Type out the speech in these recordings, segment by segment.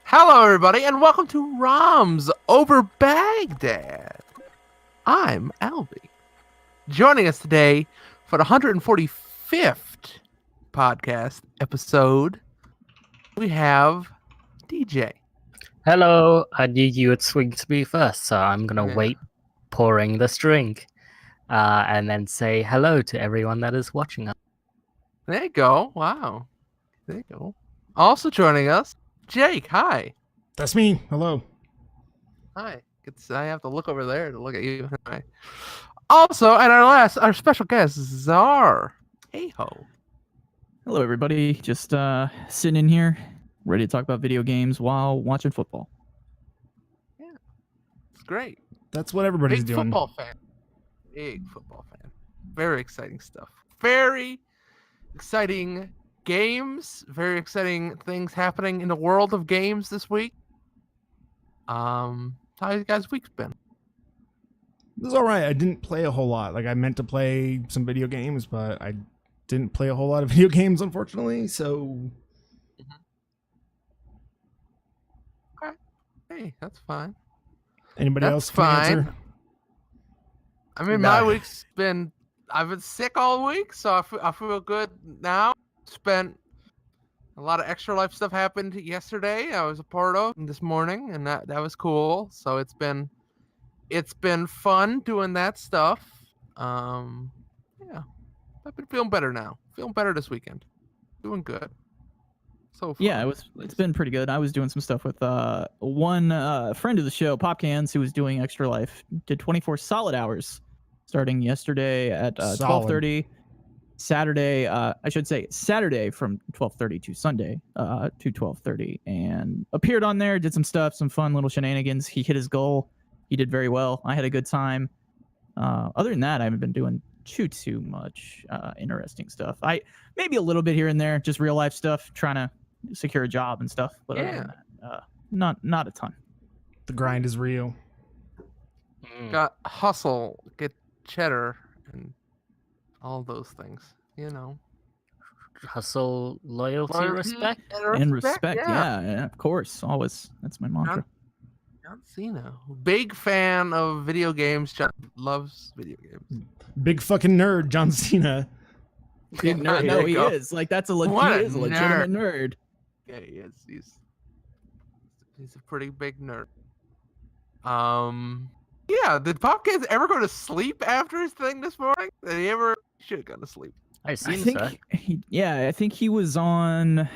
Hello, everybody, and welcome to Roms over Baghdad. I'm Albie. Joining us today for the 145th podcast episode, we have DJ. Hello, I knew you would swing to me first, so I'm gonna wait pouring this drink, and then say hello to everyone that is watching us. There you go. Wow. There you go. Also joining us, Jake. Hi. That's me. Hello. Hi. I have to look over there to look at you. Hi. Also, and our special guest, Czar. Hey ho. Hello, everybody. Just sitting in here, ready to talk about video games while watching football. Yeah, it's great. That's what everybody's Big doing. football fan. Big football fan. Very exciting stuff. Very exciting games. Very exciting things happening in the world of games this week. How you guys' week's been? It was all right. I didn't play a whole lot. Like I meant to play some video games, but I didn't play a whole lot of video games, unfortunately. So, Okay. Hey, that's fine. anybody That's else can fine. answer? I mean, my week's been. I've been sick all week, so I feel good now. Spent a lot of extra life stuff happened yesterday. I was a part of this morning, and that was cool. So it's been fun doing that stuff. Yeah, I've been feeling better now. Feeling better this weekend. Doing good. So far. Yeah, it's been pretty good. I was doing some stuff with one friend of the show, Popcans, who was doing Extra Life. Did 24 solid hours, starting yesterday at 12:30. Saturday, I should say Saturday from 12:30 to Sunday to 12:30, and appeared on there. Did some stuff, some fun little shenanigans. He hit his goal. He did very well. I had a good time. Other than that, I haven't been doing too much interesting stuff. I maybe a little bit here and there, just real life stuff, trying to secure a job and stuff. But other than that, not a ton. The grind is real. Got hustle, get cheddar, and all those things. You know, Hustle, loyalty, respect. And respect, yeah, of course, always. That's my mantra. John Cena, big fan of video games. John loves video games. Big fucking nerd, John Cena. Big nerd. No, he is. Like that's a legitimate nerd. Yeah, he is. He's a pretty big nerd. Yeah. Did Popkins ever go to sleep after his thing this morning? Did he ever? Should have gone to sleep. I think I think he was on.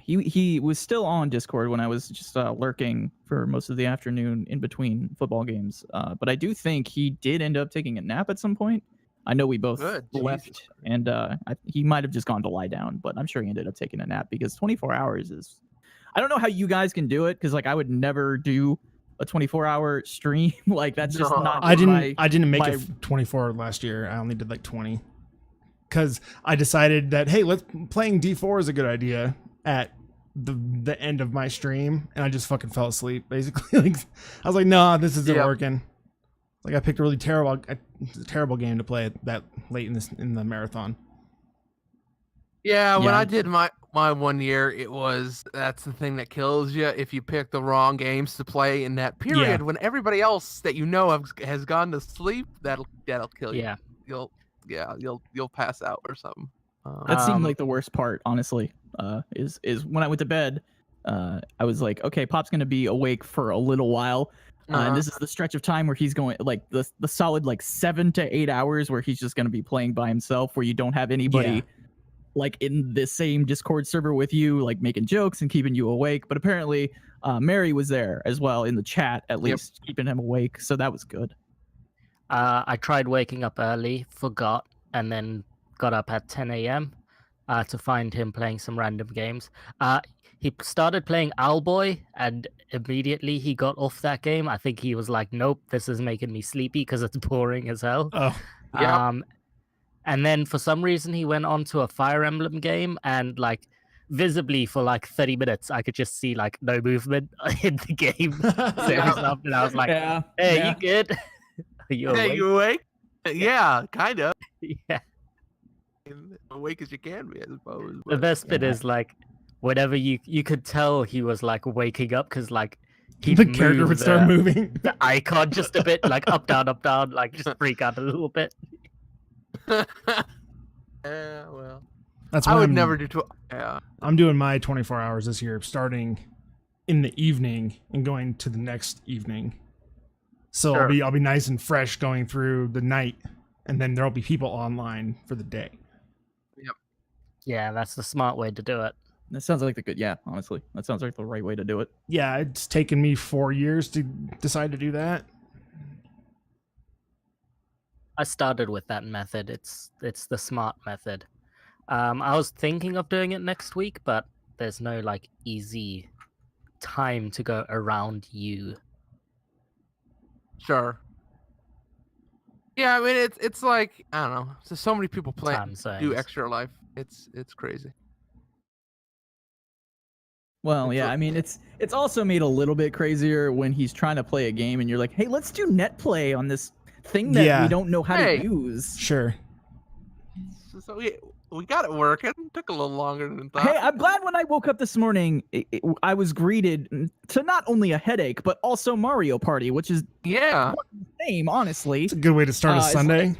He was still on Discord when I was just lurking for most of the afternoon in between football games. But I do think he did end up taking a nap at some point. I know we both left, and he might have just gone to lie down, but I'm sure he ended up taking a nap because 24 hours is. I don't know how you guys can do it because like I would never do a 24-hour stream. Like that's just not. I didn't make it 24 last year. I only did like 20 because I decided that hey, playing D4 is a good idea at the end of my stream, and I just fucking fell asleep basically. Like I was like, no, this isn't working. Like I picked a really terrible game to play that late in the marathon. Yeah, when I did my 1 year, that's the thing that kills you if you pick the wrong games to play in that period when everybody else that you know has gone to sleep. That'll kill you. Yeah, you'll pass out or something. That seemed like the worst part, honestly. Is when I went to bed, I was like, okay, Pop's gonna be awake for a little while. And this is the stretch of time where he's going like the solid like 7 to 8 hours where he's just going to be playing by himself, where you don't have anybody like in the same Discord server with you, like making jokes and keeping you awake. But apparently Mary was there as well in the chat, at least keeping him awake. So that was good. I tried waking up early, forgot, and then got up at 10 a.m. To find him playing some random games. He started playing Owlboy, and immediately he got off that game. I think he was like, nope, this is making me sleepy because it's boring as hell. Oh, yeah. And then for some reason, he went on to a Fire Emblem game, and like visibly for like 30 minutes, I could just see like no movement in the game. And I was like, hey, you good? Are you awake? You awake? Yeah, kind of. Yeah. Awake as you can be, I suppose. The best bit is like whenever you could tell he was like waking up because like The he'd character move would start moving. the icon just a bit, like up, down, like just freak out a little bit. Yeah, well, That's I why would never do. Yeah, I'm doing my 24 hours this year, starting in the evening and going to the next evening. So Sure. I'll be nice and fresh going through the night, and then there'll be people online for the day. Yeah, that's the smart way to do it. That sounds like the good. Yeah, honestly, that sounds like the right way to do it. Yeah, it's taken me 4 years to decide to do that. I started with that method. It's the smart method. I was thinking of doing it next week, but there's no like easy time to go around you. sure. Yeah, I mean it's like I don't know. So many people play Time do zones. extra life. It's crazy. Well, It's yeah, a- I mean, it's also made a little bit crazier when he's trying to play a game and you're like, hey, let's do net play on this thing that Yeah. we don't know how Hey. to use. Sure. So we got it working. Took a little longer than thought. Hey, I'm glad when I woke up this morning, I was greeted to not only a headache, but also Mario Party, which is Yeah. the same, honestly. It's a good way to start a It's Sunday.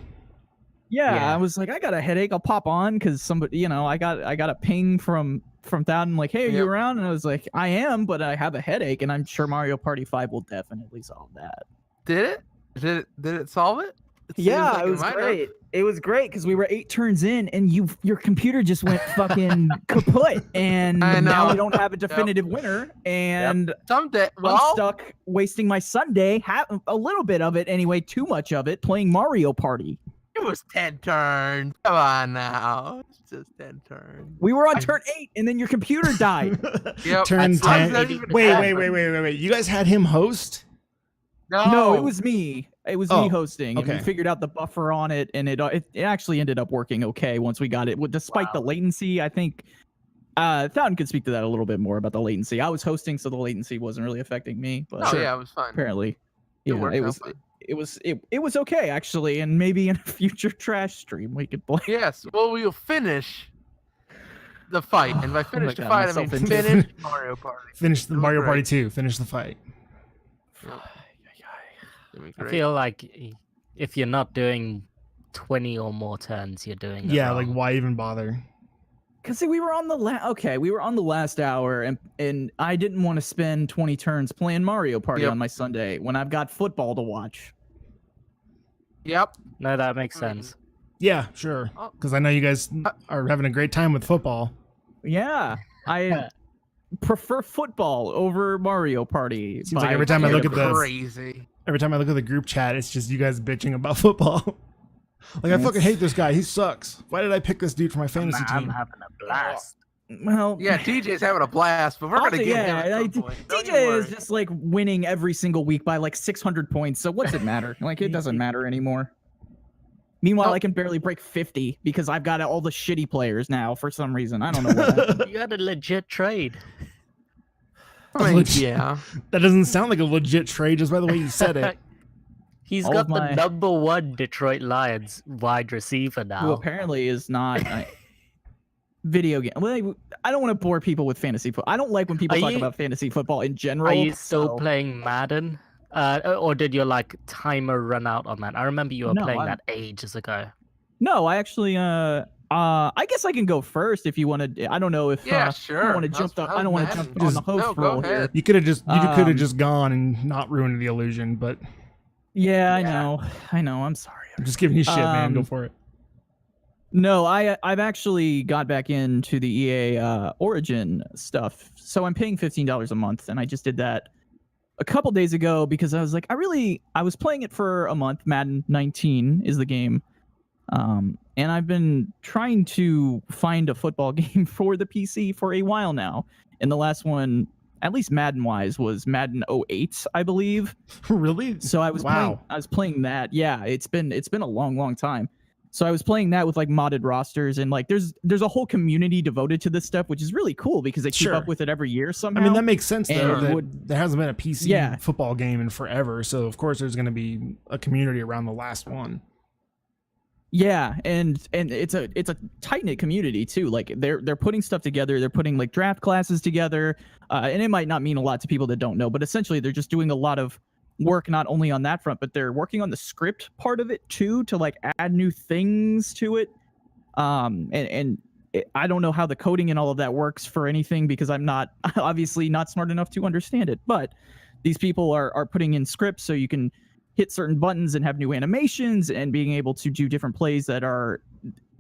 Yeah, Yeah. I was like, I got a headache. I'll pop on because somebody, I got a ping from Thad. Like, hey, are you Yep. around? And I was like, I am, but I have a headache, and I'm sure Mario Party 5 will definitely solve that. Did it? Did it solve it? It seems Yeah, like it was might have. great. It was great because we were 8 turns in, and your computer just went fucking kaput, and I now know. we don't have a definitive winner, and Someday. I'm Well, stuck wasting my Sunday, a little bit of it anyway, too much of it, playing Mario Party. it was 10 turns. Come on now. It's just 10 turns. We were on I- turn 8, and then your computer died. Yep. Turn How does 10. that even Wait. happen? You guys had him host? No, it was me. It was Oh, me hosting, and we okay. figured out the buffer on it, and it actually ended up working okay once we got it. Despite the latency, I think Fountain could speak to that a little bit more about the latency. I was hosting, so the latency wasn't really affecting me, but Oh yeah, it was fine. apparently, It yeah, worked it out was fine. it was okay actually, and maybe in a future trash stream we could play. Yes. Well, we'll finish the fight, and by finish the got fight, I mean myself into finish Mario Party. Finish the It was Mario Party great. 2. Finish the fight. It'd be I great. feel like if you're not doing 20 or more turns, you're doing it Yeah, like wrong. why even bother? Cause see, we were on the last hour, and I didn't want to spend 20 turns playing Mario Party Yep. on my Sunday when I've got football to watch. Yep. No, that makes Mm. sense. Yeah, sure. Oh. Because I know you guys are having a great time with football. Yeah, I prefer football over Mario Party. Seems like by every time I quite look a at bit. the- crazy. Every time I look at the group chat, it's just you guys bitching about football. Like, I fucking hate this guy. He sucks. Why did I pick this dude for my fantasy I'm team? having a blast. Well, Yeah, TJ's having a blast, but we're I'll gonna say, get him yeah, at some point. Don't you DJ is worry. just like winning every single week by like 600 points. So what's it matter? Like, it doesn't matter anymore. Meanwhile, Nope. I can barely break 50 because I've got all the shitty players now for some reason. I don't know what happened. You had a legit trade. I mean, Legit. yeah. That doesn't sound like a legit trade just by the way you said it. He's All got of the my- #1 Detroit Lions wide receiver Who now. apparently is not video game. Well, I don't want to bore people with fantasy football. I don't like when people Are talk you- about fantasy football in general. Are you still so- playing Madden? Or did your like timer run out on that? I remember you were No, playing I'm- that ages ago. No, I actually I guess I can go first if you want to. I don't know if Yeah, I sure. don't want to jump. I don't want to jump on the host No, go role here. ahead. You could have just could have Um, just gone and not ruined the illusion, but Yeah, Yeah. I know. I'm sorry. I'm just giving you shit, man. Go Um, for it. No, I've actually got back into the EA Origin stuff. So I'm paying $15 a month, and I just did that a couple days ago because I was like, I was playing it for a month. Madden 19 is the game, and I've been trying to find a football game for the PC for a while now. And the last one, at least Madden wise, was Madden 08, I believe. Really? So I was playing that. Yeah, it's been a long time. So I was playing that with like modded rosters, and like there's a whole community devoted to this stuff, which is really cool because they keep Sure. up with it every year I somehow. mean, that makes sense though. And That there hasn't been a PC Yeah. football game in forever, so of course there's going to be a community around the last one. Yeah, and it's a tight knit community too. Like they're putting stuff together. They're putting like draft classes together, and it might not mean a lot to people that don't know, but essentially they're just doing a lot of work not only on that front, but they're working on the script part of it too to like add new things to it. I don't know how the coding and all of that works for anything because I'm not obviously not smart enough to understand it. But these people are putting in scripts so you can hit certain buttons and have new animations and being able to do different plays that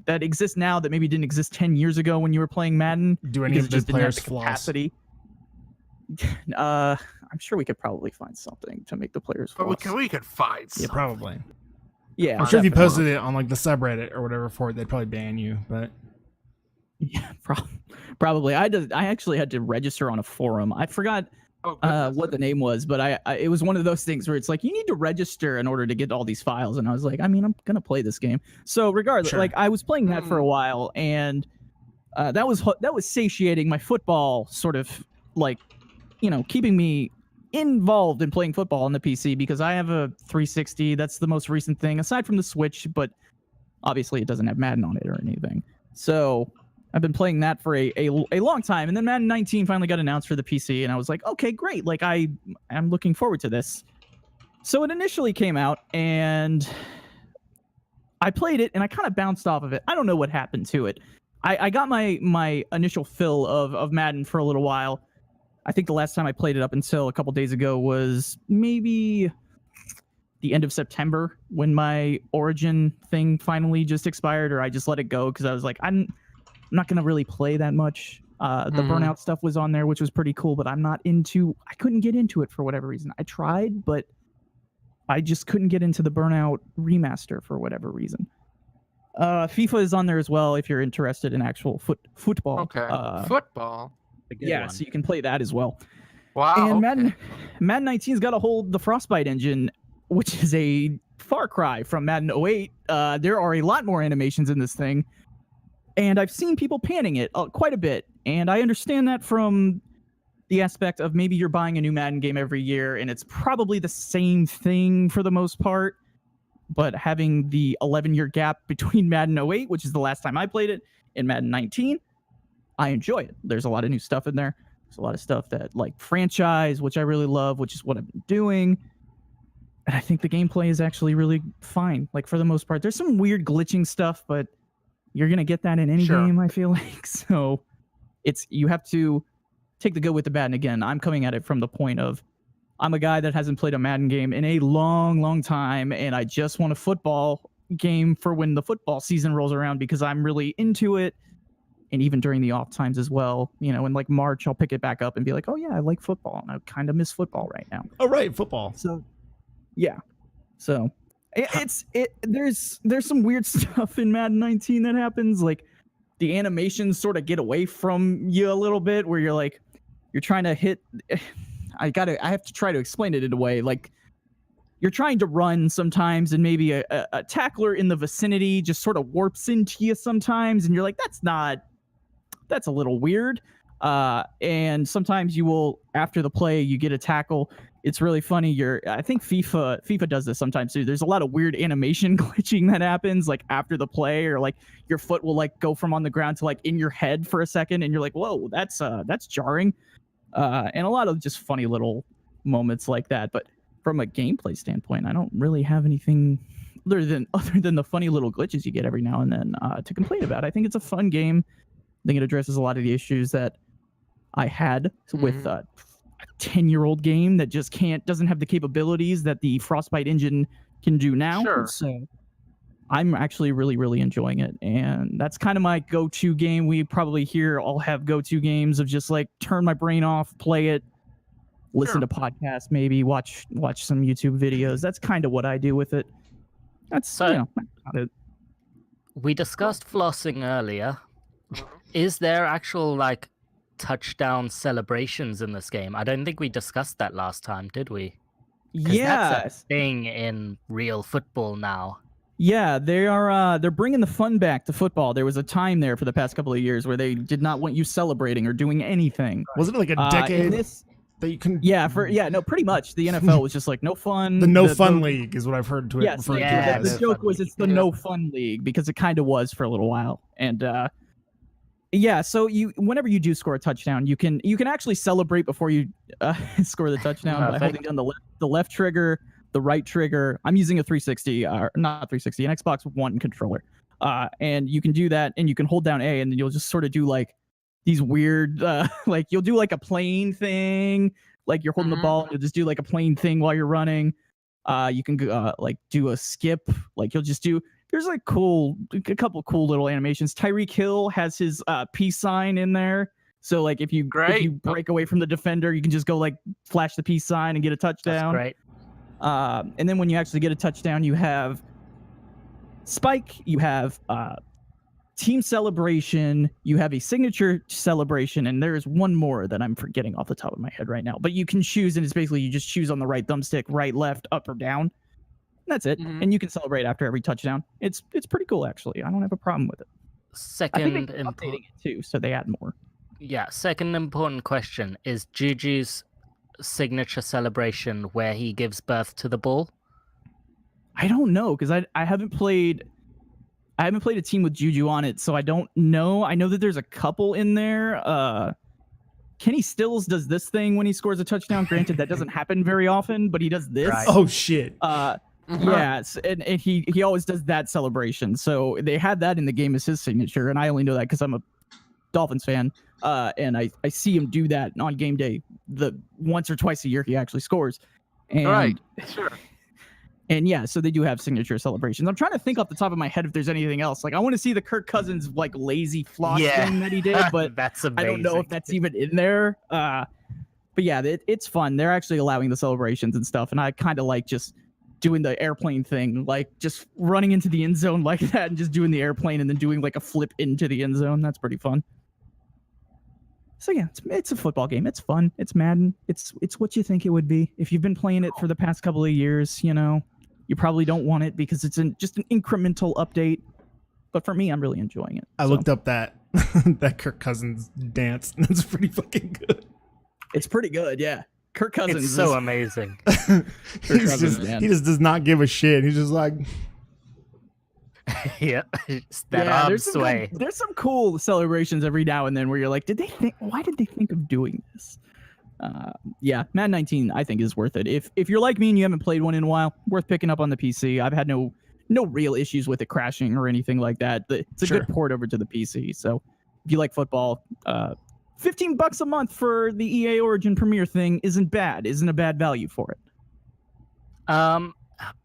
exist now that maybe didn't exist 10 years ago when you were playing Madden. Do any of the players floss? Capacity. I'm sure we could probably find something to make the players floss. But we could find something. Yeah, probably. Yeah, I'm sure if you posted it on like the subreddit or whatever for it, they'd probably ban you. But yeah, probably. I actually had to register on a forum. I forgot what the name was, but it was one of those things where it's like you need to register in order to get all these files, and I was like, I mean, I'm gonna play this game. So regardless, Sure. like I was playing that for a while, and that was satiating my football sort of like, keeping me involved in playing football on the PC because I have a 360. That's the most recent thing aside from the Switch, but obviously it doesn't have Madden on it or anything. So I've been playing that for a long time, and then Madden 19 finally got announced for the PC, and I was like, okay, great. Like I'm looking forward to this. So it initially came out, and I played it, and I kind of bounced off of it. I don't know what happened to it. I got my initial fill of Madden for a little while. I think the last time I played it up until a couple days ago was maybe the end of September when my Origin thing finally just expired, or I just let it go because I was like, I'm not going to really play that much. The Burnout stuff was on there, which was pretty cool, but I couldn't get into it for whatever reason. I tried, but I just couldn't get into the Burnout remaster for whatever reason. FIFA is on there as well if you're interested in actual football. Okay. Football. Yeah, so you can play that as well. Wow. And okay. Madden 19's got to hold the Frostbite engine, which is a far cry from Madden 08. There are a lot more animations in this thing, and I've seen people panning it quite a bit. And I understand that from the aspect of maybe you're buying a new Madden game every year, and it's probably the same thing for the most part. But having the 11-year gap between Madden 08, which is the last time I played it, and Madden 19, I enjoy it. There's a lot of new stuff in there. There's a lot of stuff that like franchise, which I really love, which is what I've been doing. And I think the gameplay is actually really fine. Like for the most part, there's some weird glitching stuff, but you're going to get that in any game, I feel like. So you have to take the good with the bad. And again, I'm coming at it from the point of I'm a guy that hasn't played a Madden game in a long, long time. And I just want a football game for when the football season rolls around because I'm really into it. And even during the off times as well, in like March, I'll pick it back up and be like, oh yeah, I like football. And I kind of miss football right now. Oh, right. Football. So yeah. So there's some weird stuff in Madden 19 that happens. Like the animations sort of get away from you a little bit where you're like, you're trying to hit. I have to try to explain it in a way. Like you're trying to run sometimes and maybe a tackler in the vicinity just sort of warps into you sometimes. And you're like, that's a little weird. And sometimes you will, after the play, you get a tackle. It's really funny. I think FIFA does this sometimes too. There's a lot of weird animation glitching that happens like after the play, or like your foot will like go from on the ground to like in your head for a second. And you're like, whoa, that's jarring. And a lot of just funny little moments like that. But from a gameplay standpoint, I don't really have anything other than the funny little glitches you get every now and then to complain about. I think it's a fun game. I think it addresses a lot of the issues that I had with a 10-year-old game that just doesn't have the capabilities that the Frostbite engine can do now. Sure. So I'm actually really, really enjoying it. And that's kind of my go-to game. We probably here all have go-to games of just like turn my brain off, play it, listen to podcasts, maybe watch some YouTube videos. That's kind of what I do with it. That's about it. We discussed flossing earlier. Is there actual like touchdown celebrations in this game? I don't think we discussed that last time, did we? That's a thing in real football now. Yeah, they're bringing the fun back to football. There was a time there for the past couple of years where they did not want you celebrating or doing anything. Wasn't it like a decade? that you can. No, pretty much. The NFL was just like no fun. The no fun league is what I've heard to it. Yes, the joke was it's the no fun league because it kind of was for a little while, and so whenever you do score a touchdown, you can actually celebrate before you score the touchdown by holding down the left trigger, the right trigger. I'm using a 360, not 360, an Xbox One controller, and you can do that, and you can hold down A, and then you'll just sort of do like these weird, like you'll do like a plane thing, like you're holding the ball, and you'll just do like a plane thing while you're running. You can like do a skip, like you'll just do. There's like a couple cool little animations. Tyreek Hill has his peace sign in there. So like if you break away from the defender, you can just go like flash the peace sign and get a touchdown. That's great. And then when you actually get a touchdown, you have spike, you have team celebration, you have a signature celebration, and there's one more that I'm forgetting off the top of my head right now. But you can choose, and it's basically you just choose on the right thumbstick, right, left, up, or down. That's it, and you can celebrate after every touchdown. It's pretty cool, actually. I don't have a problem with it. Second, I think they're updating it too, so they add more. Yeah. Second important question is Juju's signature celebration where he gives birth to the ball. I don't know because I haven't played a team with Juju on it, so I don't know. I know that there's a couple in there. Kenny Stills does this thing when he scores a touchdown. Granted, that doesn't happen very often, but he does this. Right. Oh shit. Yes, and he always does that celebration. So they had that in the game as his signature, and I only know that because I'm a Dolphins fan. And I see him do that on game day. The once or twice a year he actually scores. And, Right. Sure. And yeah, so they do have signature celebrations. I'm trying to think off the top of my head if there's anything else. Like I want to see the Kirk Cousins like lazy floss thing that he did, but that's amazing. I don't know if that's even in there. But yeah, it's fun. They're actually allowing the celebrations and stuff, and I kind of like just doing the airplane thing, like just running into the end zone like that and just doing the airplane and then doing like a flip into the end zone. That's pretty fun. So yeah, it's a football game. It's fun. It's Madden. It's what you think it would be. If you've been playing it for the past couple of years, you probably don't want it because it's just an incremental update. But for me, I'm really enjoying it. I looked up that that Kirk Cousins dance. That's pretty fucking good. It's pretty good, yeah. Kirk Cousins is so amazing. He just does not give a shit. He's just like, yeah, that arm sway. There's some cool celebrations every now and then where you're like, why did they think of doing this? Yeah, Madden 19 I think is worth it. If you're like me and you haven't played one in a while, worth picking up on the PC. I've had no real issues with it crashing or anything like that. It's a good port over to the PC. So if you like football, $15 a month for the EA Origin Premier thing isn't a bad value for it.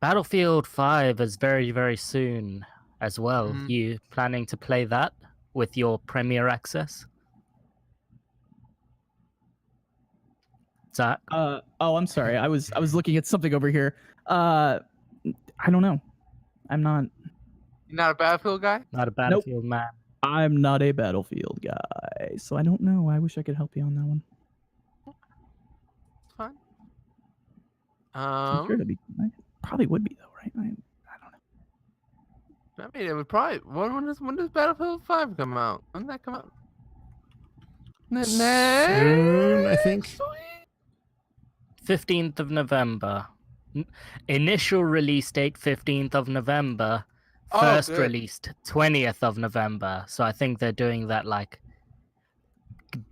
Battlefield 5 is very, very soon as well. You planning to play that with your Premier access? Zach? I'm sorry. I was looking at something over here. I don't know. I'm not. You're not a Battlefield guy? Not a Battlefield man. I'm not a Battlefield guy, so I don't know. I wish I could help you on that one. It's fine. I'm sure probably would be though, right? I don't know. I mean, it would probably. When does Battlefield 5 come out? When did that come out? Soon, I think. 15th of November. Initial release date 15th of November. First released 20th of November. So I think they're doing that like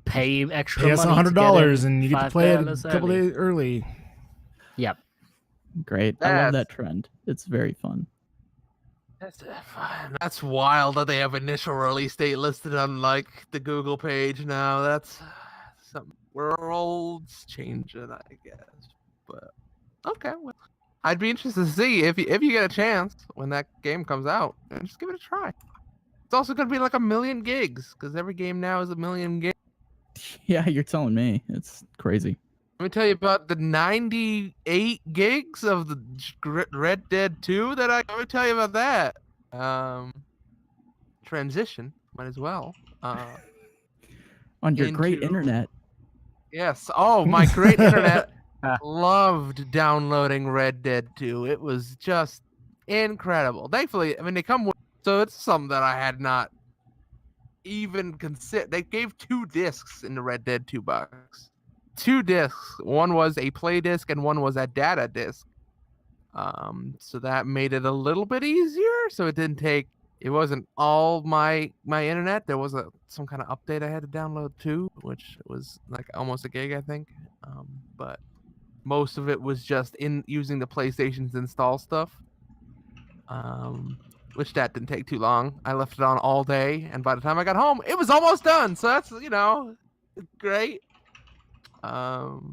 pay extra money. Pay us $100 and you get to play it a couple days early. Yep. Great. I love that trend. It's very fun. That's wild that they have initial release date listed on like the Google page now. That's some world's changing, I guess. But okay, well, I'd be interested to see if you get a chance when that game comes out, and just give it a try. It's also gonna be like 1 million gigs because every game now is 1 million gigs. Yeah, you're telling me. It's crazy. Let me tell you about the 98 gigs of the Red Dead 2 that let me tell you about that. Transition, might as well. On your great internet. Yes. Oh, my great internet. Loved downloading Red Dead 2. It was just incredible. Thankfully, I mean, they come with, so it's something that I had not even considered. They gave 2 discs in the Red Dead 2 box. 2 discs. One was a play disc and one was a data disc. So that made it a little bit easier. So it wasn't all my internet. There was some kind of update I had to download too, which was like almost a gig, I think. But most of it was just in using the PlayStation's install stuff. Which that didn't take too long. I left it on all day, and by the time I got home, it was almost done. So that's great. But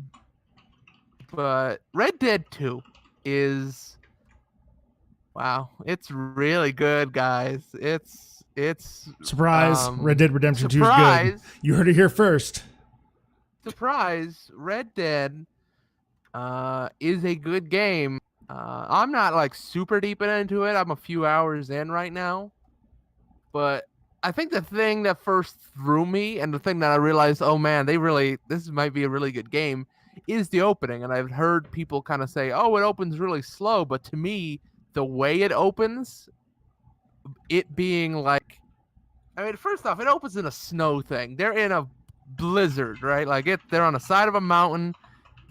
Red Dead 2 is wow, it's really good, guys. It's Surprise! Red Dead Redemption 2 is good. You heard it here first. Surprise! Red Dead is a good game. I'm not like super deep into it. I'm a few hours in right now. But I think the thing that first threw me and the thing that I realized, oh man, this might be a really good game, is the opening. And I've heard people kind of say, oh, it opens really slow. But to me, the way it opens, it being like, I mean, first off, it opens in a snow thing. They're in a blizzard, right? Like they're on the side of a mountain,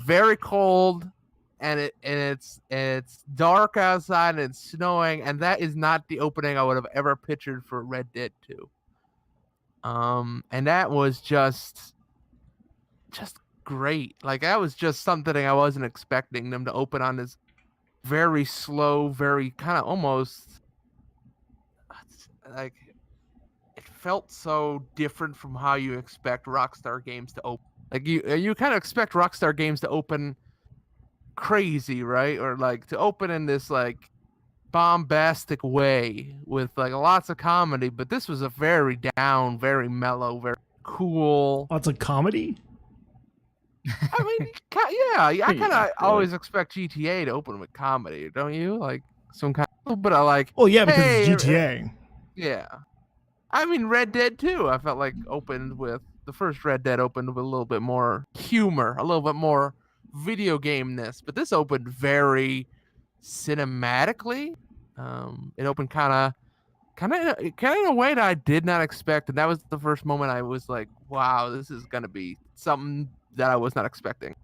very cold. And it's dark outside and it's snowing, and that is not the opening I would have ever pictured for Red Dead 2. And that was just great. Like that was just something I wasn't expecting them to open on this very slow, very kind of almost like it felt so different from how you expect Rockstar games to open. Like you kind of expect Rockstar games to open crazy, right? Or like to open in this like bombastic way with like lots of comedy, but this was a very down, very mellow, very cool. Lots of comedy? I mean, yeah, I kind of always expect GTA to open with comedy, don't you? Like some kind of, but I like. Oh yeah, because it's GTA. Yeah, I mean Red Dead 2. I felt like the first Red Dead opened with a little bit more humor, a little bit more video game-ness, but this opened very cinematically. It opened kind of in a way that I did not expect, and that was the first moment I was like, wow, this is gonna be something that I was not expecting.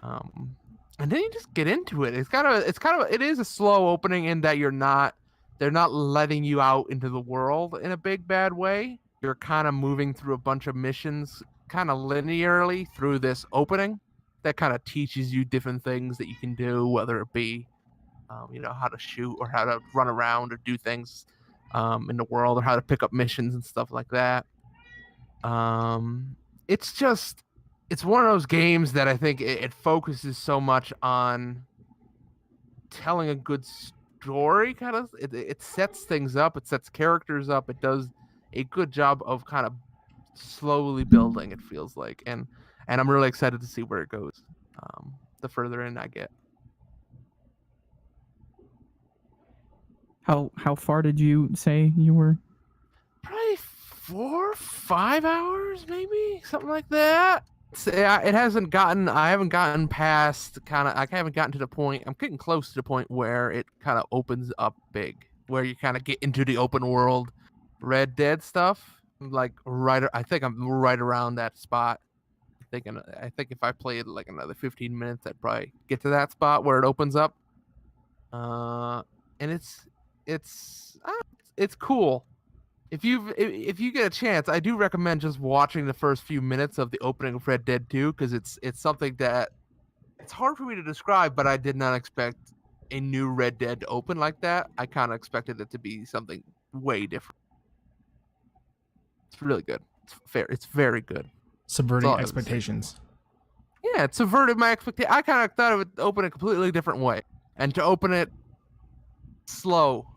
And then you just get into it. It is a slow opening in that they're not letting you out into the world in a big bad way. You're kind of moving through a bunch of missions kind of linearly through this opening that kind of teaches you different things that you can do, whether it be how to shoot or how to run around or do things in the world, or how to pick up missions and stuff like that. It's one of those games that I think it focuses so much on telling a good story. Kind of, it sets things up, it sets characters up, it does a good job of kind of slowly building, it feels like, and I'm really excited to see where it goes the further in I get. How far did you say you were? Probably 4 or 5 hours, maybe something like that. I haven't gotten past I haven't gotten to the point. I'm getting close to the point where it kind of opens up big, where you kind of get into the open world Red Dead stuff. Like I think I'm right around that spot. I think if I played like another 15 minutes, I'd probably get to that spot where it opens up. And it's cool. If you get a chance, I do recommend just watching the first few minutes of the opening of Red Dead 2, because it's something that it's hard for me to describe, but I did not expect a new Red Dead to open like that. I kind of expected it to be something way different. It's really good. It's fair. It's very good. Subverting expectations. Yeah, it subverted my expectations. I kind of thought it would open a completely different way, and to open it slow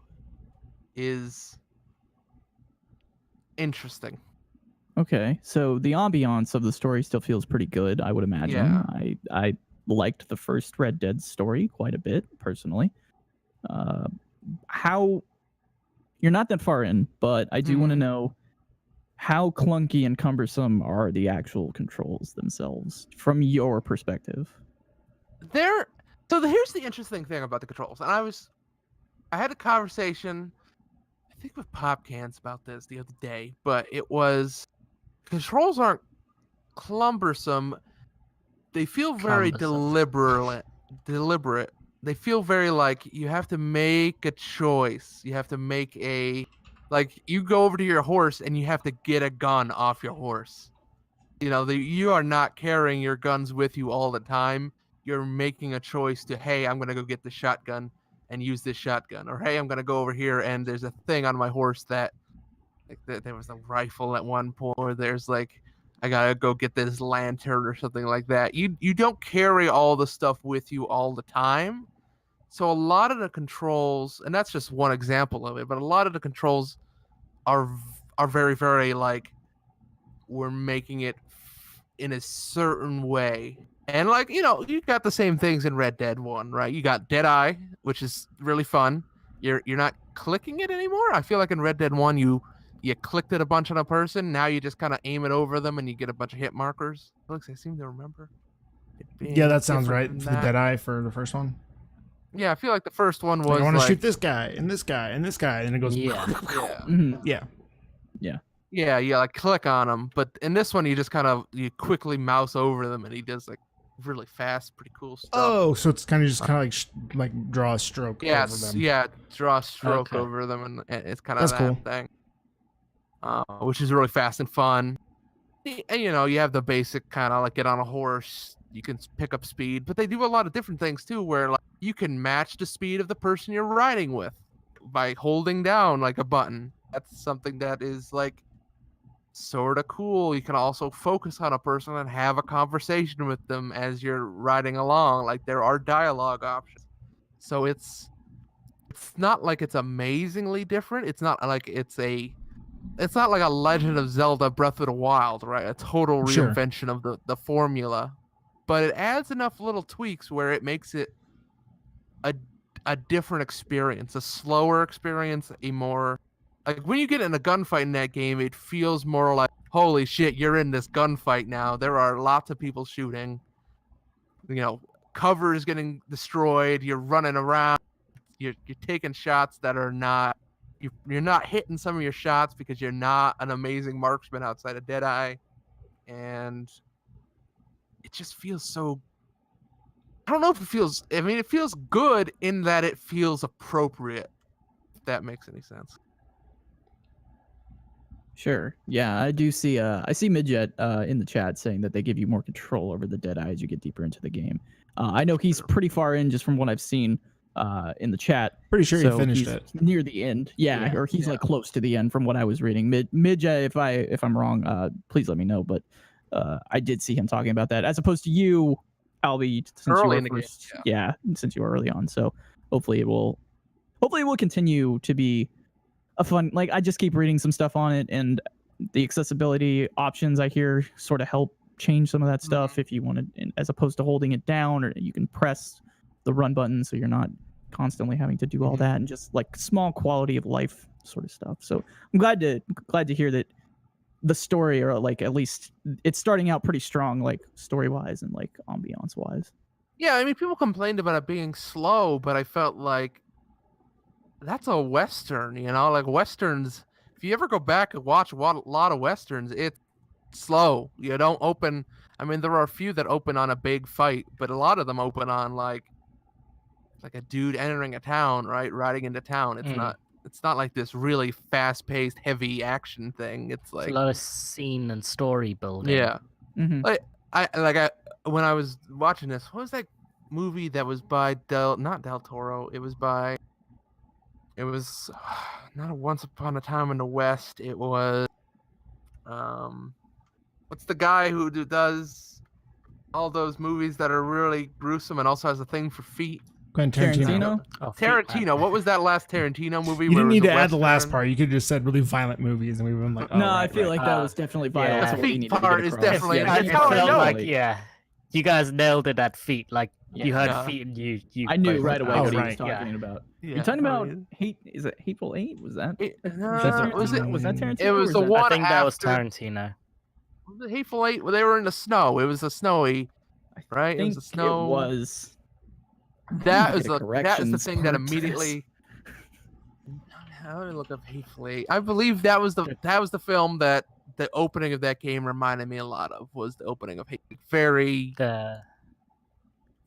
is interesting. Okay, so the ambiance of the story still feels pretty good, I would imagine. Yeah. I liked the first Red Dead story quite a bit, personally. How you're not that far in, but I do want to know, how clunky and cumbersome are the actual controls themselves from your perspective? Here's the interesting thing about the controls. And I had a conversation, I think with Pop Cans about this the other day, but it was, controls aren't cumbersome. they feel very Cumbersome. deliberate. They feel very like you have to make a choice. You have to make like you go over to your horse and you have to get a gun off your horse. You are not carrying your guns with you all the time. You're making a choice to, hey, I'm gonna go get the shotgun and use this shotgun, or hey, I'm gonna go over here and there's a thing on my horse that, like, there was a rifle at one point, or there's like, I gotta go get this lantern or something like that. You don't carry all the stuff with you all the time, so a lot of the controls, and that's just one example of it, but a lot of the controls are very, very like, we're making it in a certain way. And like, you got the same things in Red Dead 1, right? You got Deadeye, which is really fun. You're not clicking it anymore. I feel like in Red Dead 1 you clicked it a bunch on a person. Now you just kind of aim it over them and you get a bunch of hit markers. Alex, I seem to remember it being Yeah, that sounds right. different For than the that. Deadeye for the first one. Yeah, I feel like the first one was Like, I want to like, shoot this guy and this guy and this guy, and it goes. Yeah. yeah. Yeah. Yeah, like click on them. But in this one, you just you quickly mouse over them, and he does like really fast, pretty cool stuff. Oh, so it's kind of just kind of like draw a stroke over them. Yeah, draw a stroke Okay. over them, and it's kind of That's that cool. thing, which is really fast and fun. And you have the basic kind of like get on a horse. You can pick up speed, but they do a lot of different things too, where like you can match the speed of the person you're riding with by holding down like a button. That's something that is like sort of cool. You can also focus on a person and have a conversation with them as you're riding along. Like there are dialogue options. So it's not like it's amazingly different. It's not like it's not like a Legend of Zelda Breath of the Wild, right? A total Sure. reinvention of the formula. But it adds enough little tweaks where it makes it a different experience, a slower experience, a more like when you get in a gunfight in that game, it feels more like, holy shit, you're in this gunfight now. There are lots of people shooting. Cover is getting destroyed. You're running around. You're taking shots that are not. You're not hitting some of your shots because you're not an amazing marksman outside of Deadeye, and it just feels so. I don't know if it feels. I mean, it feels good in that it feels appropriate. If that makes any sense. Sure. Yeah, I do see. I see Midget in the chat saying that they give you more control over the Deadeye as you get deeper into the game. I know he's pretty far in, just from what I've seen in the chat. Pretty sure So you finished he's it. near the end. Yeah, or he's like close to the end from what I was reading. Midget, if I'm wrong, please let me know. But I did see him talking about that, as opposed to you, Albie, since Early you in were the first. game, Yeah, since you were early on. So hopefully it will continue to be a fun. Like, I just keep reading some stuff on it, and the accessibility options I hear sort of help change some of that stuff. If you want to, as opposed to holding it down, or you can press the run button, so you're not constantly having to do all that, and just like small quality of life sort of stuff. So I'm glad to hear that the story, or like at least it's starting out pretty strong, like story wise and like ambiance wise. Yeah, I mean, people complained about it being slow, but I felt like that's a Western, like Westerns. If you ever go back and watch a lot of Westerns, it's slow. You don't open. I mean, there are a few that open on a big fight, but a lot of them open on like a dude entering a town, right? Riding into town. It's not like this really fast-paced, heavy action thing. It's like a lot of scene and story building. yeah. Mm-hmm. Like when I was watching this, what was that movie that was by not Del Toro? It was not a Once Upon a Time in the West. It was what's the guy who does all those movies that are really gruesome and also has a thing for feet? Quentin Tarantino. Oh, Tarantino. What was that last Tarantino movie? You where didn't it need was to a add the last Western? part. You could have just said really violent movies, and we would have been like, oh, No, right, I feel right. like that was definitely violent. yeah. That's The what we feet needed to part get is across. definitely- Yeah, I it's felt how I know. like you guys nailed it at feet. Like you heard Yeah. feet and you. I knew both- right away Oh, what he right, was talking about. Yeah, You're talking I about mean, Hate? Is it Hateful Eight? Was that? was Was that Tarantino? It was or the that- one I think that was after- Tarantino. The Hateful Eight. They were in the snow. It was a snowy, right? It was a snow. It was. That Get is a the corrections thing that part to this. immediately. How did I look up Hateful Eight? I believe that was the film that the opening of that game reminded me a lot of. Was the opening of very The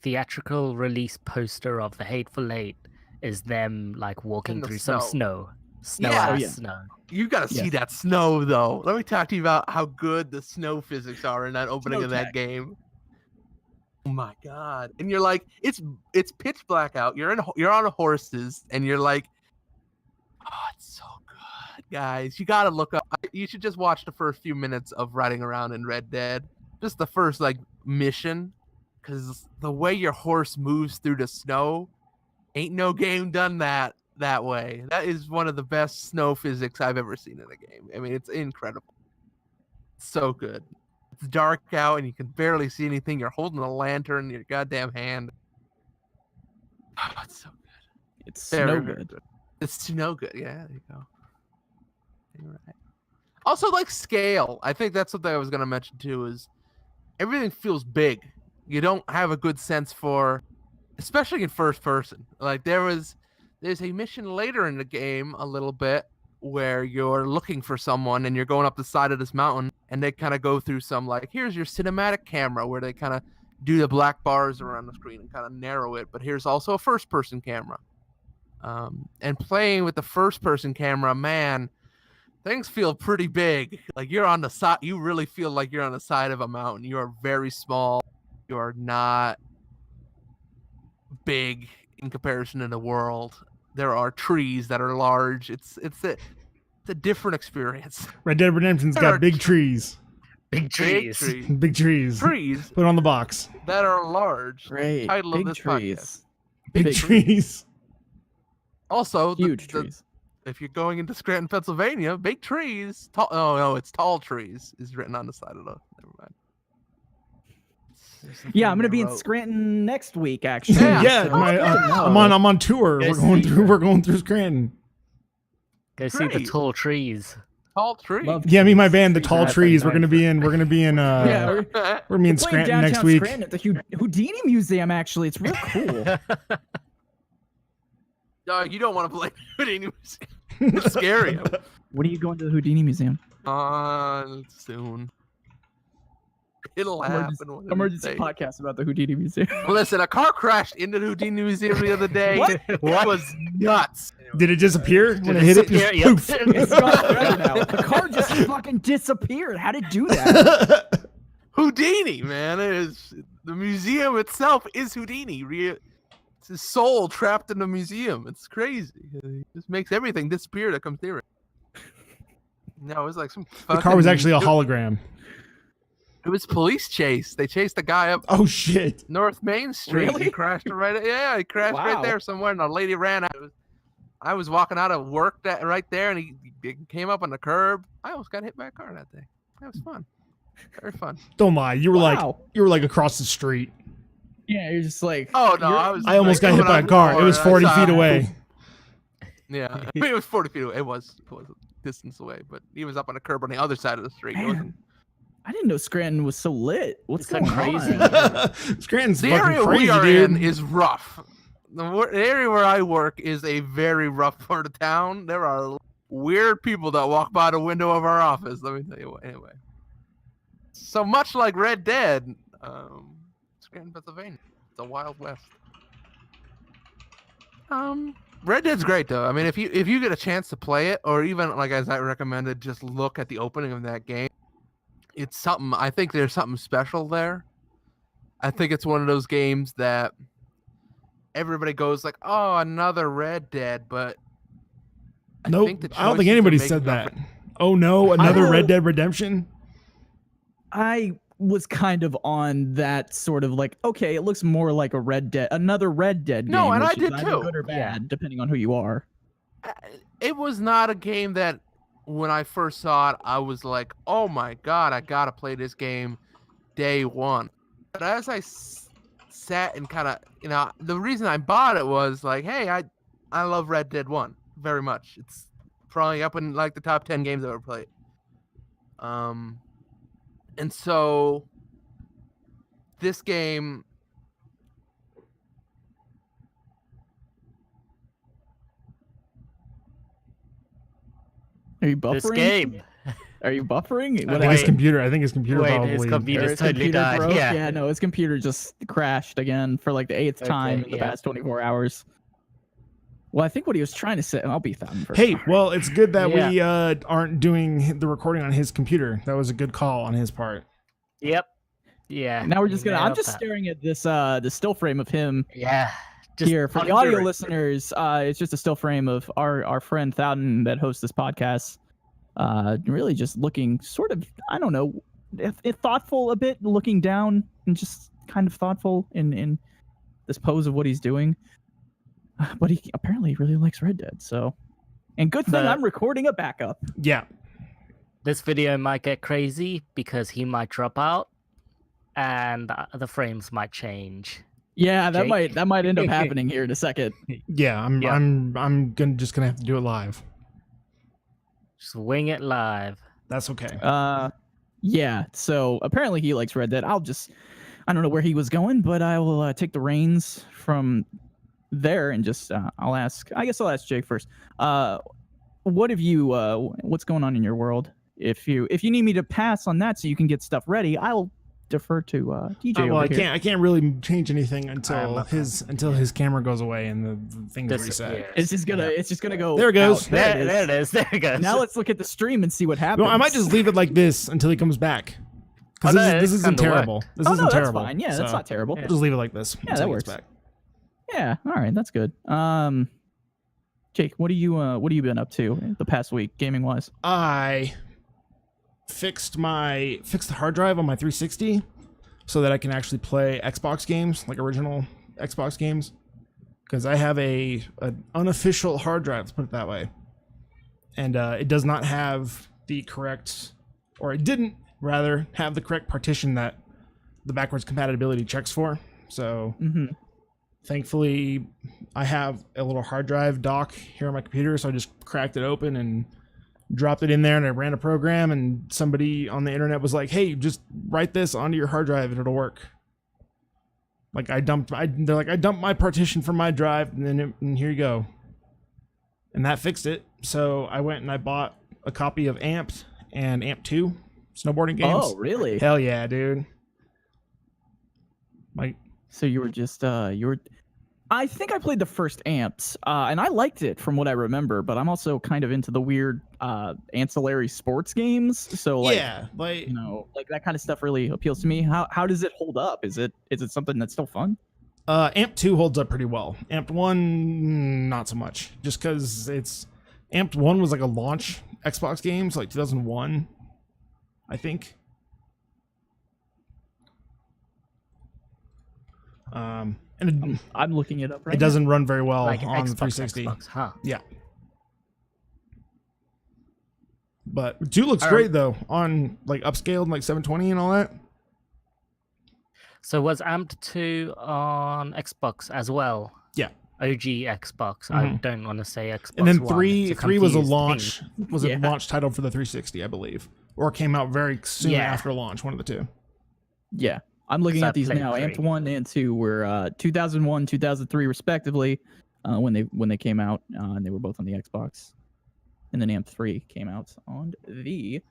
theatrical release poster of The Hateful Eight is them like walking the through some snow. snow Yeah. Oh, ass yeah. snow. You got to see Yes. that snow though. Let me talk to you about how good the snow physics are in that opening Snow of that tech. game. Oh my god! And you're like, it's pitch black out. You're on horses, and you're like, oh, it's so good, guys. You gotta look up. You should just watch the first few minutes of riding around in Red Dead. Just the first like mission, because the way your horse moves through the snow, ain't no game done that way. That is one of the best snow physics I've ever seen in a game. I mean, it's incredible. So good. It's dark out and you can barely see anything. You're holding a lantern in your goddamn hand. Oh, it's so good. It's Very, so very good. It's no good. Yeah, there you go. You're right. Also, like scale. I think that's something I was gonna mention too. Is everything feels big. You don't have a good sense for, especially in first person. Like there's a mission later in the game a little bit where you're looking for someone and you're going up the side of this mountain and they kind of go through some like, here's your cinematic camera where they kind of do the black bars around the screen and kind of narrow it, but here's also a first person camera. And playing with the first person camera, man, things feel pretty big. Like you're on the side, you really feel like you're on the side of a mountain. You are very small. You are not big in comparison to the world. There are trees that are large. It's a different experience. Red Dead Redemption's got big trees. Big trees. Big trees. Trees Put it on the box. that are large. Great. Title of Big this trees. Big, Big trees. Also, Huge trees. if you're going into Scranton, Pennsylvania, big trees. Tall, oh no, it's tall trees is written on the side of the. Never mind. Yeah, I'm gonna be in Scranton next week. Actually. Yeah. So it's good to know. I'm on tour. Yes, We're going through Scranton. Go see the Great. tall trees. Tall trees. Love Yeah, me and my trees. band, the Trees Tall are Trees. We're nice. gonna be in. Yeah, we're We're me in playing Scranton next downtown week. Scranton at the Houdini Museum. Actually, it's real cool. No, you don't want to play Houdini Museum. It's scary. What are you going to the Houdini Museum? Soon. It'll Emergency- happen. one of these Emergency days. podcast about the Houdini Museum. Listen, a car crashed into the Houdini Museum the other day. What? It was nuts. Did it disappear when Did it it hit it? disappear? Just Yep. poof. It's gone forever now. The car just fucking disappeared. How did it do that? Houdini, man. The museum itself is Houdini. It's his soul trapped in the museum. It's crazy. He just makes everything disappear that comes near it. No, it was like some. The car was actually a hologram. It was police chase. They chased the guy up Oh shit! North Main Street. Really? He crashed right. Yeah, he crashed right Wow. there somewhere, and a lady ran out. I was walking out of work right there, and he came up on the curb. I almost got hit by a car that day. That was fun. Very fun. Don't lie. You were Wow. like across the street. Yeah, you're just like. Oh no, you're- I almost got hit by a car. It was 40 feet away. Yeah, I mean, it was 40 feet away. It was a distance away, but he was up on a curb on the other side of the street. It Man, wasn't- I didn't know Scranton was so lit. What's It's so going crazy. on? Scranton's The fucking area crazy, we are dude. in is rough. The area where I work is a very rough part of town. There are weird people that walk by the window of our office. Let me tell you what. Anyway, so much like Red Dead, Scranton, Pennsylvania. It's a Wild West. Red Dead's great though. I mean, if you get a chance to play it, or even like as I recommended, just look at the opening of that game. It's something. I think there's something special there. I think it's one of those games that everybody goes like, "Oh, another Red Dead," but Nope. think the I don't think choices anybody they're said making that. Oh no, another will- Red Dead Redemption? I was kind of on that sort of like, okay, it looks more like another Red Dead game. No, and I which is did either too. Good or bad, depending on who you are. it was not a game that when I first saw it, I was like, "Oh my god, I gotta play this game day one." But as I sat and kind of, the reason I bought it was like, "Hey, I love Red Dead 1 very much. It's probably up in like the top 10 games I've ever played." And so this game. Are you buffering? This game. Are you buffering? I think his computer. I think his computer probably. His Or computer's his totally computer died. broke? Yeah. No, his computer just crashed again for like the 8th time in the past 24 hours. Well, I think what he was trying to say, and I'll beat that one first. Hey, well, it's good that we aren't doing the recording on his computer. That was a good call on his part. Yep. Yeah. Now we're just gonna. I'm nailed just that. staring at this the still frame of him. Yeah. Just Here for the audio listeners, it's just a still frame of our friend Thouden that hosts this podcast. Really just looking sort of, I don't know, if thoughtful a bit, looking down and just kind of thoughtful in this pose of what he's doing. But he apparently really likes Red Dead. So, and good thing I'm recording a backup. Yeah. This video might get crazy because he might drop out, and the frames might change. Yeah, that Jake? might end up happening here in a second. Yeah, I'm just gonna have to do it live. Just wing it live. That's okay. Yeah. So apparently he likes Red Dead. I don't know where he was going, but I will take the reins from there and just I'll ask Jake first. What have you what's going on in your world? If you need me to pass on that so you can get stuff ready, I'll defer to DJ. Well, over here. I can't really change anything until his camera goes away and the thing's reset. Yeah. It's just gonna go. There it goes. out. There it is. There it goes. Now let's look at the stream and see what happens. No, I might just leave it like this until he comes back. Because this isn't terrible. This isn't that's terrible. fine. Yeah, that's so not terrible. We'll just leave it like this. Yeah, until that he gets works. back. Yeah, all right, that's good. Jake, what have you been up to the past week, gaming wise? I fixed the hard drive on my 360 so that I can actually play Xbox games, like original Xbox games, because I have an unofficial hard drive, let's put it that way, and it does not have the correct, or it didn't rather have the correct partition that the backwards compatibility checks for. So thankfully I have a little hard drive dock here on my computer, so I just cracked it open and dropped it in there, and I ran a program, and somebody on the internet was like, hey, just write this onto your hard drive and it'll work. Like I dumped my partition from my drive, and here you go. And that fixed it. So I went and I bought a copy of Amped and Amp 2 snowboarding games. Oh, really? Hell yeah, dude. So you were just I think I played the first Amps, and I liked it from what I remember, but I'm also kind of into the weird ancillary sports games. So like, like that kind of stuff really appeals to me. How does it hold up? Is it something that's still fun? Amp 2 holds up pretty well. Amp 1, not so much. Just because Amp 1 was like a launch Xbox game, so like 2001, I think. And I'm looking it up right now. It doesn't run very well Like on the Xbox, 360. Xbox, huh? Yeah. But 2 looks great though, on like upscaled, like 720 and all that. So was Amped 2 on Xbox as well? Yeah. OG Xbox. I don't want to say Xbox. And then One. 3 It's was a confused launch. me. Was a launch title for the 360, I believe, or came out very soon after launch. One of the two. Yeah. I'm looking at these played now. 3. Amp 1 and 2 were 2001, 2003 respectively, when they came out, and they were both on the Xbox. And then Amp 3 came out on the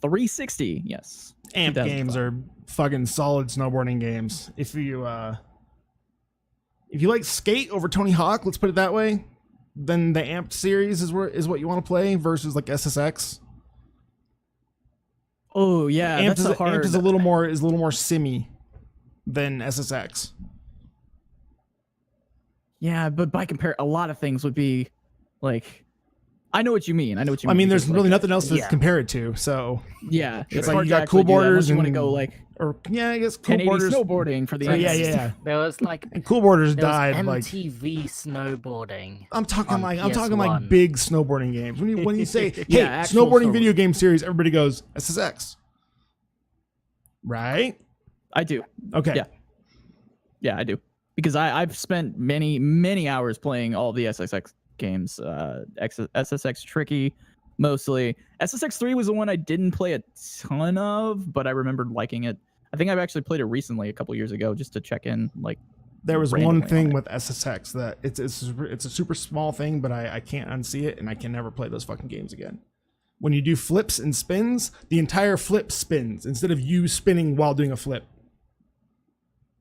360. Yes. Amp games are fucking solid snowboarding games. If you like skate over Tony Hawk, let's put it that way, then the Amped series is what you want to play versus like SSX. Oh yeah, Amped hard. is a little more simmy than SSX. Yeah, but by compare, a lot of things would be like, I know what you mean. I mean, there's really nothing else to compare it to. So yeah, it's hard like you to got cool actually do that borders unless you and want to go like, or I guess cool 1080 borders snowboarding for the yeah. There was like And cool borders there was died like MTV snowboarding. I'm talking like PS1. big snowboarding games. When you say hey, Yeah, actual snowboarding video game series, everybody goes SSX. Right? I do. Okay. Yeah. Yeah, I do. Because I've spent many hours playing all the SSX games. SSX Tricky, mostly. SSX 3 was the one I didn't play a ton of, but I remembered liking it. I think I've actually played it recently, a couple years ago, just to check in. Like, there was randomly one thing on it. with SSX that it's a super small thing, but I can't unsee it, and I can never play those fucking games again. when you do flips and spins, the entire flip spins instead of you spinning while doing a flip.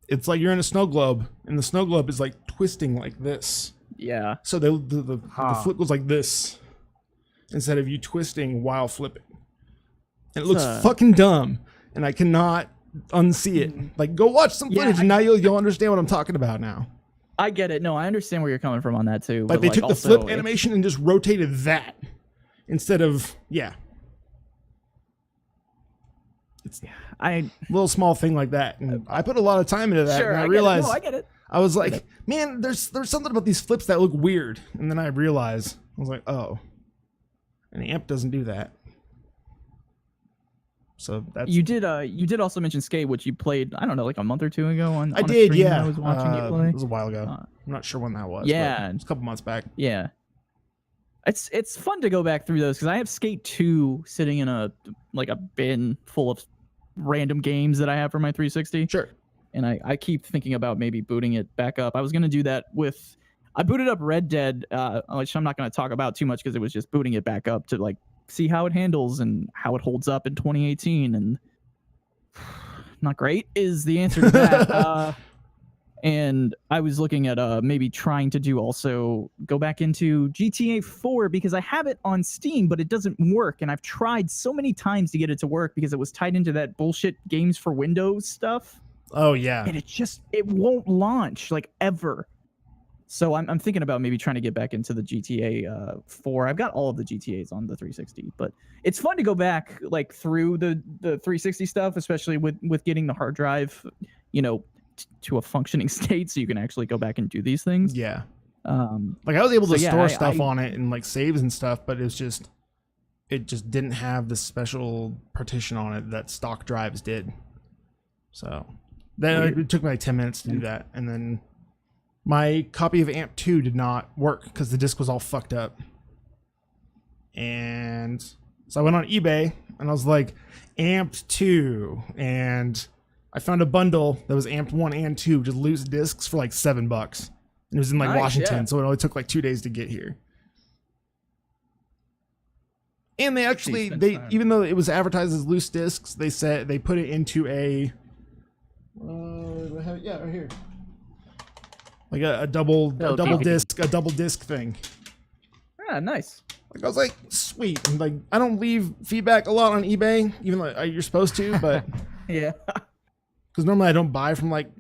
It's like you're in a snow globe, and the snow globe is like twisting like this. Yeah. So the flip goes like this instead of you twisting while flipping. And it looks fucking dumb, and I cannot unsee it. Like, go watch some footage, and now you'll understand what I'm talking about now. I get it. No, I understand where you're coming from on that too. Like, they took the flip animation and just rotated that instead of It's a little small thing like that, and I put a lot of time into that. Sure, and I realized I get it. I was like, man, there's something about these flips that look weird, and then I realized I was like, oh, an amp doesn't do that. So that's you did also mention Skate, which you played, I don't know, like a month or two ago on I did, stream yeah. I was watching you play. It was a while ago. I'm not sure when that was. Yeah, but it was a couple months back. Yeah, it's fun to go back through those because I have Skate 2 sitting in a bin full of random games that I have for my 360. Sure. And I keep thinking about maybe booting it back up. I was gonna do that I booted up Red Dead, which I'm not gonna talk about too much because it was just booting it back up to like see how it handles and how it holds up in 2018, and not great is the answer to that. And I was looking at maybe trying to go back into GTA 4 because I have it on Steam, but it doesn't work. And I've tried so many times to get it to work because it was tied into that bullshit games for Windows stuff. Oh yeah. And it won't launch like ever. So I'm thinking about maybe trying to get back into the GTA 4. I've got all of the GTAs on the 360, but it's fun to go back like through the 360 stuff, especially with getting the hard drive, to a funcking state so you can actually go back and do these things. Yeah. Like I was able to store stuff on it and like saves and stuff, but it just didn't have the special partition on it that stock drives did. So then it took me like 10 minutes to do that, and then my copy of AMP 2 did not work because the disc was all fucked up. And so I went on eBay and I was like, AMP 2. And I found a bundle that was AMP 1 and 2, just loose discs for like $7. And it was in like Washington, so it only took like 2 days to get here. And they actually, even though it was advertised as loose discs, they said they put it into a, right here. Like a double disc thing. Ah, nice. Like I was like, sweet. And like I don't leave feedback a lot on eBay, even though you're supposed to, but yeah. Because normally I don't buy from like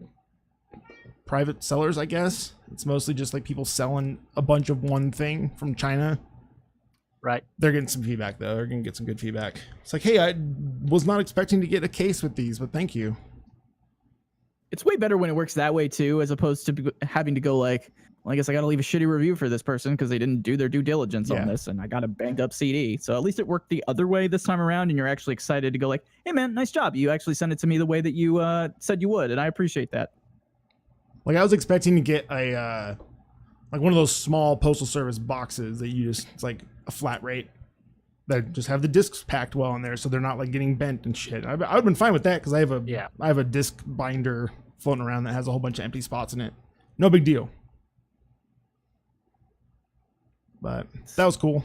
private sellers, I guess. It's mostly just like people selling a bunch of one thing from China. Right. They're getting some feedback though. They're gonna get some good feedback. It's like, hey, I was not expecting to get a case with these, but thank you. It's way better when it works that way too, as opposed to having to go like, well, I guess I got to leave a shitty review for this person because they didn't do their due diligence on this, and I got a banged up CD. So at least it worked the other way this time around, and you're actually excited to go like, hey man, nice job. You actually sent it to me the way that you said you would, and I appreciate that. Like I was expecting to get a like one of those small postal service boxes that you just, it's like a flat rate that just have the discs packed well in there, so they're not like getting bent and shit. I would have been fine with that because I have a disc binder floating around that has a whole bunch of empty spots in it. No big deal. But that was cool.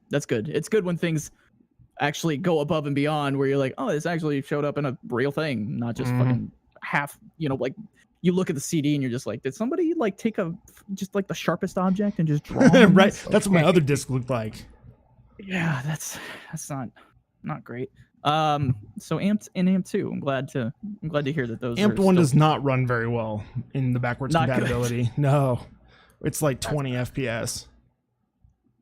That's good. It's good when things actually go above and beyond, where you're like, oh, this actually showed up in a real thing, not just fucking half. Like you look at the CD and you're just like, did somebody like take just like the sharpest object and just draw? Right. That's what my other disc looked like. Yeah, that's not great. So Amped and Amp 2, I'm glad to hear that those Amped 1 does not run very well in the backwards compatibility. Good. No. It's like 20 FPS.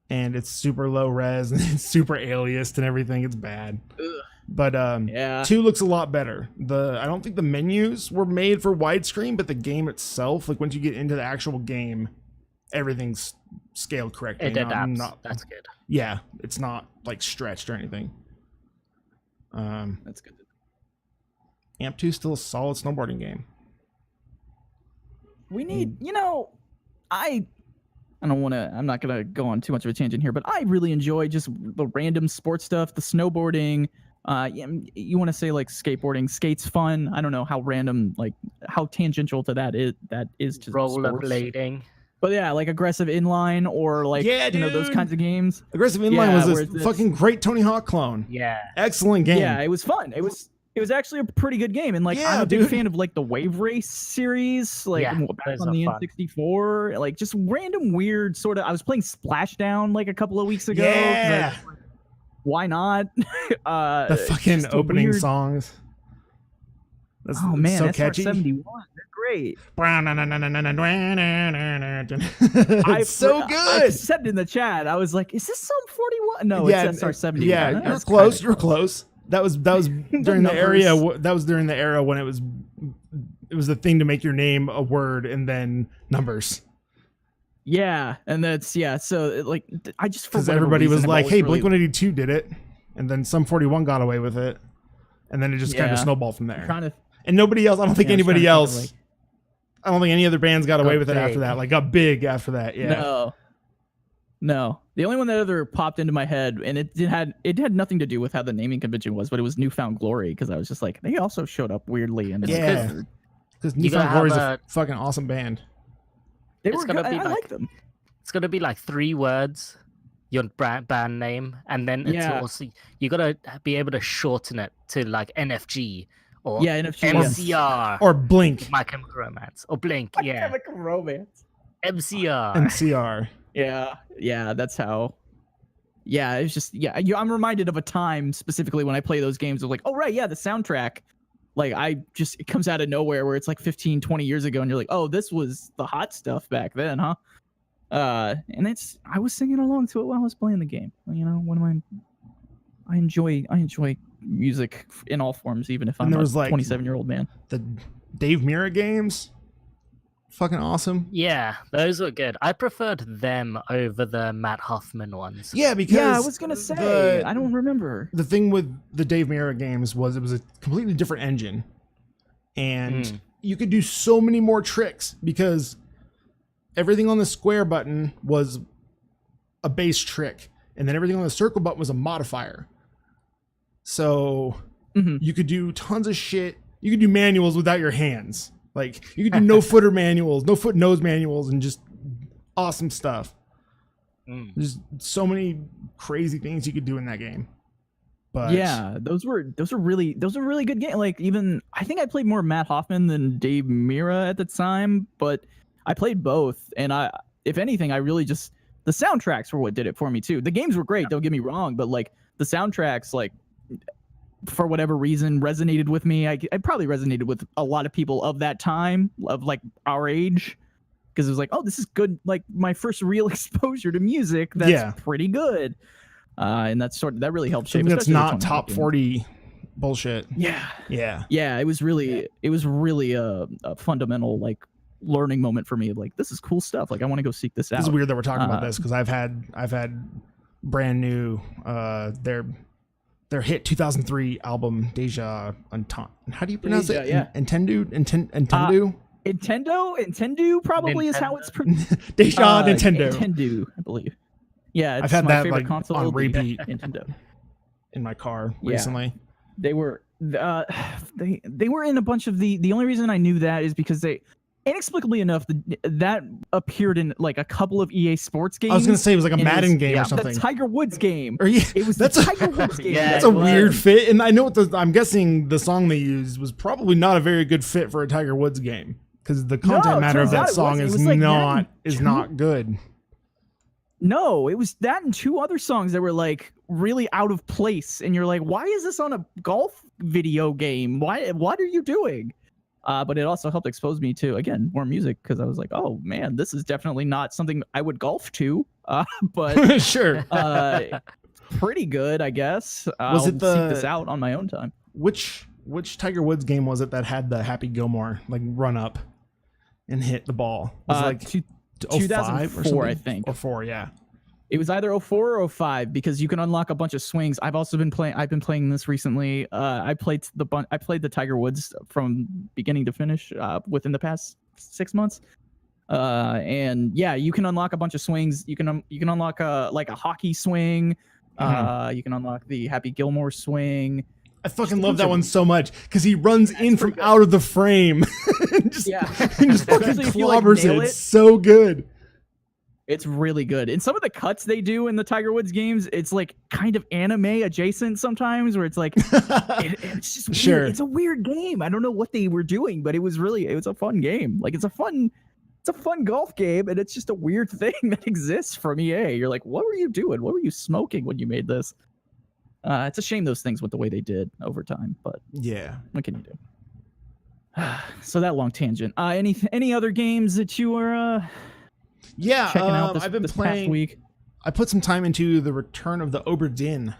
And it's super low res and it's super aliased and everything. It's bad. Ugh. But 2 looks a lot better. I don't think the menus were made for widescreen, but the game itself, like once you get into the actual game, everything's scaled correctly. It adapts. That's good. Yeah, it's not like stretched or anything. That's good. Amp 2 is still a solid snowboarding game. We need, I'm not going to go on too much of a tangent here, but I really enjoy just the random sports stuff, the snowboarding. You want to say like skateboarding, skate's fun. I don't know how random, like how tangential to that is to rollerblading. But yeah, like aggressive inline or like Yeah, those dude. kinds of games. Aggressive Inline Yeah, was where a it's- fucking great Tony Hawk clone. Yeah. Excellent game. Yeah, it was fun. It was actually a pretty good game, and like Yeah, I'm a big dude. fan of like the Wave Race series, like Yeah, back those on are the fun. N64, like just random weird sort of. I was playing Splashdown like a couple of weeks ago. 'cause Yeah. why not? The fucking just a opening weird- songs. That's Oh man, so SR-71, catchy. they're great. It's so I good. said in the chat, I was like, "Is this some 41?" No, Yeah, it's SR-71. Yeah, you're That's close. kinda You're close. That was during the numbers. that was during the era when it was the thing to make your name a word and then numbers. Yeah, and that's So like, I just for Because whatever everybody was reason, like, I've "Hey, always Blink 182 did it," and then some 41 got away with it, and then it just kind of Yeah. snowballed from really there. trying to. And nobody else. I don't think Yeah, I was trying anybody to think of, else. like- I don't think any other bands got away Got with it after big. that. Like got big after that. Yeah. No. The only one that ever popped into my head, and it had nothing to do with how the naming convention was, but it was Newfound Glory, because I was just like, they also showed up weirdly, and Yeah. they Because You gotta Newfound Glory is a have fucking awesome band. It's were gonna good. be I like- like them. It's gonna be like 3 words, your band name, and then it's Yeah. also you gotta be able to shorten it to like NFG or Yeah, NFC. MCR Or Blink. My Chemical Romance or Blink. Yeah, Chemical Romance. MCR. MCR. Yeah, that's how. Yeah, it's just I'm reminded of a time specifically when I play those games of like, oh right, yeah, the soundtrack. Like it comes out of nowhere where it's like 15, 20 years ago, and you're like, oh, this was the hot stuff back then, huh? And I was singing along to it while I was playing the game. I enjoy music in all forms, even if I'm there a was, like, 27-year-old man. The Dave Mirra games. Fucking awesome. Yeah, those were good. I preferred them over the Matt Hoffman ones. Yeah, because Yeah, I was gonna say I don't remember. the thing with the Dave Mirra games was it was a completely different engine, and you could do so many more tricks because everything on the square button was a base trick, and then everything on the circle button was a modifier. So Mhm. you could do tons of shit. You could do manuals without your hands. Like you could do no footer manuals, no foot nose manuals, and just awesome stuff. There's so many crazy things you could do in that game. But Yeah, those were really good games. Like even I think I played more Matt Hoffman than Dave Mirra at the time, but I played both, and if anything, I really just the soundtracks were what did it for me too. The games were great, don't get me wrong, but like the soundtracks, like for whatever reason, resonated with me. I probably resonated with a lot of people of that time, of like our age, because it was like, oh, this is good. Like my first real exposure to music. That's pretty good. And that really helped shape. something that's especially the not Tony top Hawk games. 40 bullshit. Yeah, Yeah. it was really a fundamental like learning moment for me. Of like, this is cool stuff. Like I want to go seek this out. It's weird that we're talking about this because I've had brand new their hit 2003 album Deja Entente. How do you pronounce Deja, it? yeah. Nintendo? Nintendo probably is how it's Deja Nintendo. Nintendo, I believe. Yeah, it's I've had my that favorite like console. on repeat Nintendo. in my car Yeah. recently. They were they were in a bunch of the only reason I knew that is because they inexplicably enough that appeared in like a couple of EA Sports games. I was gonna say it was like a and Madden game or the something. Tiger Woods game. Or yeah, It was that's the a- Tiger Woods game. Yeah, That's it a was. weird fit, and I know I'm guessing the song they used was probably not a very good fit for a Tiger Woods game because the content it matter of turns out that it song wasn't. It is was like not Madden not good. No, it was that and 2 other songs that were like really out of place, and you're like, why is this on a golf video game? What are you doing? But it also helped expose me to again more music because I was like, oh man, this is definitely not something I would golf to. But Sure. pretty good, I guess. Was it I'll seek this out on my own time? Which Tiger Woods game was it that had the Happy Gilmore like run up and hit the ball? Was it like 05 or 2004, something? I think. Or 4, yeah. It was either 04 or 05 because you can unlock a bunch of swings. I've been playing this recently. I played the Tiger Woods from beginning to finish within the past 6 months. And yeah, you can unlock a bunch of swings. You can unlock like a hockey swing. You can unlock the Happy Gilmore swing. I fucking love that one so much because he runs in from out of the frame and just, Yeah. and just fucking Especially if you, like, clobbers nail it. it. It's so good. It's really good. And some of the cuts they do in the Tiger Woods games, it's like kind of anime adjacent sometimes, where it's like it's just weird. Sure. It's a weird game. I don't know what they were doing, but it was a fun game. Like it's a fun golf game, and it's just a weird thing that exists from EA. You're like, what were you doing? What were you smoking when you made this? It's a shame those things went the way they did over time, but Yeah. what can you do? So that long tangent. Any other games that you were Yeah, checking out I've been this playing. past week? I put some time into the Return of the Obra Dinn,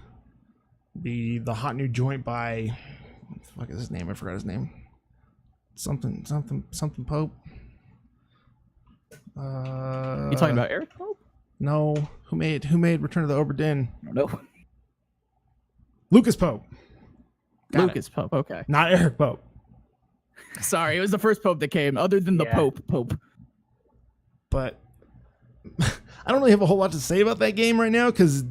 the hot new joint by, what the fuck is his name? I forgot his name. Something Pope. You talking about Eric Pope? No, who made Return of the Obra Dinn? I don't know. Lucas Pope. Got Lucas Pope. Okay. it. Not Eric Pope. Sorry, it was the first Pope that came, other than the Yeah. Pope. But I don't really have a whole lot to say about that game right now because,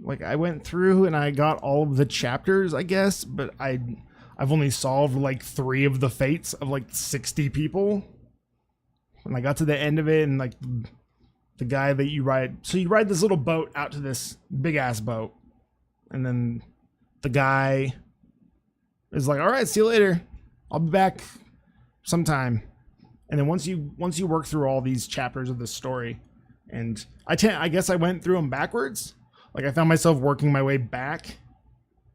like, I went through and I got all of the chapters, I guess, but I've only solved like 3 of the fates of like 60 people. When I got to the end of it, and like the guy that you ride, so you ride this little boat out to this big ass boat, and then the guy is like, "All right, see you later. I'll be back sometime." And then once you work through all these chapters of the story, and I guess I went through them backwards. Like I found myself working my way back.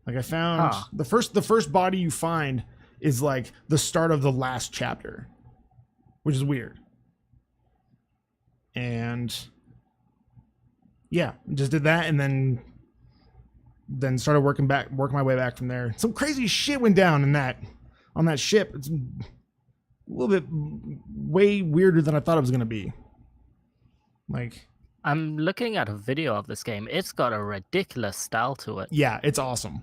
Like I found the first body you find is like the start of the last chapter, which is weird. And yeah, just did that, and then started working my way back from there. Some crazy shit went down on that ship. It's a little bit way weirder than I thought it was gonna be. Like, I'm looking at a video of this game. It's got a ridiculous style to it. yeah, it's awesome.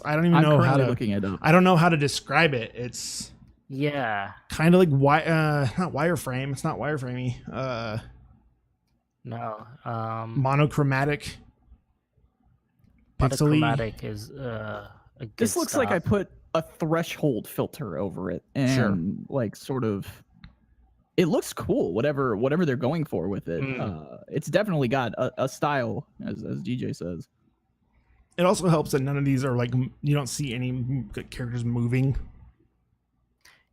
I don't even I'm know how currently to looking it up. I don't know how to describe it. It's Yeah. kind of like not wireframe. It's not wireframey. No. Monochromatic. Pixely. Monochromatic is a good This looks like I start. put a threshold filter over it, and Sure. like sort of, it looks cool. Whatever they're going for with it, it's definitely got a style, as DJ says. It also helps that none of these are like, you don't see any characters moving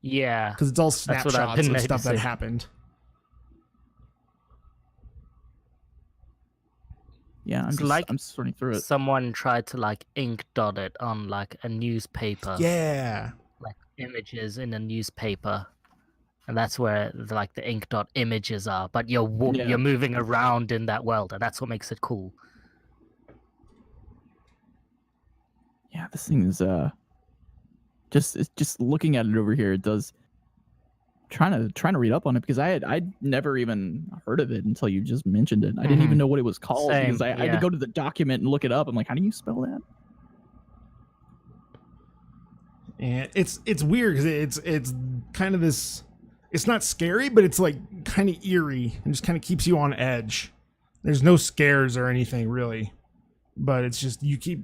Yeah. because it's all what I've snapshots been of stuff that noticing. happened. Yeah, It's like I'm sorting through it. Someone tried to like ink dot it on like a newspaper. Yeah. Like images in a newspaper. And that's where like the ink dot images are, but you're moving around in that world, and that's what makes it cool. Yeah, this thing is just looking at it over here. It does. Trying to read up on it because I'd never even heard of it until you just mentioned it. I didn't even know what it was called. Same, Because I had to go to the document and look it up. I'm like, how do you spell that? And it's weird because it's kind of this. It's not scary, but it's like kind of eerie and just kind of keeps you on edge. There's no scares or anything really, but it's just you keep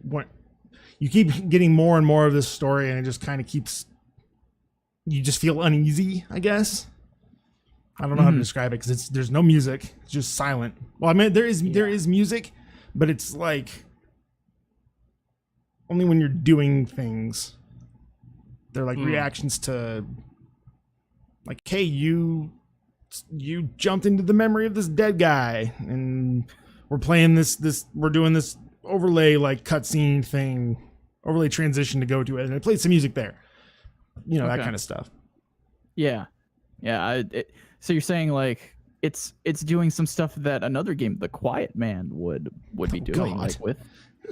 getting more and more of this story, and it just kind of keeps. You just feel uneasy, I guess. I don't know how to describe it because there's no music. It's just silent. Well, I mean there is music, but it's like only when you're doing things. They're like reactions to, like, hey, you jumped into the memory of this dead guy, and we're playing we're doing this overlay like cutscene thing, overlay transition to go to it, and it plays some music there. You know, that kind of stuff. Yeah. So you're saying like it's doing some stuff that another game, The Quiet Man, would be doing, God. like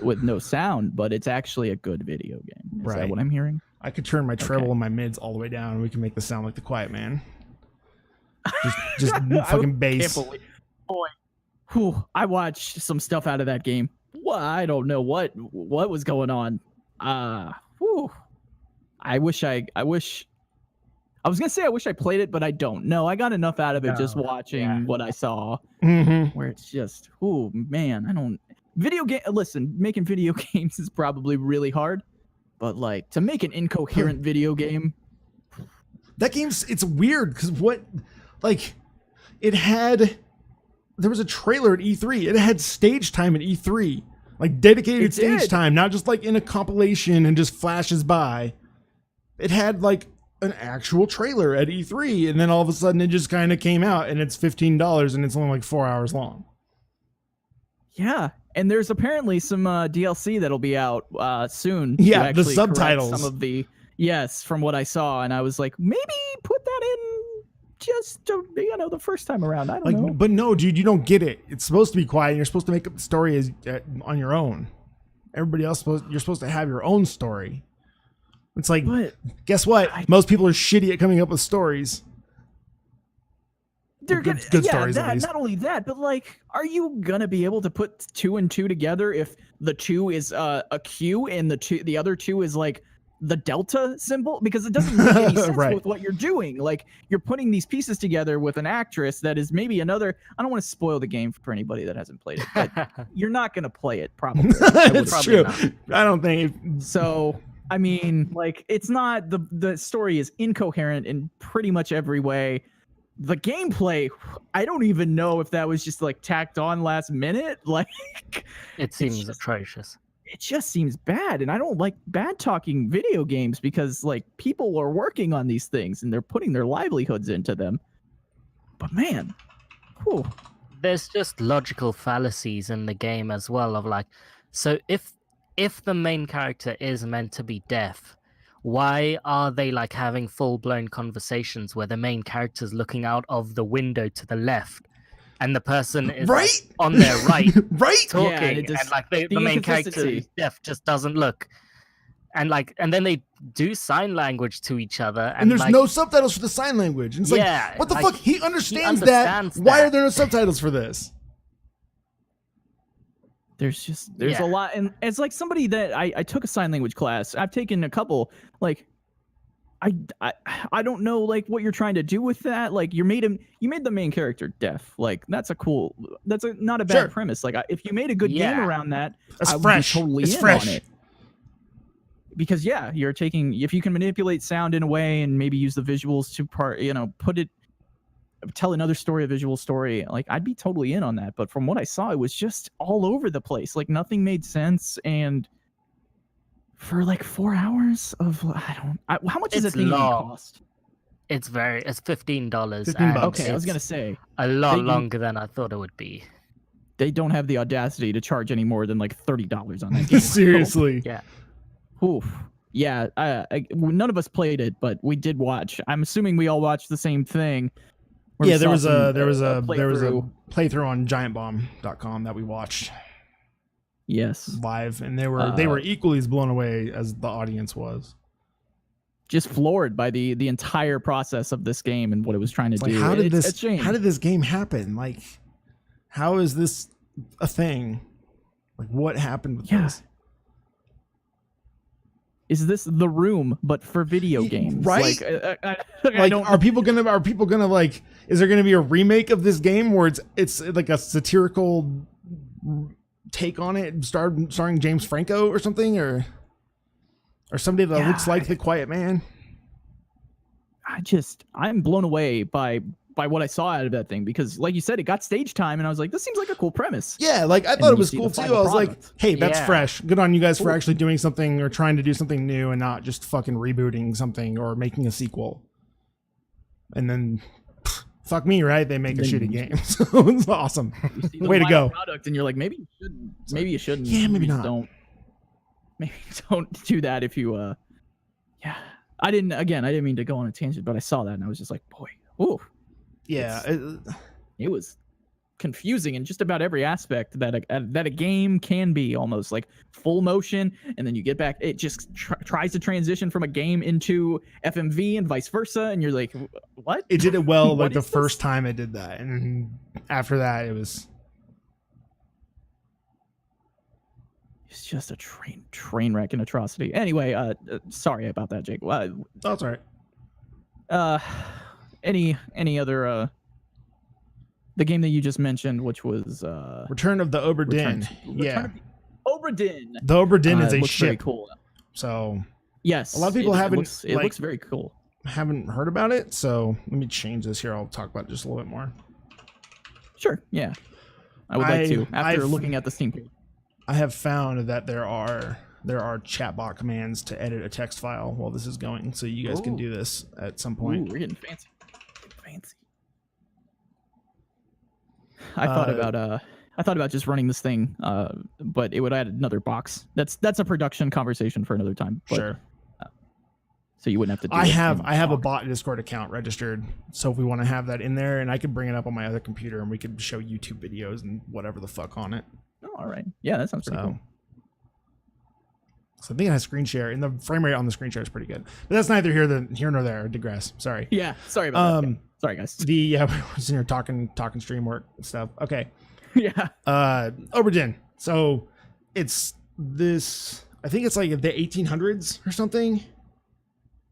with no sound, but it's actually a good video game. Is that what I'm hearing? I could turn my treble and my mids all the way down, and we can make this sound like The Quiet Man. Just fucking bass. Can't believe, boy, whew, I watched some stuff out of that game. Well, I don't know what was going on. Whew. I wish I played it, but I don't. No, I got enough out of it just watching what I saw, where it's just, oh man, listen, making video games is probably really hard, but like to make an incoherent video game, That game's it's weird because there was a trailer at E3. It had stage time at E3, like dedicated stage time, not just like in a compilation and just flashes by. It had like an actual trailer at E3, and then all of a sudden it just kind of came out, and it's $15, and it's only like 4 hours long. Yeah, and there's apparently some DLC that'll be out soon. Yeah, to the actually correct subtitles. Some of the from what I saw, and I was like, maybe put that in just the first time around. I don't know. But no, dude, you don't get it. It's supposed to be quiet, and you're supposed to make up the story on your own. Everybody else you're supposed to have your own story. It's like, guess what? Most people are shitty at coming up with stories. They're good stories. Not only that, but like, are you gonna be able to put 2 and 2 together if the 2 is a Q and the other 2 is like the delta symbol? Because it doesn't make any sense with what you're doing. Like, you're putting these pieces together with an actress that is maybe another. I don't want to spoil the game for anybody that hasn't played it, but you're not gonna play it probably. It's true. Not. I don't think so. I mean, like, it's not the story is incoherent in pretty much every way. The gameplay, I don't even know if that was just like tacked on last minute. Like, it seems atrocious. It just seems bad, and I don't like bad talking video games because like people are working on these things and they're putting their livelihoods into them. But man, whew. There's just logical fallacies in the game as well. Of like, so if the main character is meant to be deaf, why are they like having full-blown conversations where the main character's looking out of the window to the left and the person is like, on their right talking, and like the main character is deaf just doesn't look, and then they do sign language to each other, and there's like, no subtitles for the sign language, and it's like, what the fuck? He understands that. Why are there no subtitles for this? There's a lot, and it's like somebody that I took a sign language class. I've taken a couple. Like, I don't know like what you're trying to do with that. Like, you made the main character deaf. Like, that's not a bad premise. Like, if you made a good game around that, that's I would fresh. be totally in on it. Because you're taking, if you can manipulate sound in a way and maybe use the visuals to tell another story, a visual story, like, I'd be totally in on that. But from what I saw, it was just all over the place. Like, nothing made sense. And for like 4 hours of, how much does it thing cost? It's $15. $15. Okay, I was gonna say a lot longer than I thought it would be. They don't have the audacity to charge any more than like $30 on that game. Seriously. Yeah. Oof. Yeah. None of us played it, but we did watch. I'm assuming we all watched the same thing. Yeah, there was a playthrough on giantbomb.com that we watched. Yes. Live, and they were equally as blown away as the audience was. Just floored by the entire process of this game and what it was trying to do. How did this game happen? Like, how is this a thing? Like, what happened with this? Is this The Room but for video games? Right? Are people gonna like? Is there gonna be a remake of this game where it's like a satirical take on it, starring James Franco or something, or somebody that looks like the Quiet Man? I'm blown away by what I saw out of that thing, because like you said, it got stage time and I was like, this seems like a cool premise. Yeah, like I thought it was cool too. I was like, hey, that's fresh. Good on you guys for actually doing something or trying to do something new and not just fucking rebooting something or making a sequel. And then fuck me, right? They make a shitty game. So it's awesome. Way to go. Product and you're like, maybe you shouldn't. Yeah, maybe not. Maybe don't do that if you I didn't mean to go on a tangent, but I saw that and I was just like, boy, ooh. Yeah, it was confusing in just about every aspect that a game can be, almost like full motion, and then you get back, it just tries to transition from a game into FMV and vice versa, and you're like, what? It did it well like the first time it did that, and after that it's just a train wreck and atrocity. Anyway, sorry about that, Jake. That's all right. Any other the game that you just mentioned, which was Return of the Obra Dinn. Obra Dinn. The Obra Dinn is a looks ship. very cool. So yes, a lot of people haven't. It looks very cool. haven't heard about it. So let me change this here. I'll talk about it just a little bit more. Sure. Yeah. I would like to after looking at the Steam page. I have found that there are chatbot commands to edit a text file while this is going, so you guys can do this at some point. Ooh, we're getting fancy. I thought about just running this thing, but it would add another box. That's a production conversation for another time. But, Sure. So you wouldn't have to. I have a bot Discord account registered, so if we want to have that in there, and I could bring it up on my other computer, and we could show YouTube videos and whatever the fuck on it. Oh, all right. Yeah, that sounds pretty cool. So I think it has screen share, and the frame rate on the screen share is pretty good. But that's neither here nor there. I digress. Sorry. Yeah. Sorry about that. Sorry, guys. We're sitting here talking stream work and stuff. Okay. Yeah. Oberdin. So it's this. I think it's like the 1800s or something.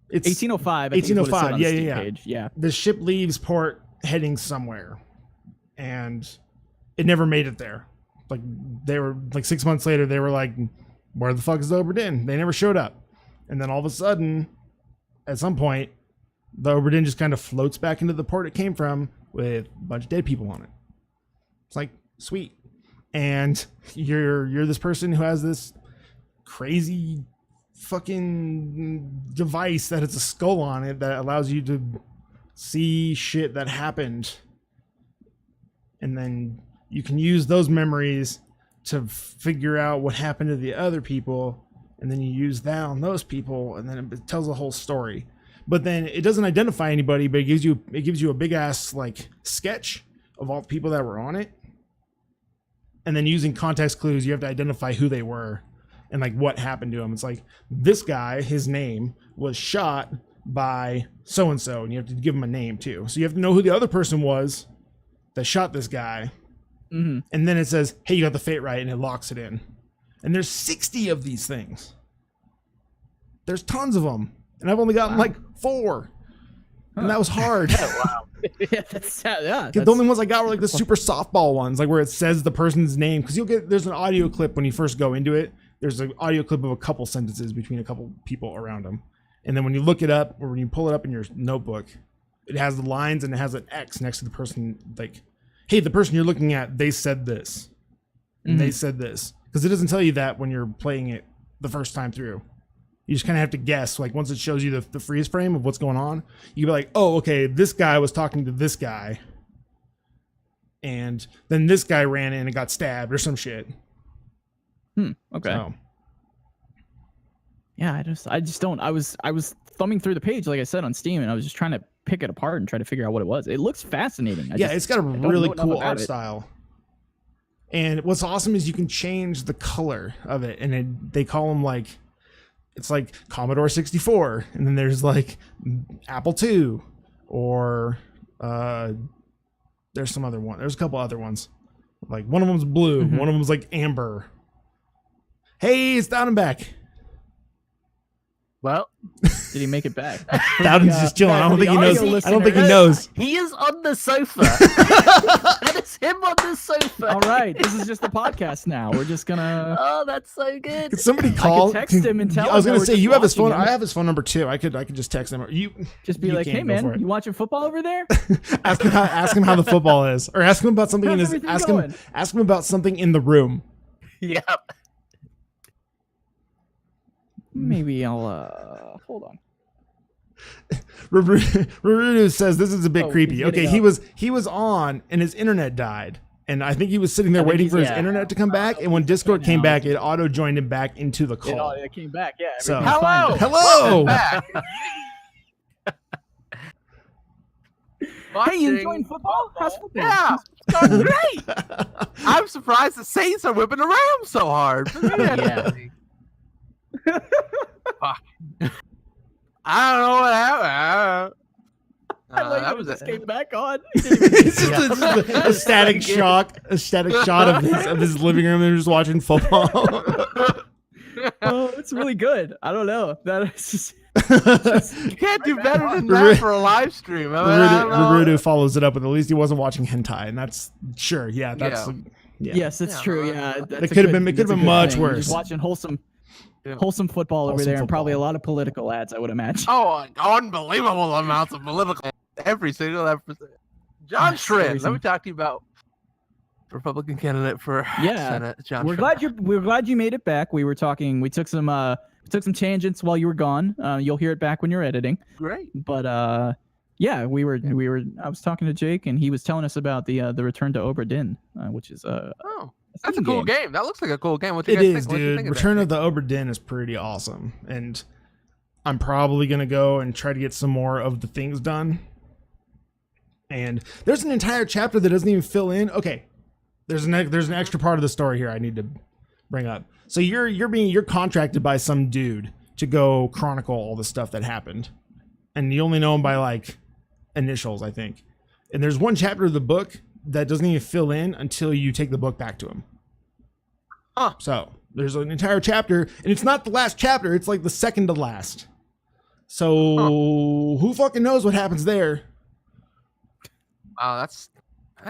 It's 1805. 1805. Yeah. Page. Yeah. The ship leaves port heading somewhere, and it never made it there. Like they were like 6 months later, they were like, "Where the fuck is the Oberdin?" They never showed up, and then all of a sudden, at some point, the Oberdin just kind of floats back into the port it came from with a bunch of dead people on it. It's like sweet, and you're this person who has this crazy fucking device that has a skull on it that allows you to see shit that happened, and then you can use those memories to figure out what happened to the other people, and then you use that on those people, and then it tells the whole story. But then it doesn't identify anybody, but it gives you a big ass like sketch of all the people that were on it, and then using context clues, you have to identify who they were and like what happened to him. It's like this guy, his name was shot by so and so, and you have to give him a name too. So you have to know who the other person was that shot this guy. Mm-hmm. And then it says, "Hey, you got the fate right," and it locks it in. And there's 60 of these things. There's tons of them, and I've only gotten like 4, and that was hard. Wow. Yeah, The only ones I got were like the super softball ones, like where it says the person's name, because there's an audio clip when you first go into it. There's an audio clip of a couple sentences between a couple people around them, and then when you look it up or when you pull it up in your notebook, it has the lines and it has an X next to the person, like, "Hey, the person you're looking at, they said this, and they said this," because it doesn't tell you that when you're playing it the first time through. You just kind of have to guess. Like once it shows you the freeze frame of what's going on, you can be like, "Oh, okay, this guy was talking to this guy, and then this guy ran in and got stabbed or some shit." Okay. So. Yeah, I just don't. I was thumbing through the page, like I said, on Steam, and I was just trying to pick it apart and try to figure out what it was. It looks fascinating. It's got a really cool art style. And what's awesome is you can change the color of it, and they call them like, it's like Commodore 64, and then there's like Apple II, or there's some other one. There's a couple other ones. Like one of them's blue, one of them's like amber. Hey, it's down and back. Well, did he make it back? Dowden's just chilling. I don't think he knows. I don't think he knows. He is on the sofa. That is him on the sofa. All right, this is just the podcast now. We're just gonna. Oh, that's so good. Could somebody call? I could text him and tell him. I was gonna say you have his phone. Him. I have his phone number too. I could just text him. You just be like, "Hey man, you watching football over there?" ask him how the football is, or ask him about something in his. Ask him about something in the room. Yep. Maybe I'll hold on. Rurudu says this is a bit creepy. Okay, he up. was on and his internet died, and I think he was sitting there waiting for his internet to come back. And when Discord came back, it auto joined him back into the call. It came back. Yeah. So hello. Hey, you enjoying football? How's football? Yeah, it's going great. I'm surprised the Saints are whipping the Rams so hard. Yeah. Fuck. I don't know what happened. That was came back on. It's just a static shock, shot of his living room. They're just watching football. Oh, it's really good. I don't know. That is just. You can't do better than that for a live stream. Rurudu follows it up with, "At least he wasn't watching hentai," and that's sure. Yeah, that's. Yeah. Yes, it's true. Yeah, it could have been much worse. Just watching wholesome. Wholesome football over Wholesome there, and probably a football. lot of political ads, I would imagine. Oh, unbelievable amounts of political every single episode. John Yes, Schrin, every let me talk to you about Republican candidate for Yeah. Senate. John We're Schrin. glad you made it back. We took some tangents while you were gone. You'll hear it back when you're editing. Great. But yeah, I was talking to Jake, and he was telling us about the return to Obra Dinn, which is Oh, that's a cool game. That looks like a cool game. What do you It guys is, think? What do you dude. think of that Return game? of the Obra Dinn is pretty awesome, and I'm probably gonna go and try to get some more of the things done. And there's an entire chapter that doesn't even fill in. Okay, there's an extra part of the story here I need to bring up. So you're contracted by some dude to go chronicle all the stuff that happened, and you only know him by like initials, I think. And there's one chapter of the book that doesn't even fill in until you take the book back to him. Huh. So there's an entire chapter, and it's not the last chapter, it's like the second to last. So who fucking knows what happens there? Wow, that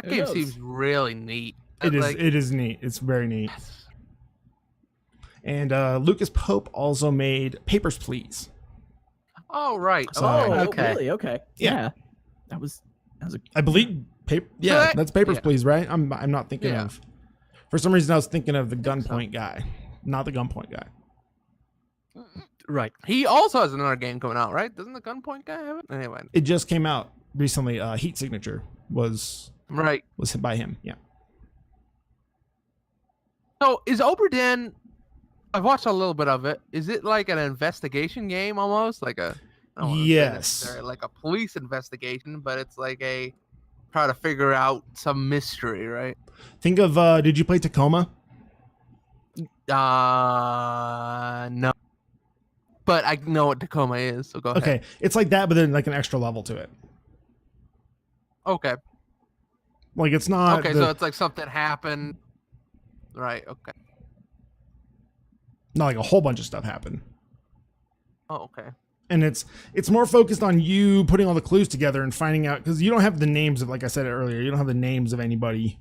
Who game knows? seems really neat. It is Like, it is neat. It's very neat. And Lucas Pope also made Papers, Please. Oh right. So- Oh, Okay. really? Okay. Yeah. Yeah. That was a I believe that's Papers, Yeah. Please, right? I'm not thinking Yeah. of. For some reason, I was thinking of the Gunpoint guy, not the Gunpoint guy. Right. He also has another game coming out, right? Doesn't the Gunpoint guy have it? Anyway, It just came out recently. Heat Signature was right. by him. Yeah. So is Obra Dinn? I've watched a little bit of it. Is it like an investigation game almost? Like a I don't wanna say Yes. necessarily like a police investigation, but it's like a try to figure out some mystery, right? Think of. Did you play Tacoma? No. But I know what Tacoma is, so go ahead. Okay, it's like that, but then like an extra level to it. Okay. Like it's not. Okay, the- so it's like something happened. Right, okay. not like a whole bunch of stuff happened. Oh, okay. And it's more focused on you putting all the clues together and finding out, because you don't have the names of, like I said earlier, you don't have the names of anybody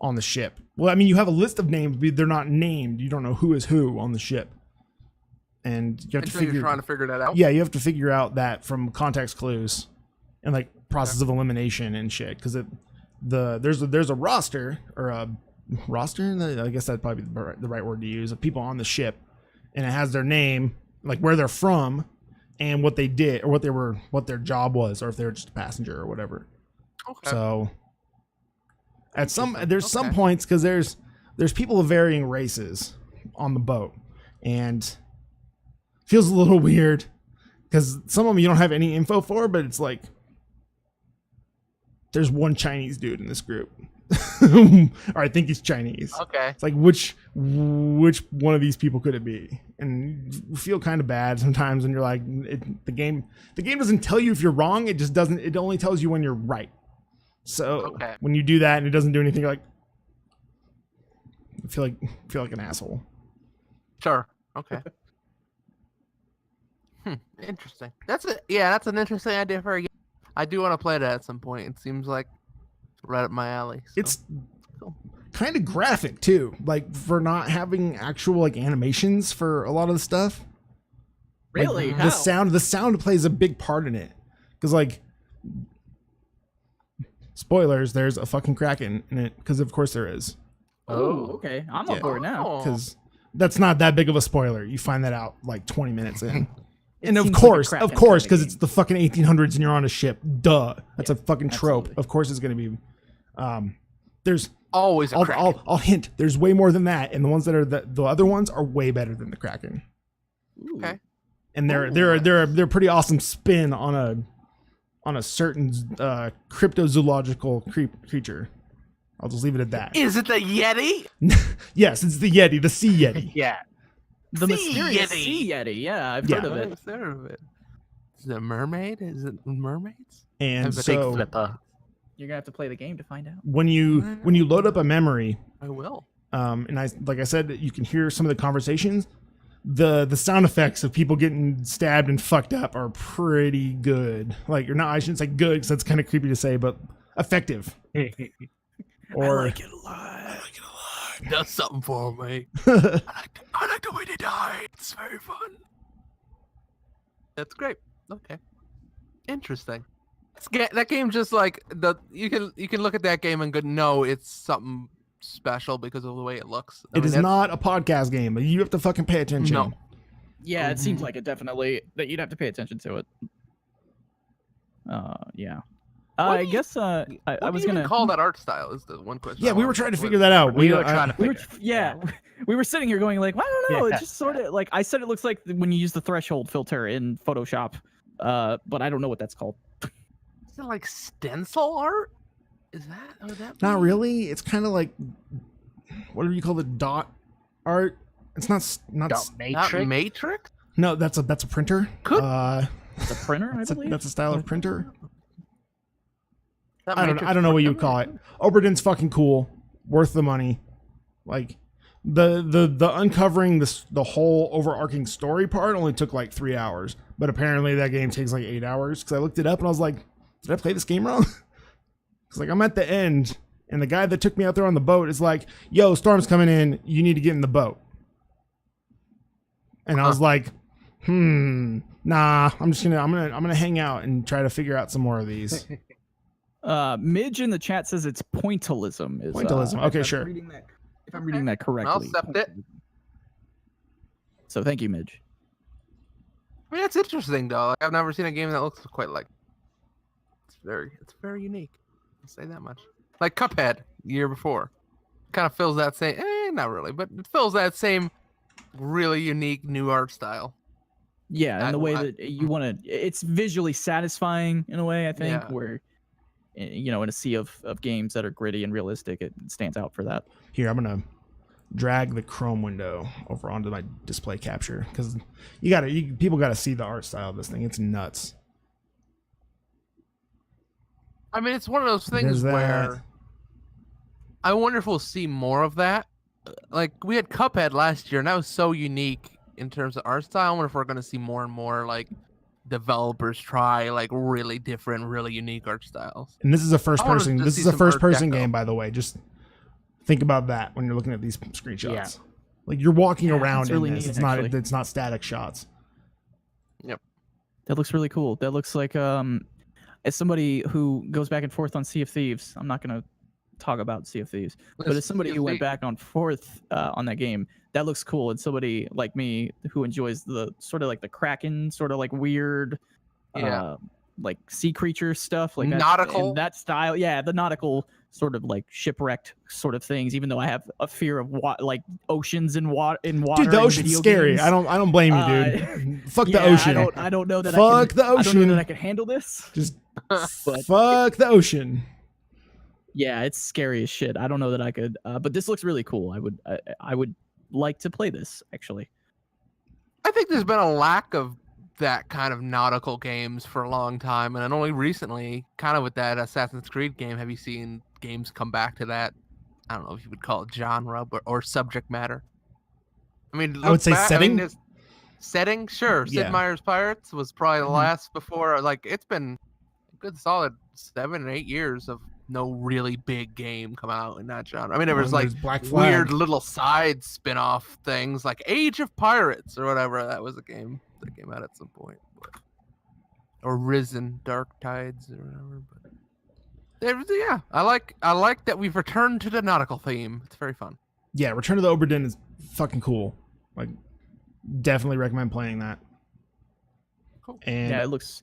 on the ship. Well, I mean, you have a list of names, but they're not named. You don't know who is who on the ship, and you have And to so figure. you're trying to figure that out? Yeah, you have to figure out that from context clues and like process of elimination and shit. Because there's a roster or a roster. I guess that'd probably be the right word to use, of people on the ship, and it has their name, like where they're from, and what they did or what their job was, or if they were just a passenger or whatever. Okay. So at some Interesting. there's some Okay. points, because there's people of varying races on the boat, and feels a little weird because some of them you don't have any info for, but it's like there's one Chinese dude in this group. Or I think he's Chinese. Okay. It's like which one of these people could it be? And you feel kind of bad sometimes when you're like, the game doesn't tell you if you're wrong. It just doesn't. It only tells you when you're right. So Okay. when you do that and it doesn't do anything, you're like, I feel like an asshole. Sure. Okay. Interesting. That's an interesting idea for a game. I do want to play that at some point. It seems like right up my alley. So. It's kind of graphic too, like for not having actual like animations for a lot of the stuff. Like, Really? the sound plays a big part in it, because like, spoilers, there's a fucking Kraken in it, because of course there is. Oh, okay. I'm on Yeah. board now. Oh. Because that's not that big of a spoiler. You find that out like 20 minutes in. And of seems like a course, Kraken because kind of it's the fucking 1800s and you're on a ship. Duh. That's a fucking trope. absolutely. Of course it's going to be. There's. Always a Kraken. I'll hint. There's way more than that, and the ones that are the other ones are way better than the Kraken. Ooh. Okay. And they're pretty awesome spin on a certain cryptozoological creature. I'll just leave it at that. Is it the Yeti? Yes, it's the Yeti, the sea Yeti. Yeah. The Sea mysterious Yeti. sea yeti. Yeah, I've Yeah. heard of it. What is there of it? Is it a mermaid? Is it mermaids? And Big Big so flipper. You're gonna have to play the game to find out. when you load up a memory, I will. and like I said, you can hear some of the conversations. The sound effects of people getting stabbed and fucked up are pretty good. Like, you're not, I shouldn't say good because that's kind of creepy to say, but effective. Or it a lot. does something for me. I like the way they die. It's very fun. That's great. Okay, interesting. That game just like you can look at that game and go, no, it's something special because of the way it looks. It is not a podcast game, but you have to fucking pay attention. No. Yeah, it seems like it definitely that you'd have to pay attention to it. Yeah. I guess I was gonna call that art style is the one question. Yeah, we were trying to figure that out. We were trying to figure. We were sitting here going like, well, I don't know. It's just sort of like I said. It looks like when you use the threshold filter in Photoshop, but I don't know what that's called. Is it like stencil art? Is that? Not really. It's kind of like whatever you call the dot art. It's not Matrix. Not Matrix? No, that's a printer. It's a printer, I believe. That's a style of printer. That I don't know what you would call it. Oberdin's fucking cool, worth the money. Like the uncovering the whole overarching story part only took like 3 hours, but apparently that game takes like 8 hours. Because I looked it up and I was like, did I play this game wrong? It's like I'm at the end, and the guy that took me out there on the boat is like, "Yo, storm's coming in. You need to get in the boat." And I was like, nah. I'm gonna hang out and try to figure out some more of these. Midge in the chat says it's pointillism. Pointillism. Okay, sure. If I'm reading that correctly. I'll accept it. So thank you, Midge. I mean, that's interesting though. Like, I've never seen a game that looks quite like. It's very unique. I'll say that much. Like Cuphead, the year before, kind of fills that same. Not really, but it fills that same really unique new art style. Yeah, and the way that you want to, it's visually satisfying in a way. I think where, in a sea of games that are gritty and realistic, it stands out for that. Here, I'm gonna drag the Chrome window over onto my display capture because people gotta see the art style of this thing. It's nuts. I mean, it's one of those things where I wonder if we'll see more of that. Like, we had Cuphead last year, and that was so unique in terms of art style. I wonder if we're going to see more and more, like, developers try, like, really different, really unique art styles. And this is a first-person game, by the way. Just think about that when you're looking at these screenshots. Yeah. Like, you're walking around in this. It's not static shots. Yep. That looks really cool. That looks like... As somebody who goes back and forth on Sea of Thieves, I'm not going to talk about Sea of Thieves, but as somebody who went back and forth on that game, that looks cool. And somebody like me who enjoys the sort of like the Kraken, sort of like weird, like sea creature stuff, like nautical, that style. Yeah, the nautical sort of like shipwrecked sort of things. Even though I have a fear of like oceans and water. Dude, the ocean's scary. Games. I don't blame you, dude. Fuck the ocean. I don't know that. Fuck the ocean. I don't know that I can handle this. Just fuck the ocean. Yeah, it's scary as shit. I don't know that I could, but this looks really cool. I would like to play this actually. I think there's been a lack of that kind of nautical games for a long time, and only recently, kind of with that Assassin's Creed game, have you seen games come back to that? I don't know if you would call it genre or subject matter. I mean, I would say setting. Setting, sure. Sid Meier's Pirates was probably the last before. Like, it's been a good solid 7 or 8 years of no really big game come out in that genre. I mean, there was like weird little side spin-off things like Age of Pirates or whatever. That was a game that came out at some point, or Risen, Dark Tides or whatever. But I like that we've returned to the nautical theme. It's very fun. Yeah, Return to the Oberdin is fucking cool. Like, definitely recommend playing that. Cool. And yeah, it looks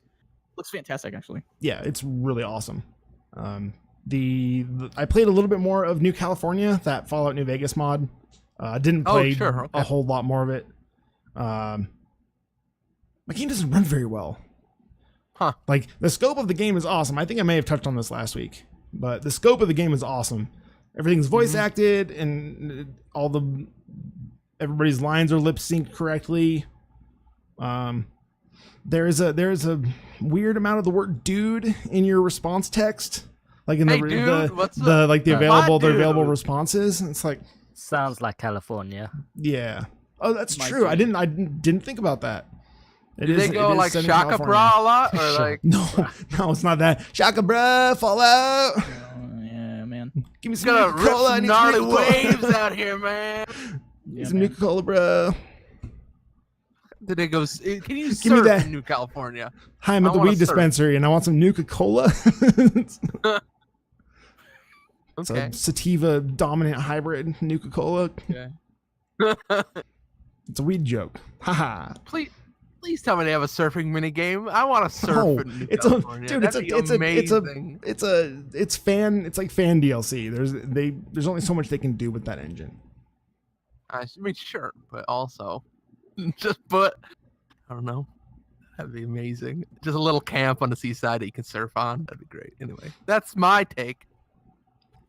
fantastic actually. Yeah, it's really awesome. I played a little bit more of New California, that Fallout New Vegas mod. Didn't play a whole lot more of it. My game doesn't run very well. Huh. Like, the scope of the game is awesome. I think I may have touched on this last week, but the scope of the game is awesome. Everything's voice acted, and everybody's lines are lip synced correctly. There is a weird amount of the word "dude" in your response text, like in the available responses. It's like, sounds like California. Yeah. Oh, that's true. I didn't think about that. Do they go like Shaka Bra a lot, or like? No, it's not that. Shaka Bra, Fallout. Yeah, man. Give me some Gonna rip Nuka-Cola. I some need gnarly some Nuka-Cola. waves out here, man. Need some Nuka-Cola, bro. Did it go? Can you Give me surf that. in New California? Hi, I'm at I the wanna weed surf. dispensary and I want some Nuka-Cola. It's Okay. a sativa dominant hybrid Nuka-Cola. It's a weed joke. Haha. Please tell me they have a surfing mini game. I want to surf Oh, in New it's a California. dude. That'd be amazing. It's like fan DLC. There's only so much they can do with that engine. I mean, sure, but also just put. I don't know. That'd be amazing. Just a little camp on the seaside that you can surf on. That'd be great. Anyway, that's my take.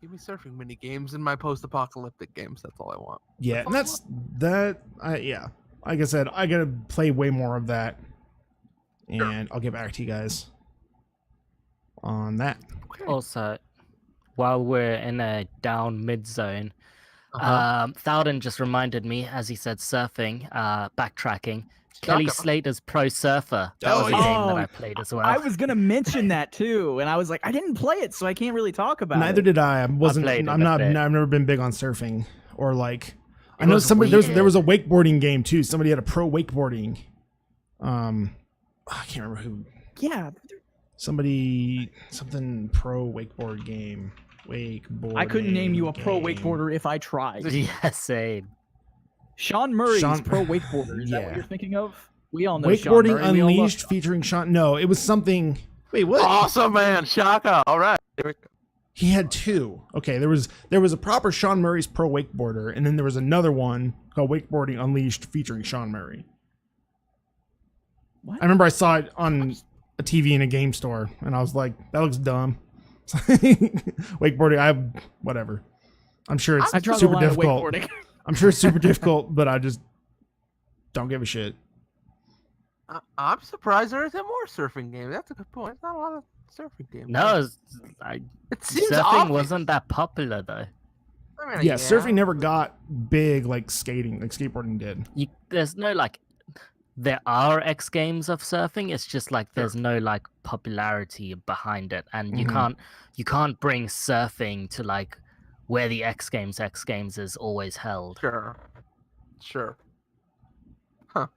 Give me surfing mini games in my post-apocalyptic games. That's all I want. Yeah, and that's that. Yeah, like I said, I gotta play way more of that, and I'll get back to you guys on that. Okay. Also, while we're in a down mid zone, Uh-huh. Thouden just reminded me, as he said, surfing, backtracking. Kelly Shaka. Slater's Pro Surfer. That Oh, was a yeah. game that I played as well. I was gonna mention that too, and I was like, I didn't play it, so I can't really talk about Neither it. did I. I wasn't. played it I'm a not. bit. I've never been big on surfing or like. I It know was somebody. There was a weird. wakeboarding game too. Somebody had a pro wakeboarding. I can't remember who. Yeah, Something pro wakeboard game. Wakeboard. I couldn't name you a pro wakeboarder if I tried. Yeah, same. Sean Murray's Sean- pro wakeboarder. Is that Yeah. what you're thinking of? We all know Sean Wakeboarding Murray. We all love Unleashed Sean. featuring Sean. No, it was something. Wait, what? Awesome, man. Shaka. All right. Here we go. He had two. Okay, there was a proper Sean Murray's pro wakeboarder, and then there was another one called Wakeboarding Unleashed featuring Sean Murray. What? I remember I saw it on a TV in a game store, and I was like, "That looks dumb." Wakeboarding, whatever. I'm sure it's I draw the super line at difficult. wakeboarding. I'm sure it's super difficult, but I just don't give a shit. I'm surprised there isn't more surfing games. That's a good point. There's not a lot of surfing games. No, It seems surfing obvious. wasn't that popular though. I mean, Yeah, surfing never got big like skating, like skateboarding did. There's no like. There are X games of surfing. It's just like there's no like popularity behind it, and you Mhm. can't bring surfing to like where the X Games is always held. Sure. Huh.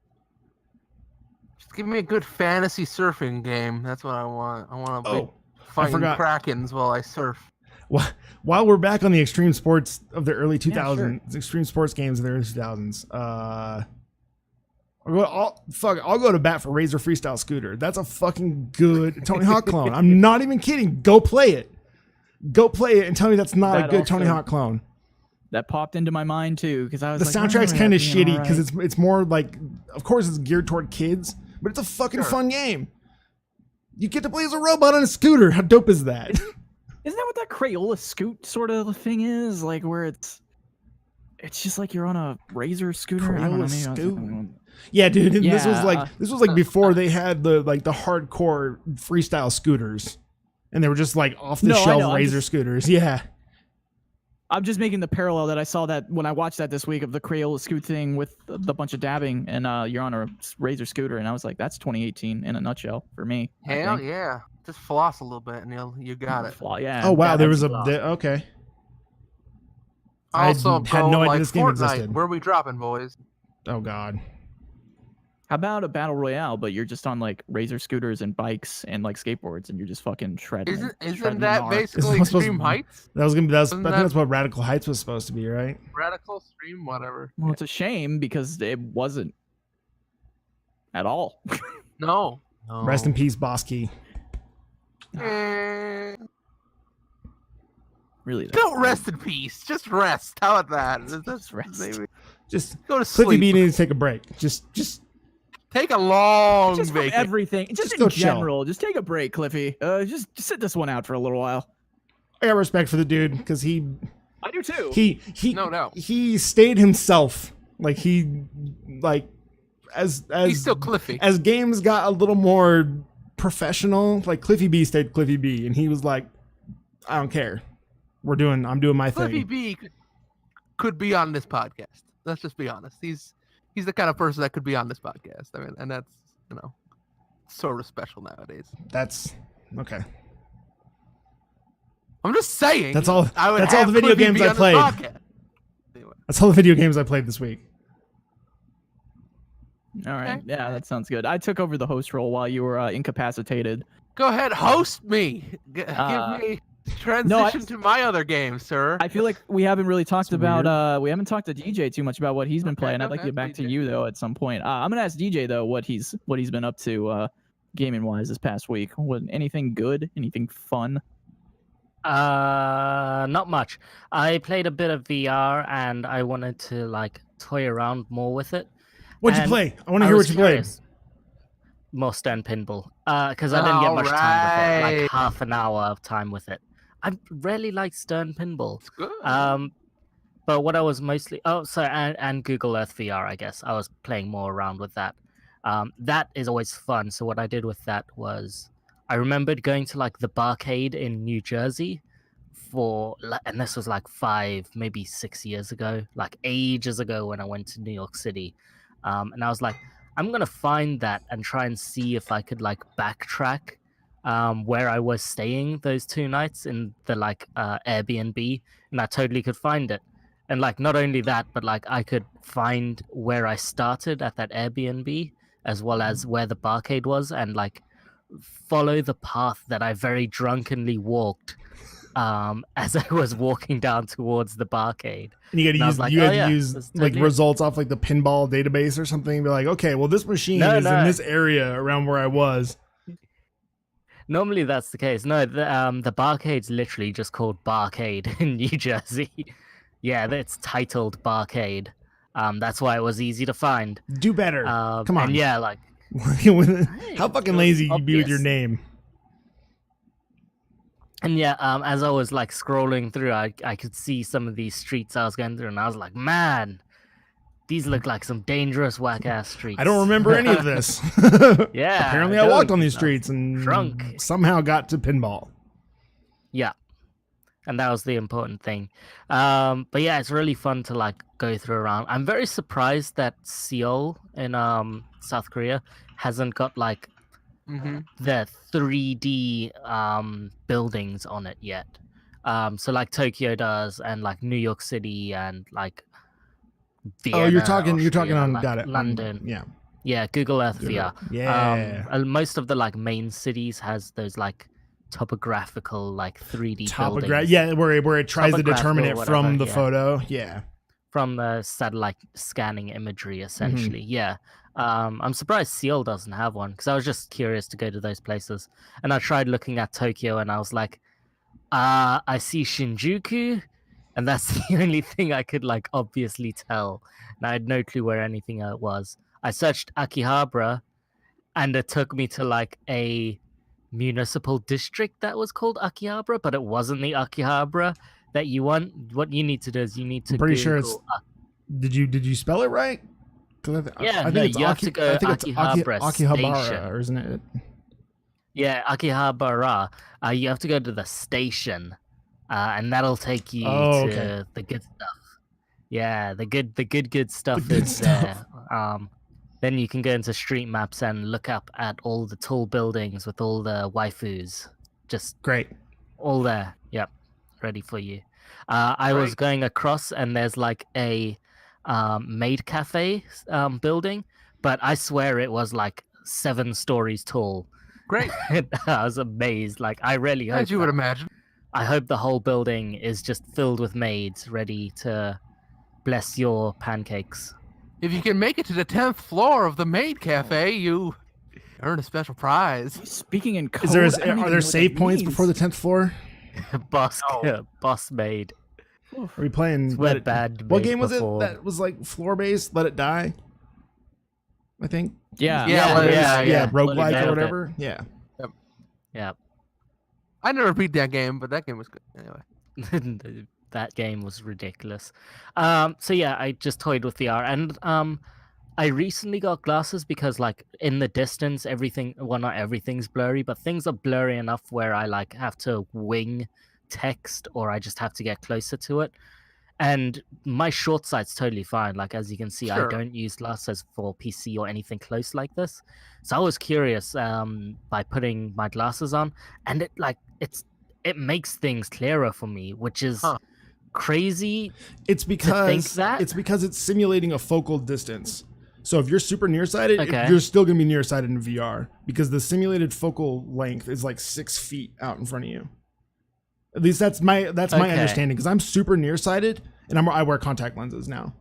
Just give me a good fantasy surfing game. That's what I want. I want a big Oh, fighting forgot. krakens while I surf. while we're back on the extreme sports of the early 2000s, extreme sports games of the early 2000s, I'll go to bat for Razor Freestyle Scooter. That's a fucking good Tony Hawk clone. I'm not even kidding. Go play it. Go play it and tell me that's not That a good Tony also- Hawk clone. That popped into my mind too, because I was The like, soundtrack's "Remember kind that of being shitty alright?" because it's more like, of course, it's geared toward kids, but it's a fucking Sure. fun game. You get to play as a robot on a scooter. How dope is that? Isn't that what that Crayola scoot sort of thing is? Like where it's just like you're on a Razor scooter. I don't know, Crayola maybe I was Scoot? thinking- Yeah, dude. And this Yeah. was like before they had the hardcore freestyle scooters, and they were just like off the No, I shelf know, I'm Razor just- scooters. Yeah. I'm just making the parallel that I saw that when I watched that this week of the Crayola scoot thing with the bunch of dabbing, and you're on a Razor scooter, and I was like, that's 2018 in a nutshell for me. I Hell think. yeah. Just floss a little bit and you got it. Flaw, yeah. Oh wow, Yeah, there was that's okay. I Also, had no idea like this game Fortnite. existed. Where are we dropping, boys? Oh god. How about a battle royale, but you're just on like Razor scooters and bikes and like skateboards, and you're just fucking shredding. Isn't shredding that gnar. basically It's supposed Extreme to- Heights? That was gonna be I Wasn't think that- that's what Radical Heights was supposed to be, right? Radical Stream, whatever. Well, it's a shame because it wasn't at all. No. Rest in peace, Bosky. Eh, Really. don't rest in peace. Just rest. How about that? Just rest. Maybe Just go to Cliffy sleep. B needs to take a break. Just Take a long Just from vacation. everything, just Just in go chill. general. Just take a break, Cliffy. Just sit this one out for a little while. I got respect for the dude because he I do too. No doubt. he stayed himself. Like as He's still Cliffy. as games got a little more professional, like Cliffy B stayed Cliffy B, and he was like, I don't care. I'm doing my Cliffy thing. B could be on this podcast. Let's just be honest. He's the kind of person that could be on this podcast. I mean, and that's sort of special nowadays. That's okay. I'm just saying. That's all. I would That's all have the video Clippy games be I on this played. podcast. Anyway. That's all the video games I played this week. All right. Okay. Yeah, that sounds good. I took over the host role while you were incapacitated. Go ahead, host me. Give me transition to my other game, sir. I feel like we haven't really talked That's about we haven't talked to DJ too much about what he's been Okay, playing. go I'd like to ahead, get back to DJ. you though at some point. I'm gonna ask DJ though what he's been up to gaming wise this past week. Anything good? Anything fun? Not much. I played a bit of VR and I wanted to like toy around more with it. What'd you And play? I want to hear what you played. More Stern Pinball. Because I didn't get much time with it. Alright. Like half an hour of time with it. I really like Stern Pinball. It's good. But what I was mostly and Google Earth VR, I guess. I was playing more around with that. That is always fun. So what I did with that was I remembered going to like the barcade in New Jersey and this was like 5, maybe 6 years ago, like ages ago when I went to New York City. And I was like, I'm gonna find that and try and see if I could like backtrack where I was staying those 2 nights in the like Airbnb, and I totally could find it. And like not only that, but like I could find where I started at that Airbnb as well as where the barcade was, and like follow the path that I very drunkenly walked as I was walking down towards the barcade. And you got And I to was use like, you oh, had yeah, to use that's like totally it. results off like the pinball database or something. Be like, okay, well this machine No, is no. in this area around where I was. Normally that's the case. No, the barcade's literally just called Barcade in New Jersey. Yeah, it's titled Barcade. That's why it was easy to find. Do better. Come on. And yeah, like How fucking it was lazy you be with your obvious. name? And yeah, as I was like scrolling through, I could see some of these streets I was going through, and I was like, man, these look like some dangerous whack ass streets. I don't remember any of this. Yeah. Apparently I walked on these don't. streets and drunk. somehow got to pinball. Yeah. And that was the important thing. But yeah, it's really fun to like go through around. I'm very surprised that Seoul in South Korea hasn't got like the 3D buildings on it yet. So like Tokyo does, and like New York City, and like Vienna, Oh, you're talking Austria, on like got it. London. Yeah. Yeah, Google Earth Google VR. Yeah. Most of the like main cities has those like topographical like 3D Topograph. buildings. Yeah, where it tries to determine it Topographical, from the whatever, photo. Yeah. from the satellite scanning imagery, Mm-hmm. essentially. Yeah. I'm surprised Seoul doesn't have one, because I was just curious to go to those places. And I tried looking at Tokyo, and I was like, I see Shinjuku, and that's the only thing I could like obviously tell. And I had no clue where anything was. I searched Akihabara, and it took me to like a municipal district that was called Akihabara, but it wasn't the Akihabara that you want. What you need to do is you need to I'm pretty sure it's Google Did you spell it right? 'Cause Yeah, I think no, it's you have to go I think it's Akihabara Akihabara, Station. or isn't it? Yeah, Akihabara. You have to go to the station, and that'll take you Oh, to okay. the good stuff. Yeah, the good stuff good is stuff. there. Then you can go into street maps and look up at all the tall buildings with all the waifus. Just Great. all there. Yep, ready for you. I was Great. going across, and there's like a maid cafe building, but I swear it was like 7 stories tall. Great, I was amazed. Like, I really hope as you would imagine. I hope the whole building is just filled with maids ready to bless your pancakes. If you can make it to the 10th floor of the maid cafe, you earn a special prize. Speaking in code, Is there I don't even are know there what save that points means. before the 10th floor? boss, No. boss maid. Are we playing? Where bad What maid game was before. it that was like floor based? Let It Die. I think. Yeah, Yeah, Let It Die. Yeah, Let It roguelike Die. or whatever. Yeah. Yeah. I never beat that game, but that game was good. Anyway, That game was ridiculous. So yeah, I just toyed with VR, and I recently got glasses because like in the distance everything, well, not everything's blurry, but things are blurry enough where I like have to wing text, or I just have to get closer to it. And my short sight's totally fine. Like, as you can see, Sure. I don't use glasses for PC or anything close like this. So I was curious by putting my glasses on, and it's it makes things clearer for me, which is crazy. It's because that? it's simulating a focal distance. So if you're super nearsighted, Okay. you're still gonna be nearsighted in VR because the simulated focal length is like 6 feet out in front of you. At least that's my understanding, because I'm super nearsighted and I wear contact lenses now.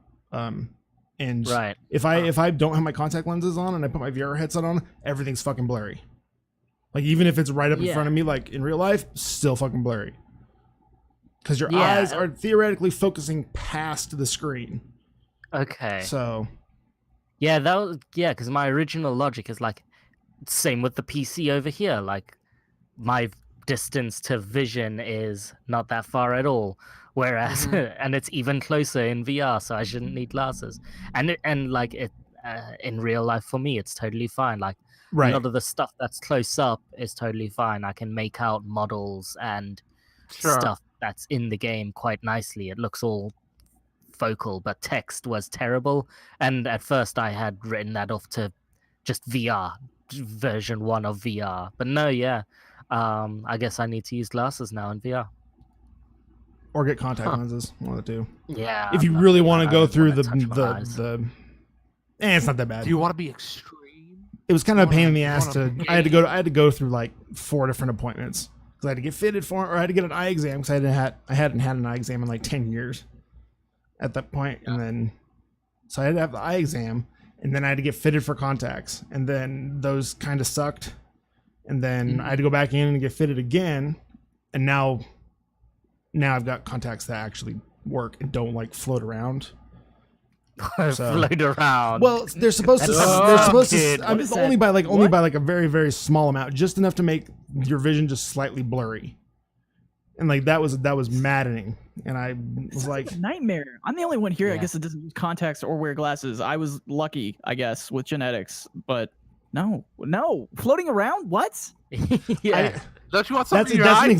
And Right. if I don't have my contact lenses on and I put my VR headset on, everything's fucking blurry. Like even if it's right up in front of me, like in real life, still fucking blurry. Because your eyes are theoretically focusing past the screen. Okay. So Yeah, because my original logic is like same with the PC over here. Like my distance to vision is not that far at all, whereas and it's even closer in VR, so I shouldn't need glasses. And in real life for me, it's totally fine. Like a lot of the stuff that's close up is totally fine. I can make out models and stuff that's in the game quite nicely. It looks all focal, but text was terrible, and at first I had written that off to just VR, version 1 of VR. But no, I guess I need to use glasses now in VR. or get contact lenses, one of the two. Yeah, If you really want to go through the it's not that bad. Do you want to be extreme? It was kind of a pain in the ass to. I had to go through like 4 different appointments because I had to get fitted for, or I had to get an eye exam because I hadn't had an eye exam in like 10 years at that point, and then so I had to have the eye exam, and then I had to get fitted for contacts, and then those kind of sucked, and then I had to go back in and get fitted again, and now I've got contacts that actually work and don't like float around. Float around. Well, they're supposed to. I mean, only by like a very, very small amount, just enough to make your vision just slightly blurry. And like that was maddening, and I was like, a nightmare. I'm the only one here, I guess, that doesn't use contacts or wear glasses. I was lucky, I guess, with genetics, but no, floating around. What? Don't you want something in your eye?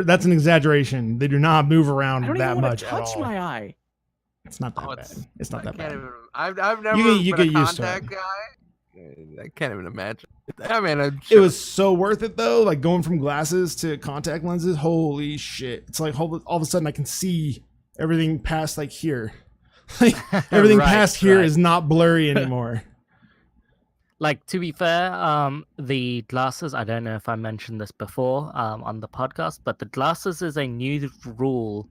That's an exaggeration. They do not move around I don't that even much want to touch at all. my eye. It's not that bad. It's not that bad. I've never You been get a used to contact it. guy. I can't even imagine. I mean, It was so worth it though. Like going from glasses to contact lenses. Holy shit! It's like all of a sudden I can see everything past like here. Like everything past here is not blurry anymore. Like, to be fair, the glasses, I don't know if I mentioned this before on the podcast, but the glasses is a new rule.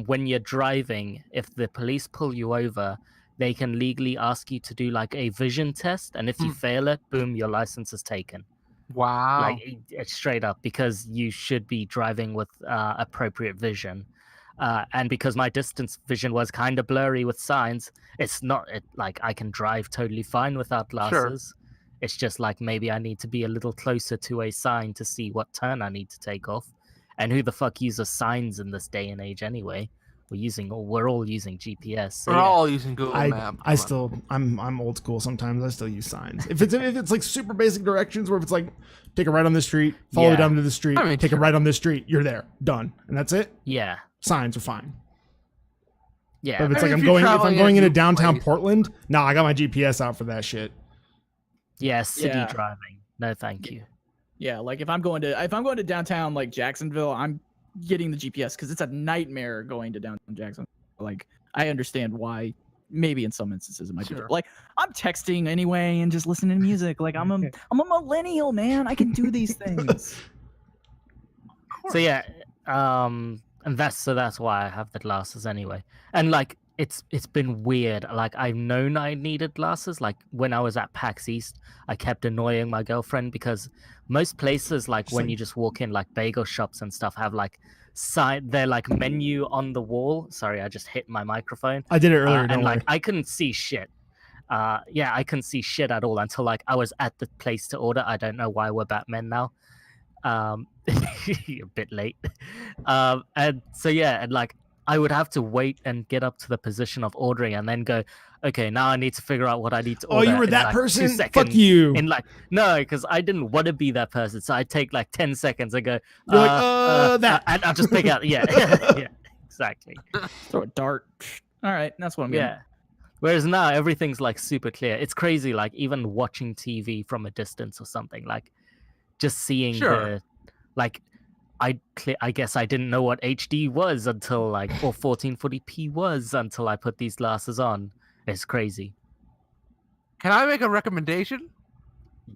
When you're driving, if the police pull you over, they can legally ask you to do like a vision test, and if you fail it, boom, your license is taken. Wow. Like it's straight up, because you should be driving with appropriate vision. And because my distance vision was kind of blurry with signs, it's not like I can drive totally fine without glasses. It's just like maybe I need to be a little closer to a sign to see what turn I need to take off. And who the fuck uses signs in this day and age anyway? We're all using GPS. So we're all using Google Maps. I'm old school sometimes. I still use signs. If it's like super basic directions where if it's like take a right on this street, follow down to the street, take a right on this street, you're there. Done. And that's it? Yeah. Signs are fine. Yeah. But if it's like if I'm going into downtown Portland, I got my GPS out for that shit. Yeah, city driving. No, thank you. Yeah, like if I'm going to downtown like Jacksonville, I'm getting the GPS because it's a nightmare going to downtown Jacksonville. Like I understand why. Maybe in some instances it might be like I'm texting anyway and just listening to music. Like I'm a millennial, man. I can do these things. So yeah, and that's why I have the glasses anyway. And like it's been weird. Like I've known I needed glasses. Like when I was at PAX East, I kept annoying my girlfriend because most places, like when you just walk in, like bagel shops and stuff, have like they're like menu on the wall. Sorry, I just hit my microphone. I did it earlier. And like I couldn't see shit. I couldn't see shit at all until like I was at the place to order. I don't know why we're Batman now. A bit late. And so and like I would have to wait and get up to the position of ordering and then go, okay, now I need to figure out what I need to order. Oh, you were that like person? 2 seconds. Fuck you. And like, no, because I didn't want to be that person. So I take like 10 seconds and go, you're that. And I'll just pick out, yeah, exactly. Throw a dart. All right, that's what I'm getting. Yeah. Whereas now everything's like super clear. It's crazy, like even watching TV from a distance or something, like just seeing I guess I didn't know what HD was until or 1440p was until I put these glasses on. It's crazy. Can I make a recommendation?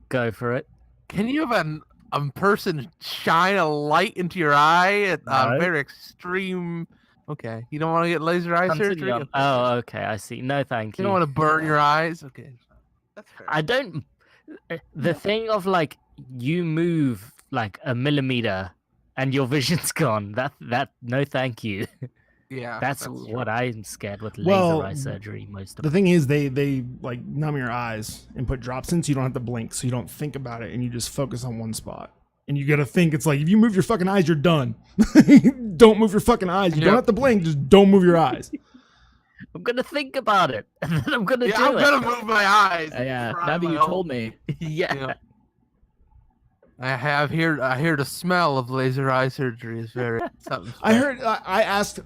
Go for it. Can you have a person shine a light into your eye at No. very extreme? Okay, you don't want to get laser eye surgery. Continue. Oh, okay, I see. No, thank You you. don't want to burn your eyes. Okay, that's fair. I don't. The thing of you move like a millimeter and your vision's gone. That no, thank you. Yeah, That's true. what I'm scared with laser Well, eye surgery most of The thing is, they like numb your eyes and put drops in, so you don't have to blink, so you don't think about it, and you just focus on one spot. And you gotta think, it's like if you move your fucking eyes, you're done. Don't move your fucking eyes. You don't Yep. have to blink. Just don't move your eyes. I'm gonna think about it, and then I'm gonna Yeah, do I'm it. gonna move my eyes. Yeah, Try now that my you own. told me. Yeah. Yeah. I hear the smell of laser eye surgery is very something. I heard. I asked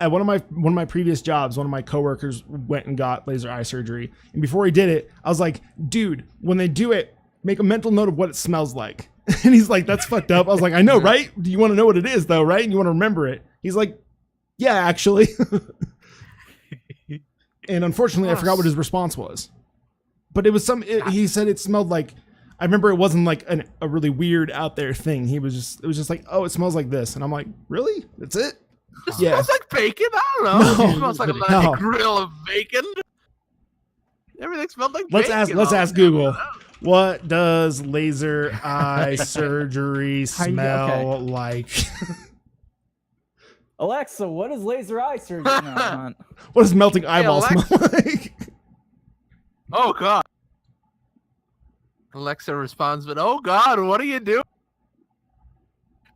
at one of my previous jobs. One of my coworkers went and got laser eye surgery, and before he did it, I was like, "Dude, when they do it, make a mental note of what it smells like." And he's like, "That's fucked up." I was like, "I know, right? Do you want to know what it is, though, right? And you want to remember it?" He's like, "Yeah, actually." And unfortunately, I forgot what his response was. But it was he said it smelled like. I remember it wasn't like a really weird out there thing. It was just like, "Oh, it smells like this," and I'm like, "Really? That's it?" It Yeah. smells like bacon. I don't know. No. It smells like a No. grill of bacon. Everything smelled like Let's bacon. ask all ask the time. Google. What does laser eye surgery How you- smell like? Alexa, what is laser eye surgery? No, not. What does melting eyeball Alexa. smell like? Oh God. Alexa responds, but oh God, what are you doing?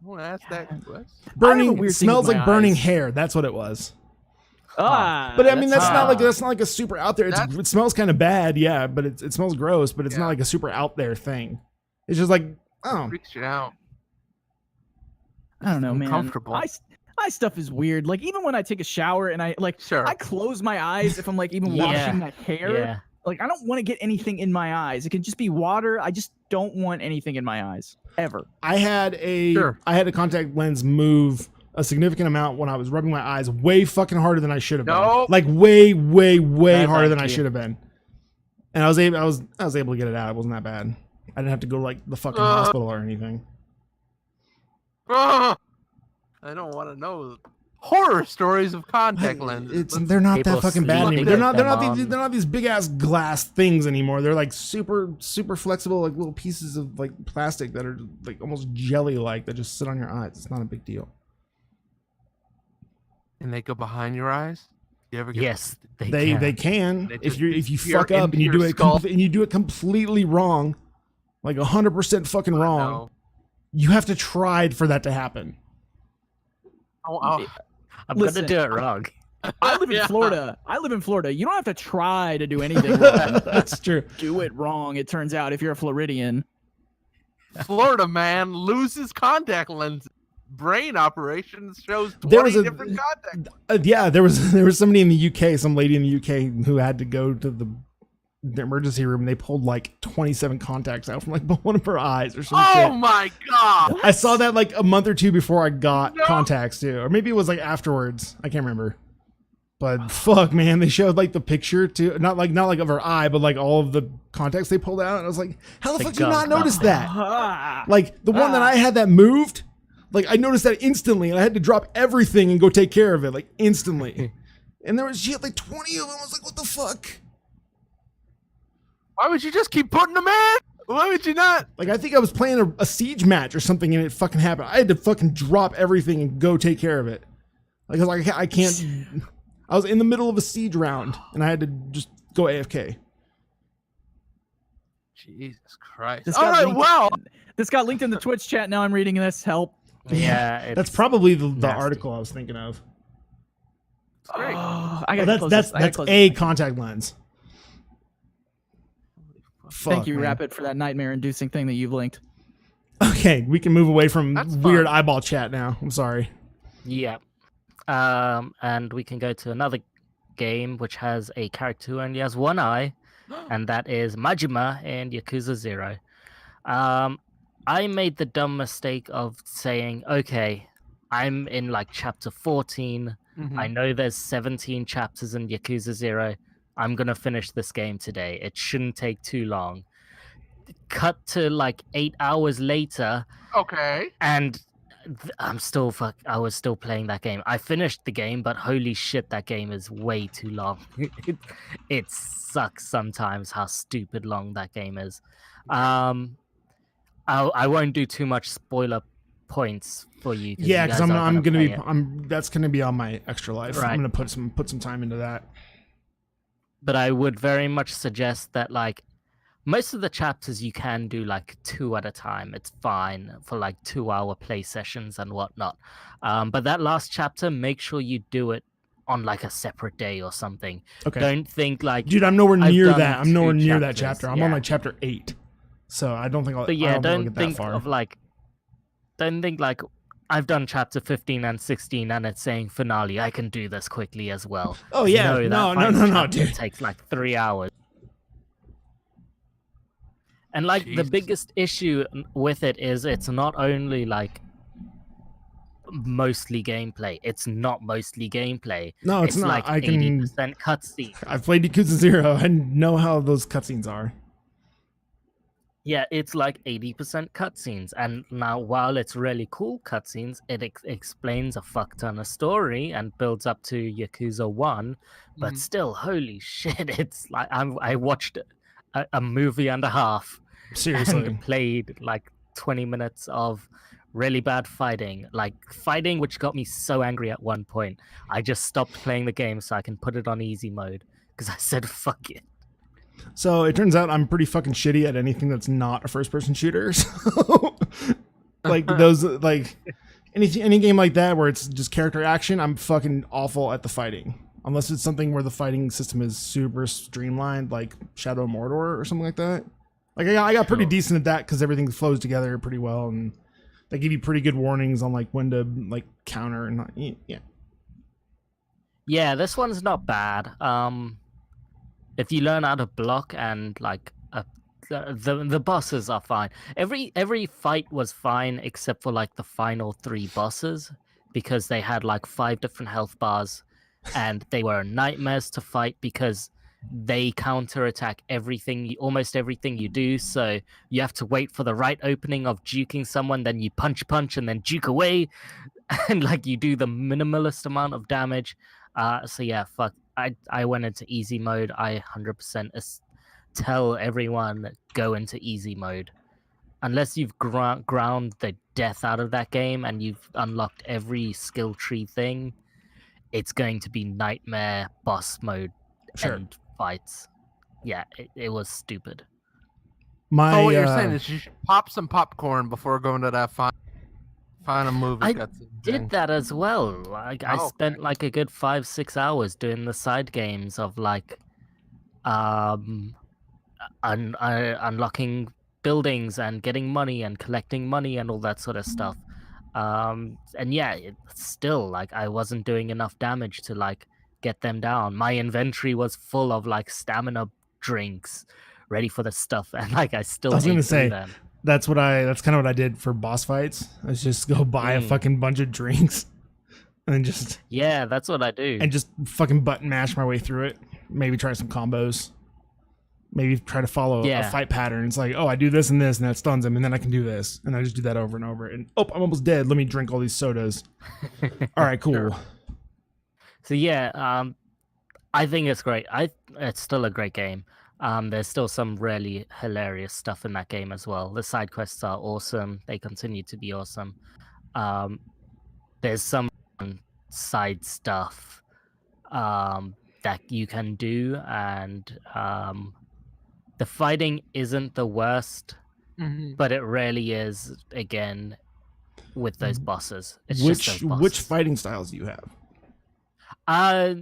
Don't ask that question. Burning weird thing smells with like my burning eyes. hair. That's what it was. Ah, But I mean, that's not how- like a super out there. That's- It smells kind of bad, yeah. But it smells gross. But it's not Yeah. like a super out there thing. It's just like, oh, Freaks you out. I don't know, man. Uncomfortable. Eye stuff is weird. Like even when I take a shower and I Sure. I close my eyes if I'm like even Yeah. washing my hair. Yeah. Like I don't want to get anything in my eyes. It can just be water. I just don't want anything in my eyes ever. I had a Sure. contact lens move a significant amount when I was rubbing my eyes way fucking harder than I should have been. No. Like way No, harder than thank I you. should have been. And I was able to get it out. It wasn't that bad. I didn't have to go to like the fucking hospital or anything. Ah! I don't want to know horror stories of contact lenses. They're not People that fucking bad sleeping anymore. They're with not them they're not these big ass glass things anymore. They're like super flexible, like little pieces of like plastic that are like almost jelly like that just sit on your eyes. It's not a big deal. And they go behind your eyes. You ever get Yes, They can They if just you peer fuck up into and you your do it skull. and you do it completely wrong, like 100% fucking wrong. No. You have to try for that to happen. Oh, I'm Listen. gonna do it wrong. I live in Yeah. Florida. You don't have to try to do anything wrong. That's true. Do it wrong. It turns out if you're a Floridian. Florida man loses contact lenses. Brain operation shows 20 There was a- different contact. Yeah, there was somebody in the UK, some lady in the UK who had to go to the emergency room and they pulled like 27 contacts out from like one of her eyes or some Oh shit. my God. I saw that like a month or two before I got No. contacts too, or maybe it was like afterwards. I can't remember. But fuck, man, they showed like the picture too, not like of her eye, but like all of the contacts they pulled out, and I was like, how the The fuck did you not gum notice that? Ah. Like the one that I had that moved, like I noticed that instantly, and I had to drop everything and go take care of it like instantly. And she had like 20 of them. I was like, what the fuck? Why would you just keep putting them in? Why would you not? Like I think I was playing a siege match or something, and it fucking happened. I had to fucking drop everything and go take care of it. Like I was like, I can't. I was in the middle of a siege round, and I had to just go AFK. Jesus Christ. This All got right, linked- well, This got linked in the Twitch chat. Now I'm reading this. Help. Yeah, That's it's probably the nasty. article I was thinking of. great. Oh, I Oh, gotta close that's this. I gotta that's close a this. contact lens. Thank Fuck, you, man. Rapid, for that nightmare-inducing thing that you've linked. Okay, we can move away from That's weird fine. eyeball chat now. I'm sorry. yeah. And we can go to another game which has a character who only has one eye, and that is Majima in Yakuza 0. I made the dumb mistake of saying, okay, I'm in like chapter 14. I know there's 17 chapters in Yakuza 0. I'm going to finish this game today. It shouldn't take too long. Cut to like 8 hours later, Okay. and I was still playing that game. I finished the game, but holy shit, that game is way too long. It sucks sometimes how stupid long that game is. I won't do too much spoiler points for you. Yeah, because I'm that's gonna be on my extra life. Right. I'm gonna put some time into that. But I would very much suggest that like most of the chapters you can do like 2 at a time. It's fine for like 2-hour play sessions and whatnot. But that last chapter, make sure you do it on like a separate day or something. Okay. Don't think like, dude, I'm nowhere I've near done that. I'm nowhere 2 near that chapters, chapter. I'm on like chapter 8, so I don't think I'll. But yeah, don't don't think I'll get think that far. of like, don't think like I've done chapter 15 and 16 and it's saying finale. I can do this quickly as well. Oh yeah, that no, final chapter dude. takes like 3 hours. And like the Jesus. biggest issue with it is it's not only like mostly gameplay. It's not mostly gameplay. No, it's not. Like I can. 80% cutscene. I've played Yakuza 0 and know how those cutscenes are. Yeah, it's like 80% cutscenes. And now, while it's really cool cutscenes, it explains a fuck ton of story and builds up to Yakuza 1. But still, holy shit, it's like I watched a movie and a half. Seriously. And played like 20 minutes of really bad fighting. Like fighting, which got me so angry at one point. I just stopped playing the game so I can put it on easy mode because I said, fuck it. So it turns out I'm pretty fucking shitty at anything that's not a first-person shooter. So, like those, like any game like that where it's just character action, I'm fucking awful at the fighting. Unless it's something where the fighting system is super streamlined, like Shadow of Mordor or something like that. Like I got pretty decent at that because everything flows together pretty well, and they give you pretty good warnings on like when to like counter and yeah. Yeah, this one's not bad. If you learn how to block and like the bosses are fine. Every fight was fine except for like the final 3 bosses because they had like 5 different health bars and they were nightmares to fight because they counterattack almost everything you do. So you have to wait for the right opening of juking someone, then you punch and then juke away, and like you do the minimalist amount of damage. So yeah, fuck. I went into easy mode. I 100% tell everyone go into easy mode. Unless you've ground the death out of that game and you've unlocked every skill tree thing, it's going to be nightmare boss mode and fights. Yeah, it was stupid. So what you're saying is you should pop some popcorn before going to that final movie. I did that as well. Like I spent like a good 5-6 hours doing the side games of like unlocking buildings and getting money and collecting money and all that sort of stuff. And yeah, still like I wasn't doing enough damage to like get them down. My inventory was full of like stamina drinks ready for the stuff, and like I was gonna say them. That's kind of what I did for boss fights. I just go buy a fucking bunch of drinks and just that's what I do. And just fucking button mash my way through it. Maybe try some combos. Maybe try to follow a fight pattern. It's like, oh, I do this and that stuns him, and then I can do this, and I just do that over and over. And I'm almost dead. Let me drink all these sodas. All right, cool. Sure. So yeah, I think it's great. It's still a great game. There's still some really hilarious stuff in that game as well. The side quests are awesome. They continue to be awesome. There's some side stuff that you can do, and the fighting isn't the worst, but it really is, again, with those bosses. It's just those bosses. Which fighting styles do you have? I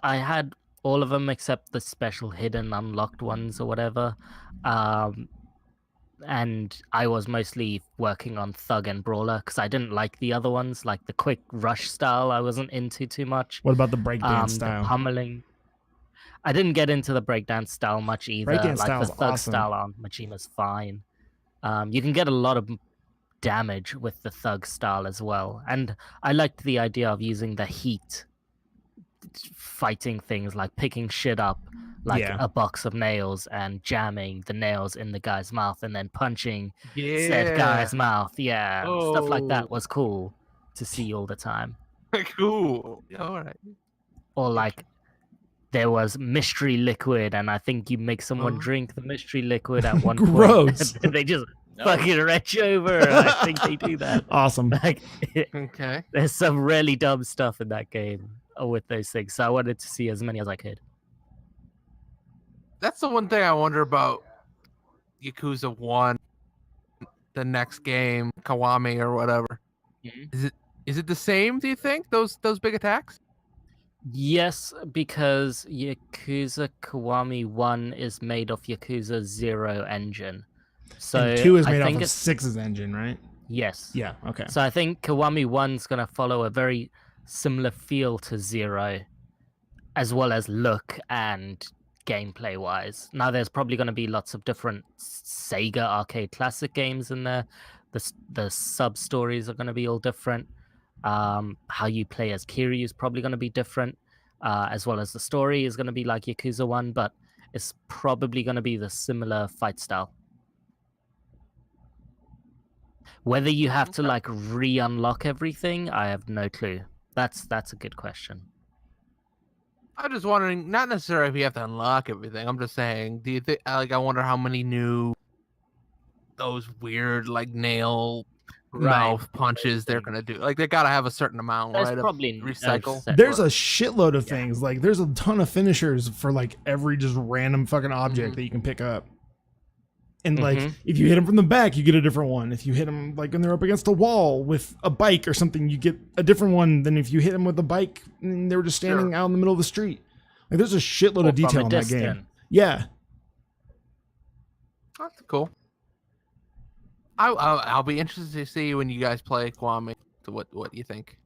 had all of them except the special hidden unlocked ones or whatever. And I was mostly working on Thug and Brawler because I didn't like the other ones, like the quick rush style I wasn't into too much. What about the breakdance style? The pummeling. I didn't get into the breakdance style much either. Breakdance like the Thug awesome. style on Majima's fine. You can get a lot of damage with the thug style as well, and I liked the idea of using the heat, fighting things like picking shit up like Yeah. a box of nails and jamming the nails in the guy's mouth and then punching said Yeah. guy's mouth. Yeah, stuff like Oh. that was cool to see all the time. Cool. All right. Or like there was mystery liquid, and I think you make someone Oh. drink the mystery liquid at one Gross. point. And they just fucking retch over. I think they do that. Awesome. Like, Okay. there's some really dumb stuff in that game with those things. So I wanted to see as many as I could. That's the one thing I wonder about Yakuza 1, the next game, Kiwami or whatever. Mhm. Is it the same, do you think? Those big attacks? Yes, because Yakuza Kiwami 1 is made of Yakuza 0 engine. So And 2 is I made off think of it's 6's engine, right? yes. Yeah, okay. So I think Kiwami 1's going to follow a very similar feel to 0, as well as look and gameplay wise. Now there's probably going to be lots of different Sega arcade classic games in there. The sub stories are going to be all different. How you play as Kiryu is probably going to be different, as well as the story is going to be like Yakuza 1, but it's probably going to be the similar fight style. Whether you have to like re-unlock everything, I have no clue. That's a good question. I'm just wondering, not necessarily if you have to unlock everything. I'm just saying, do you think, like, I wonder how many new, those weird, like, nail mouth punches they're going to do. Like, they got to have a certain amount, There's right? probably of recycle. There's a shitload of things. Like, there's a ton of finishers for, like, every just random fucking object that you can pick up. And, like, if you hit them from the back, you get a different one. If you hit them, like, when they're up against a wall with a bike or something, you get a different one than if you hit them with a bike and they were just standing out in the middle of the street. Like, there's a shitload of detail in that game. Yeah. That's cool. I'll be interested to see when you guys play Kiwami. So what you think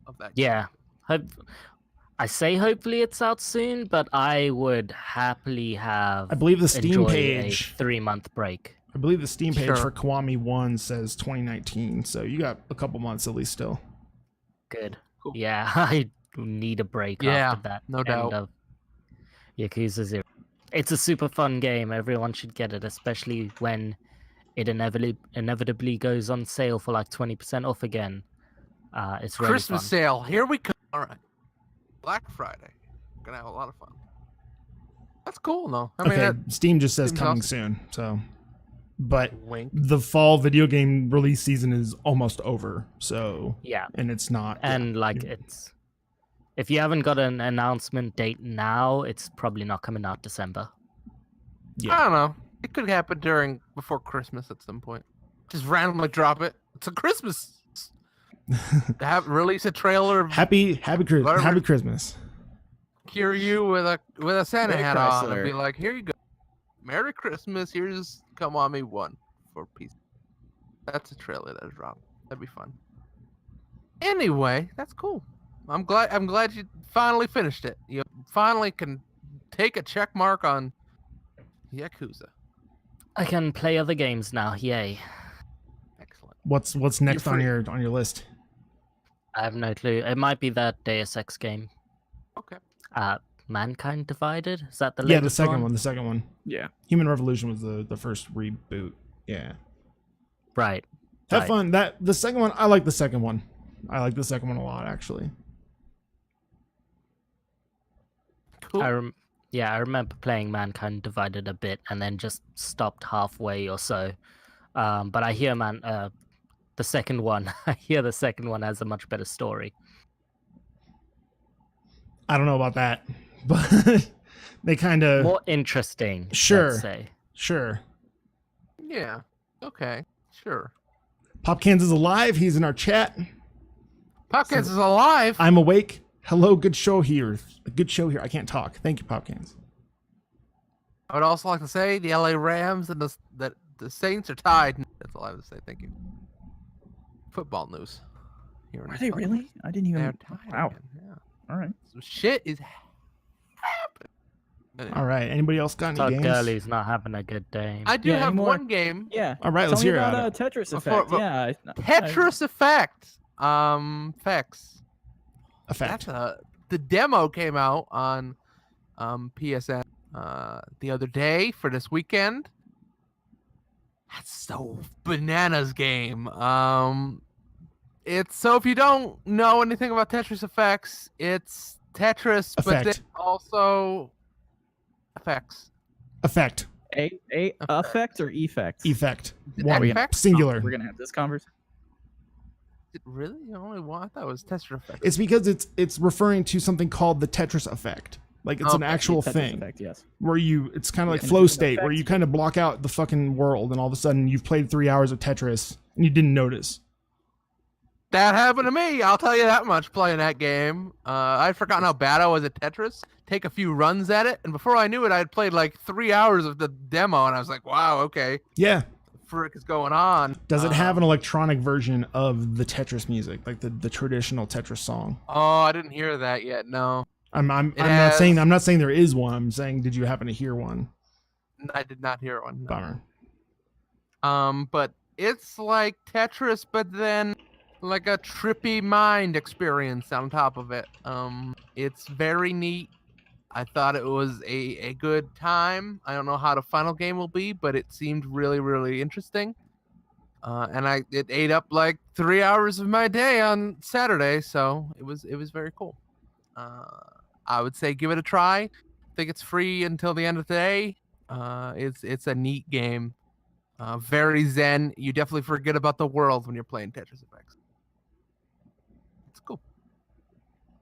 of that? Yeah. I say hopefully it's out soon, but I would happily have. I believe the Steam page. A 3-month break. I believe the Steam page for Kiwami 1 says 2019, so you got a couple months at least still. Good. Cool. Yeah, I need a break after that. No doubt. Of Yakuza 0. It's a super fun game. Everyone should get it, especially when it inevitably goes on sale for like 20% off again. It's really Christmas fun. sale. Here we come. All right. Black Friday. We're gonna have a lot of fun. That's cool, though. I mean, Steam just says seems coming awesome. soon. So, but wink. the fall video game release season is almost over. So Yeah, and it's not. and like it's. If you haven't got an announcement date now, it's probably not coming out December. Yeah. I don't know. It could happen before Christmas at some point. Just randomly drop it. It's a Christmas. Release a trailer. Of Happy Christmas. Kiryu with a Santa Merry hat on and Chrysler. be like, "Here you go, Merry Christmas. Here's Kiwami 1 for peace." That's a trailer that dropped. That'd be fun. Anyway, that's cool. I'm glad you finally finished it. You finally can take a check mark on Yakuza. I can play other games now. Yay! Excellent. What's next on free. your list? I have no clue. It might be that Deus Ex game. Okay. Mankind Divided? Is that the Yeah, latest the second one. Yeah. Human Revolution was the first reboot. Yeah. Right. Have Right. fun. The second one, I like the second one. I like the second one a lot, actually. Cool. I remember playing Mankind Divided a bit and then just stopped halfway or so. But I hear the second one. I hear the second one has a much better story. I don't know about that, but they kind of More interesting. Sure. Let's say. Sure. Yeah. Okay. Sure. Popcans is alive. He's in our chat. Popkins is alive. I'm awake. Hello, good show here. A good show here. I can't talk. Thank you, Popcans. I would also like to say the LA Rams and the Saints are tied. That's all I have to say. Thank you. Football news. Here in Are this they podcast. really? I didn't even. They're tied Wow. again, yeah. All right. Some shit is happening. All right. Anybody else got any Todd games? Gurley's not having a good day. I do Yeah, have anymore? one game. Yeah. All right, Tell let's me hear about it. Tetris Before- Effect. Yeah. Tetris Effect. Effects. Effect. The demo came out on PSN the other day for this weekend. That's so bananas game. It's so if you don't know anything about Tetris Effects, it's Tetris, but then Effect. also effects. Effect. Effect or effect? Effect. Is it One. effect? Singular. We're gonna have this conversation. Is it really only one? I thought it was Tetris Effect. It's because it's referring to something called the Tetris effect. Like it's an Okay, actual Tetris thing Effect, yes. where it's kind of like Yeah. flow It's an state where effect. you kind of block out the fucking world and all of a sudden you've played 3 hours of Tetris and you didn't notice. That happened to me. I'll tell you that much playing that game. I'd forgotten how bad I was at Tetris. Take a few runs at it, and before I knew it, I had played like 3 hours of the demo, and I was like, "Wow, okay, Yeah. what the frick is going on?" Does it have an electronic version of the Tetris music, like the traditional Tetris song? Oh, I didn't hear that yet. No, I'm It not saying has- there is one. I'm saying did you happen to hear one? I did not hear one. No. Bummer. But it's like Tetris, but then like a trippy mind experience on top of it. It's very neat. I thought it was a good time. I don't know how the final game will be, but it seemed really, really interesting. And it ate up like 3 hours of my day on Saturday, so it was very cool. I would say give it a try. I think it's free until the end of the day. It's a neat game. Very zen. You definitely forget about the world when you're playing Tetris Effects. It's cool.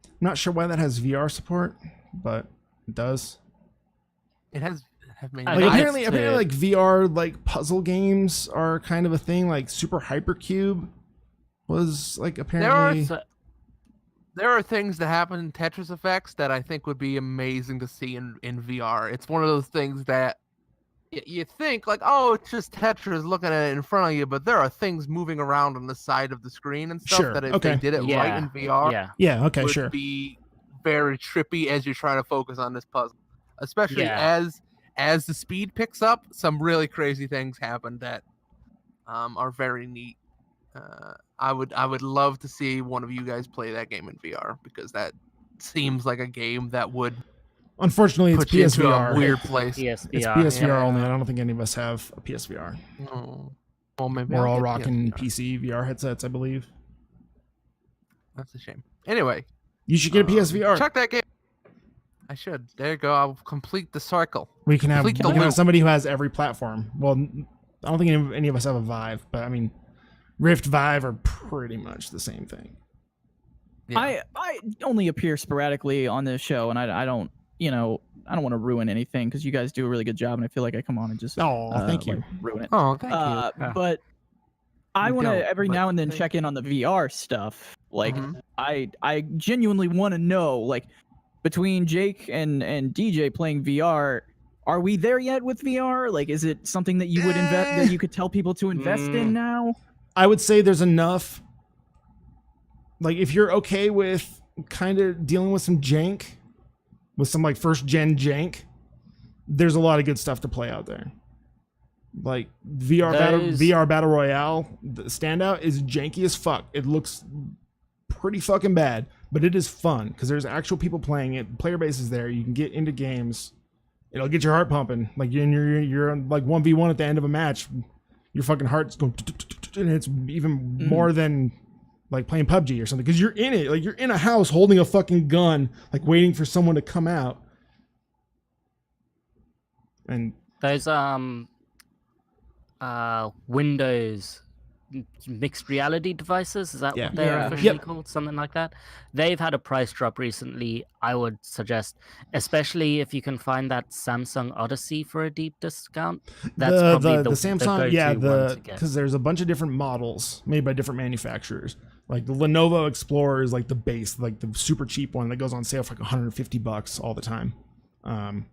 I'm not sure why that has VR support, but it does. It has. I mean, I Like think apparently, it's apparently, to- like VR like puzzle games are kind of a thing. Like Super Hypercube was like apparently. there are things that happen in Tetris Effects that I think would be amazing to see in VR. It's one of those things that you think like, oh, it's just Tetris looking at it in front of you, but there are things moving around on the side of the screen and stuff Sure, that if okay. they did it right Yeah, in VR, Yeah. Yeah. Okay. would Sure. be very trippy as you're trying to focus on this puzzle. Especially Yeah. as the speed picks up, some really crazy things happen that are very neat. I would love to see one of you guys play that game in VR because that seems like a game that would Unfortunately, it's put you into a PSVR. weird place. PSVR. It's PSVR yeah. only. I don't think any of us have a PSVR. Oh. Well, maybe We're I'll all get rocking PSVR. PC VR headsets, I believe. That's a shame. Anyway, You should get a PSVR. check that game. I should. There you go. I'll complete the cycle. We can have Complete the we can have loop. somebody who has every platform. Well, I don't think any of us have a Vive, but I mean, Rift, Vive are pretty much the same thing. Yeah. I only appear sporadically on this show, and I don't want to ruin anything because you guys do a really good job, and I feel like I come on and just Oh, thank you. like, ruin it. Oh, thank you. Yeah. But I You want don't, to every but now and then thank check in on the VR stuff. Like Mhm. I genuinely want to know, like, between Jake and DJ playing VR, are we there yet with VR? Like, is it something that you would invest that you could tell people to invest in now? I would say there's enough. Like, if you're okay with kind of dealing with some jank, with some like first gen jank, there's a lot of good stuff to play out there. Like VR Battle Royale, the standout is janky as fuck. It looks pretty fucking bad, but it is fun because there's actual people playing it. Player base is there. You can get into games. It'll get your heart pumping. Like you're on like 1v1 at the end of a match. Your fucking heart's going, and it's even more than like playing PUBG or something because you're in it. Like you're in a house holding a fucking gun, like waiting for someone to come out. And Those Windows mixed reality devices, is that Yeah. what they're Yeah. officially Yep. called? Something like that. They've had a price drop recently. I would suggest, especially if you can find that Samsung Odyssey for a deep discount. That's probably the Samsung, go-to one to get. because there's a bunch of different models made by different manufacturers. Like the Lenovo Explorer is like the base, like the super cheap one that goes on sale for like $150 all the time. And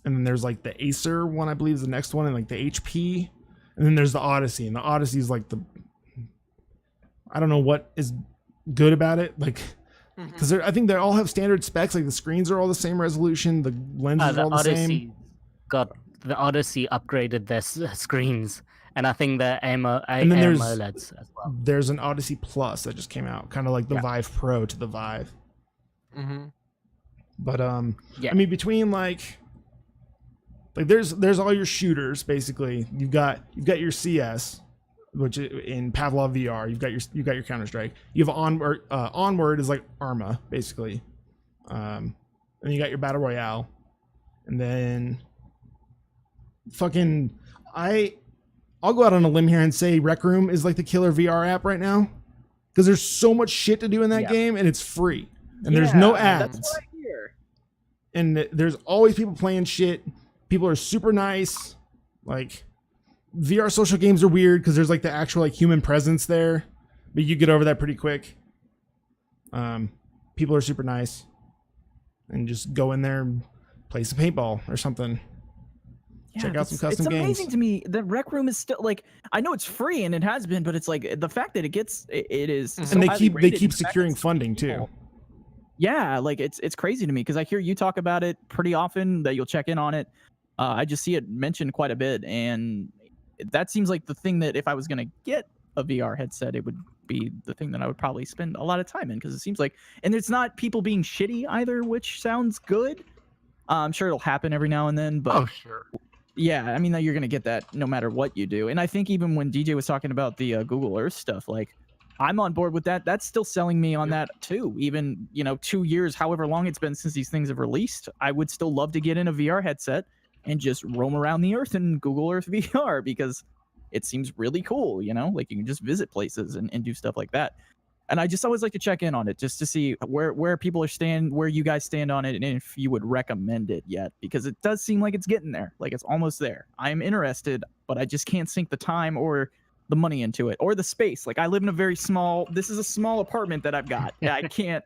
then there's like the Acer one, I believe is the next one, and like the HP, and then there's the Odyssey, and the Odyssey is like I don't know what is good about it. Like because I think they all have standard specs. Like the screens are all the same resolution, the lenses are all the same. The Odyssey upgraded their screens, and I think their And then there's AMOLEDs as well. There's an Odyssey Plus that just came out, kind of like the Vive Pro to the Vive. But I mean, between like there's all your shooters basically. You've got your CS, which in Pavlov VR, you've got your Counter-Strike. You have Onward is like Arma basically, and you got your Battle Royale, and then fucking I'll go out on a limb here and say Rec Room is like the killer VR app right now, because there's so much shit to do in that game and it's free and there's no ads. That's what I hear. And there's always people playing shit. People are super nice. Like VR social games are weird because there's like the actual like human presence there, but you get over that pretty quick. People are super nice, and just go in there and play some paintball or something. Check out some custom games. It's amazing to me that Rec Room is still like, I know it's free and it has been, but it's like the fact that it is, and they keep securing funding too. Yeah, like it's crazy to me because I hear you talk about it pretty often, that you'll check in on it. I just see it mentioned quite a bit, and that seems like the thing that if I was gonna get a VR headset, it would be the thing that I would probably spend a lot of time in, because it seems like, and it's not people being shitty either, which sounds good. I'm sure it'll happen every now and then, but yeah, I mean, you're gonna get that no matter what you do. And I think even when DJ was talking about the Google Earth stuff, like, I'm on board with that. That's still selling me on that too. Even 2 years, however long it's been since these things have released, I would still love to get in a VR headset and just roam around the Earth in Google Earth VR, because it seems really cool. Like you can just visit places and do stuff like that. And I just always like to check in on it just to see where people are where you guys stand on it, and if you would recommend it yet, because it does seem like it's getting there, like it's almost there. I'm interested, but I just can't sink the time or the money into it, or the space. Like I live in this is a small apartment that I've got. I can't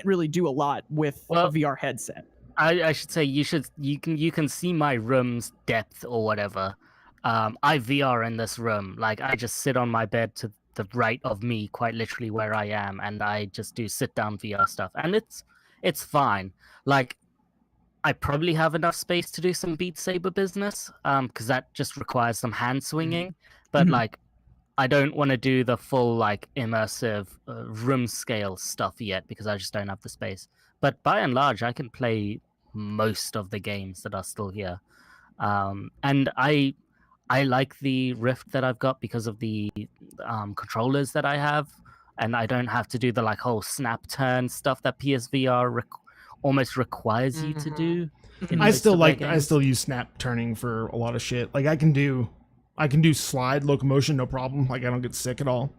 really do a lot with a VR headset. I should say you can see my room's depth or whatever. I VR in this room. Like I just sit on my bed to the right of me, quite literally where I am, and I just do sit down VR stuff, and it's fine. Like I probably have enough space to do some Beat Saber business, because that just requires some hand swinging. But like, I don't want to do the full like immersive room scale stuff yet, because I just don't have the space. But by and large, I can play most of the games that are still here, and I like the Rift that I've got because of the controllers that I have, and I don't have to do the like whole snap turn stuff that PSVR almost requires you to do. I still use snap turning for a lot of shit. Like I can do slide locomotion, no problem. Like I don't get sick at all,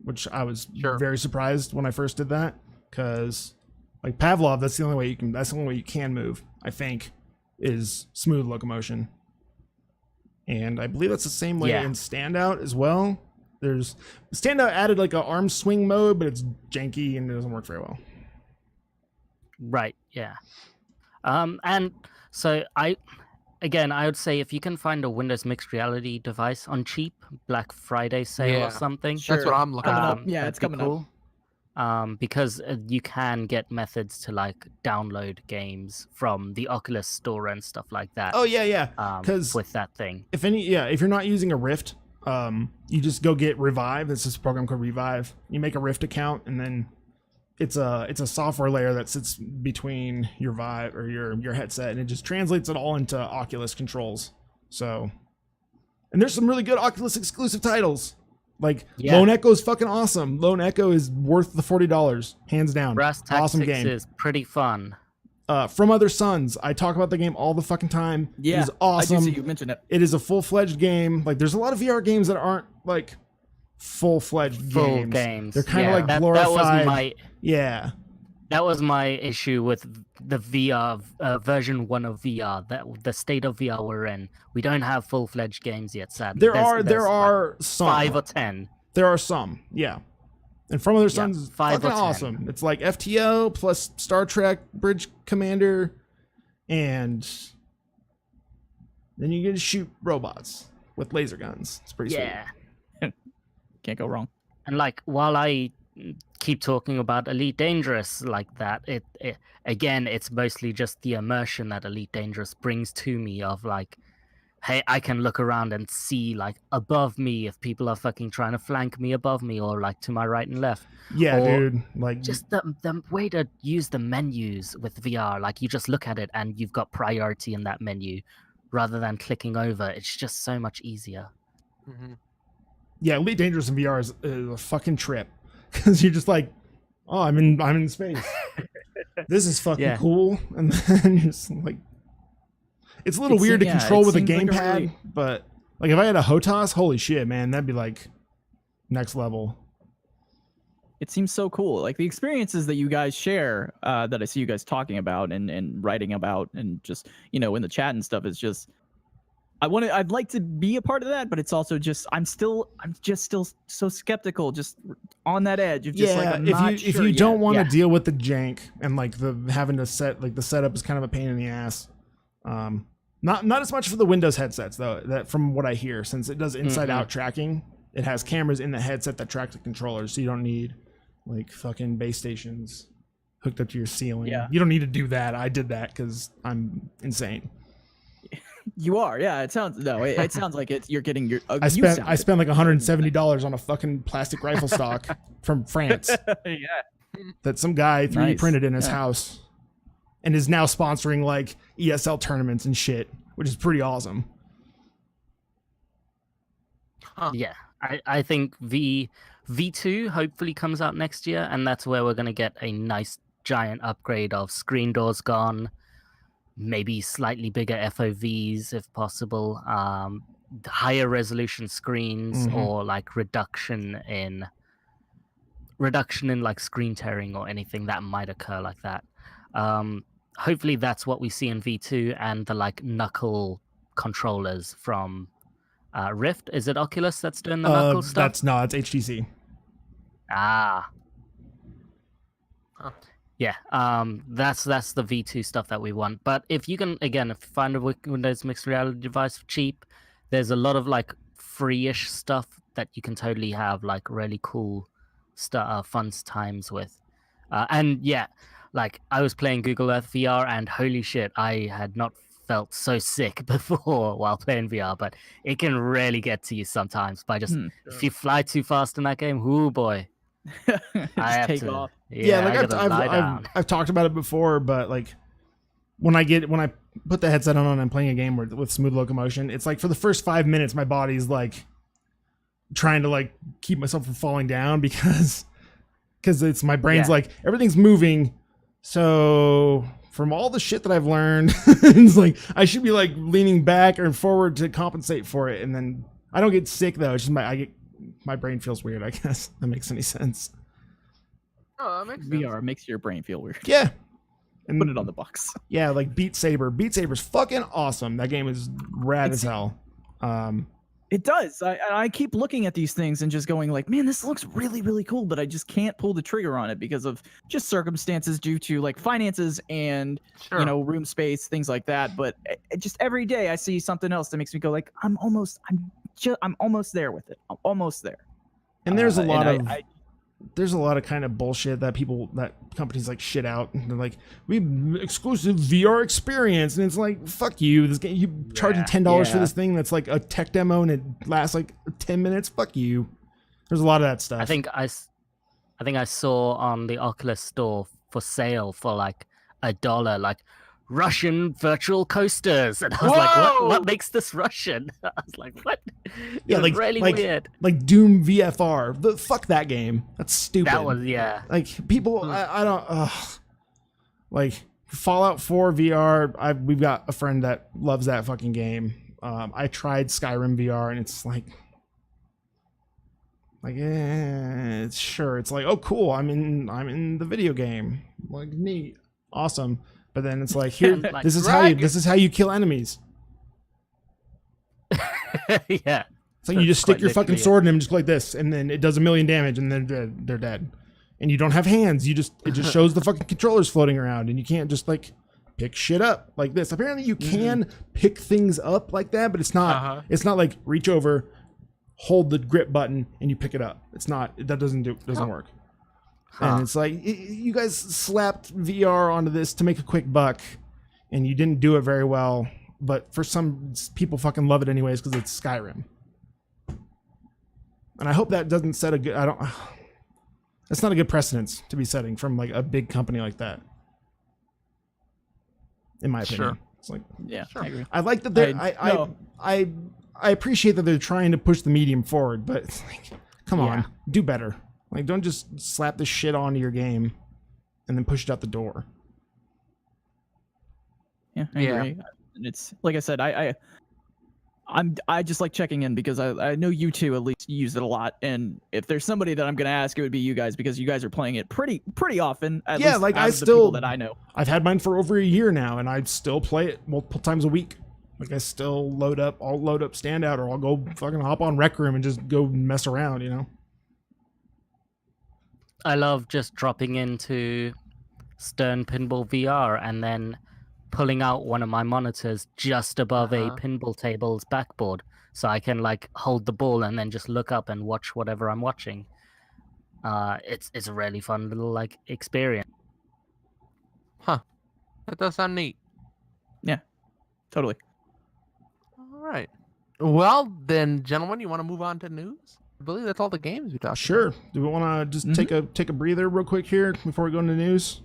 which I was very surprised when I first did that, because like Pavlov, that's the only way you can move, I think, is smooth locomotion. And I believe that's the same way in Standout as well. There's Standout added like an arm swing mode, but it's janky and it doesn't work very well. Right, yeah. And so I would say if you can find a Windows mixed reality device on cheap, Black Friday sale or something. That's what I'm looking at. Yeah, it's coming up. Because you can get methods to like download games from the Oculus store and stuff like that. Oh yeah. Because with that thing, if you're not using a Rift, you just go get Revive. It's this program called Revive. You make a Rift account, and then it's a software layer that sits between your Vive or your headset, and it just translates it all into Oculus controls. So, and there's some really good Oculus exclusive titles. Like Lone Echo is fucking awesome. Lone Echo is worth the $40, hands down. Brass Tactics awesome game. Is pretty fun. From Other Suns, I talk about the game all the fucking time. Yeah, it is awesome. I do see you mentioned it. It is a full-fledged game. Like there's a lot of VR games that aren't like full-fledged games. They're kind of like glorified. That was my issue with the VR version 1 of VR. That the state of VR we're in, we don't have full-fledged games yet. Sadly, there are like some 5 or 10. There are some, yeah. And From Other Suns is 5 fucking or 10. awesome. It's like FTO plus Star Trek Bridge Commander, and then you get to shoot robots with laser guns. It's pretty sweet. Can't go wrong. And like while I keep talking about Elite Dangerous like that. It again, it's mostly just the immersion that Elite Dangerous brings to me of like, hey, I can look around and see like above me if people are fucking trying to flank me above me or like to my right and left. Yeah, Or dude. Like, just the way to use the menus with VR, like you just look at it and you've got priority in that menu rather than clicking over. It's just so much easier. Mhm. yeah, Elite Dangerous in VR is a fucking trip because you're just like, oh, I'm in space. This is fucking Yeah. cool, and then you're just like, it's a little weird to control with a gamepad, really... but like if I had a HOTAS, holy shit, man, that'd be like next level. It seems so cool. Like the experiences that you guys share, that I see you guys talking about and writing about, and just in the chat and stuff, is just. I'd like to be a part of that, but it's also just I'm just still so skeptical, just on that edge of just like I'm not if sure you yet. don't want to deal with the jank and like the having to set like the setup is kind of a pain in the ass. Not as much for the Windows headsets though. That from what I hear, since it does inside out tracking, it has cameras in the headset that track the controllers, so you don't need like fucking base stations hooked up to your ceiling. Yeah. You don't need to do that. I did that because I'm insane. You are, yeah. It sounds it sounds like you're getting your. I spent like $170 on a fucking plastic rifle stock from France Yeah. that some guy 3D Nice. printed in his house, and is now sponsoring like ESL tournaments and shit, which is pretty awesome. Yeah, I think V2 hopefully comes out next year, and that's where we're going to get a nice giant upgrade of screen doors gone, maybe slightly bigger FOVs if possible, higher resolution screens, or like reduction in like screen tearing or anything that might occur like that. Hopefully that's what we see in V2, and the like knuckle controllers from Rift. Is it Oculus that's doing the knuckle stuff? It's HTC. Ah. Huh. Yeah, that's the V2 stuff that we want. But if you find a Windows mixed reality device for cheap, there's a lot of like free-ish stuff that you can totally have like really cool fun times with. And yeah, like I was playing Google Earth VR, and holy shit, I had not felt so sick before while playing VR, but it can really get to you sometimes by just if you fly too fast in that game. Ooh boy. Just take off. Yeah, I like gotta lie down. I've talked about it before, but like when I put the headset on and I'm playing a game with smooth locomotion, it's like for the first 5 minutes my body's like trying to like keep myself from falling down because it's my brain's like everything's moving. So from all the shit that I've learned, it's like I should be like leaning back or forward to compensate for it, and then I don't get sick though. It's just my brain feels weird, I guess. That makes any sense. Oh, that makes sense. VR makes your brain feel weird. Yeah. And Put it on the box. yeah, like Beat Saber. Beat Saber's fucking awesome. That game is rad as hell. It does. I keep looking at these things and just going like, man, this looks really, really cool, but I just can't pull the trigger on it because of just circumstances due to like finances and room space, things like that. But just every day I see something else that makes me go like, I'm almost there with it. I'm almost there. And there's a lot of there's a lot of kind of bullshit that companies like shit out. And they're like, we exclusive VR experience, and it's like, fuck you. This game, you charging $10 for this thing that's like a tech demo and it lasts like 10 minutes. Fuck you. There's a lot of that stuff. I think I saw on the Oculus store for sale for like $1, like Russian virtual coasters, and I was like, what makes this Russian? I was like, what? Yeah, it was really weird. Like Doom VFR. Fuck that game. That's stupid. That was like people. I don't. Like Fallout 4 VR. We've got a friend that loves that fucking game. I tried Skyrim VR, and it's like it's sure. It's like, oh cool, I'm in the video game. Like neat, awesome. But then it's like, here, Like, this is how you kill enemies. Yeah. It's like you just stick your fucking sword in them just like this, and then it does 1,000,000 damage, and then they're dead. And you don't have hands. It just shows the fucking controllers floating around, and you can't just like pick shit up like this. Apparently you can pick things up like that, but it's not like reach over, hold the grip button, and you pick it up. It's not. That doesn't work. And it's like, you guys slapped VR onto this to make a quick buck, and you didn't do it very well. But for some people, fucking love it anyways because it's Skyrim. And I hope that doesn't set a good. That's not a good precedence to be setting from like a big company like that. In my opinion, it's like, Yeah, Sure. I agree. I like that they. No. I appreciate that they're trying to push the medium forward, but it's like, come on, do better. Like, don't just slap this shit onto your game and then push it out the door. Yeah, I agree. And it's like I said, I just like checking in because I know you two at least use it a lot, and if there's somebody that I'm gonna ask, it would be you guys because you guys are playing it pretty often. At least like out I of the still people that I know. I've had mine for over a year now, and I still play it multiple times a week. Like, I still load up. I'll load up Standout, or I'll go fucking hop on Rec Room and just go mess around. You know. I love just dropping into Stern Pinball VR and then pulling out one of my monitors just above a pinball table's backboard, so I can like hold the ball and then just look up and watch whatever I'm watching. It's a really fun little like experience. That does sound neat. Yeah, totally. All right. Well, then, gentlemen, you want to move on to news? I believe that's all the games we talked about. Sure. Do we want to just take a breather real quick here before we go into news?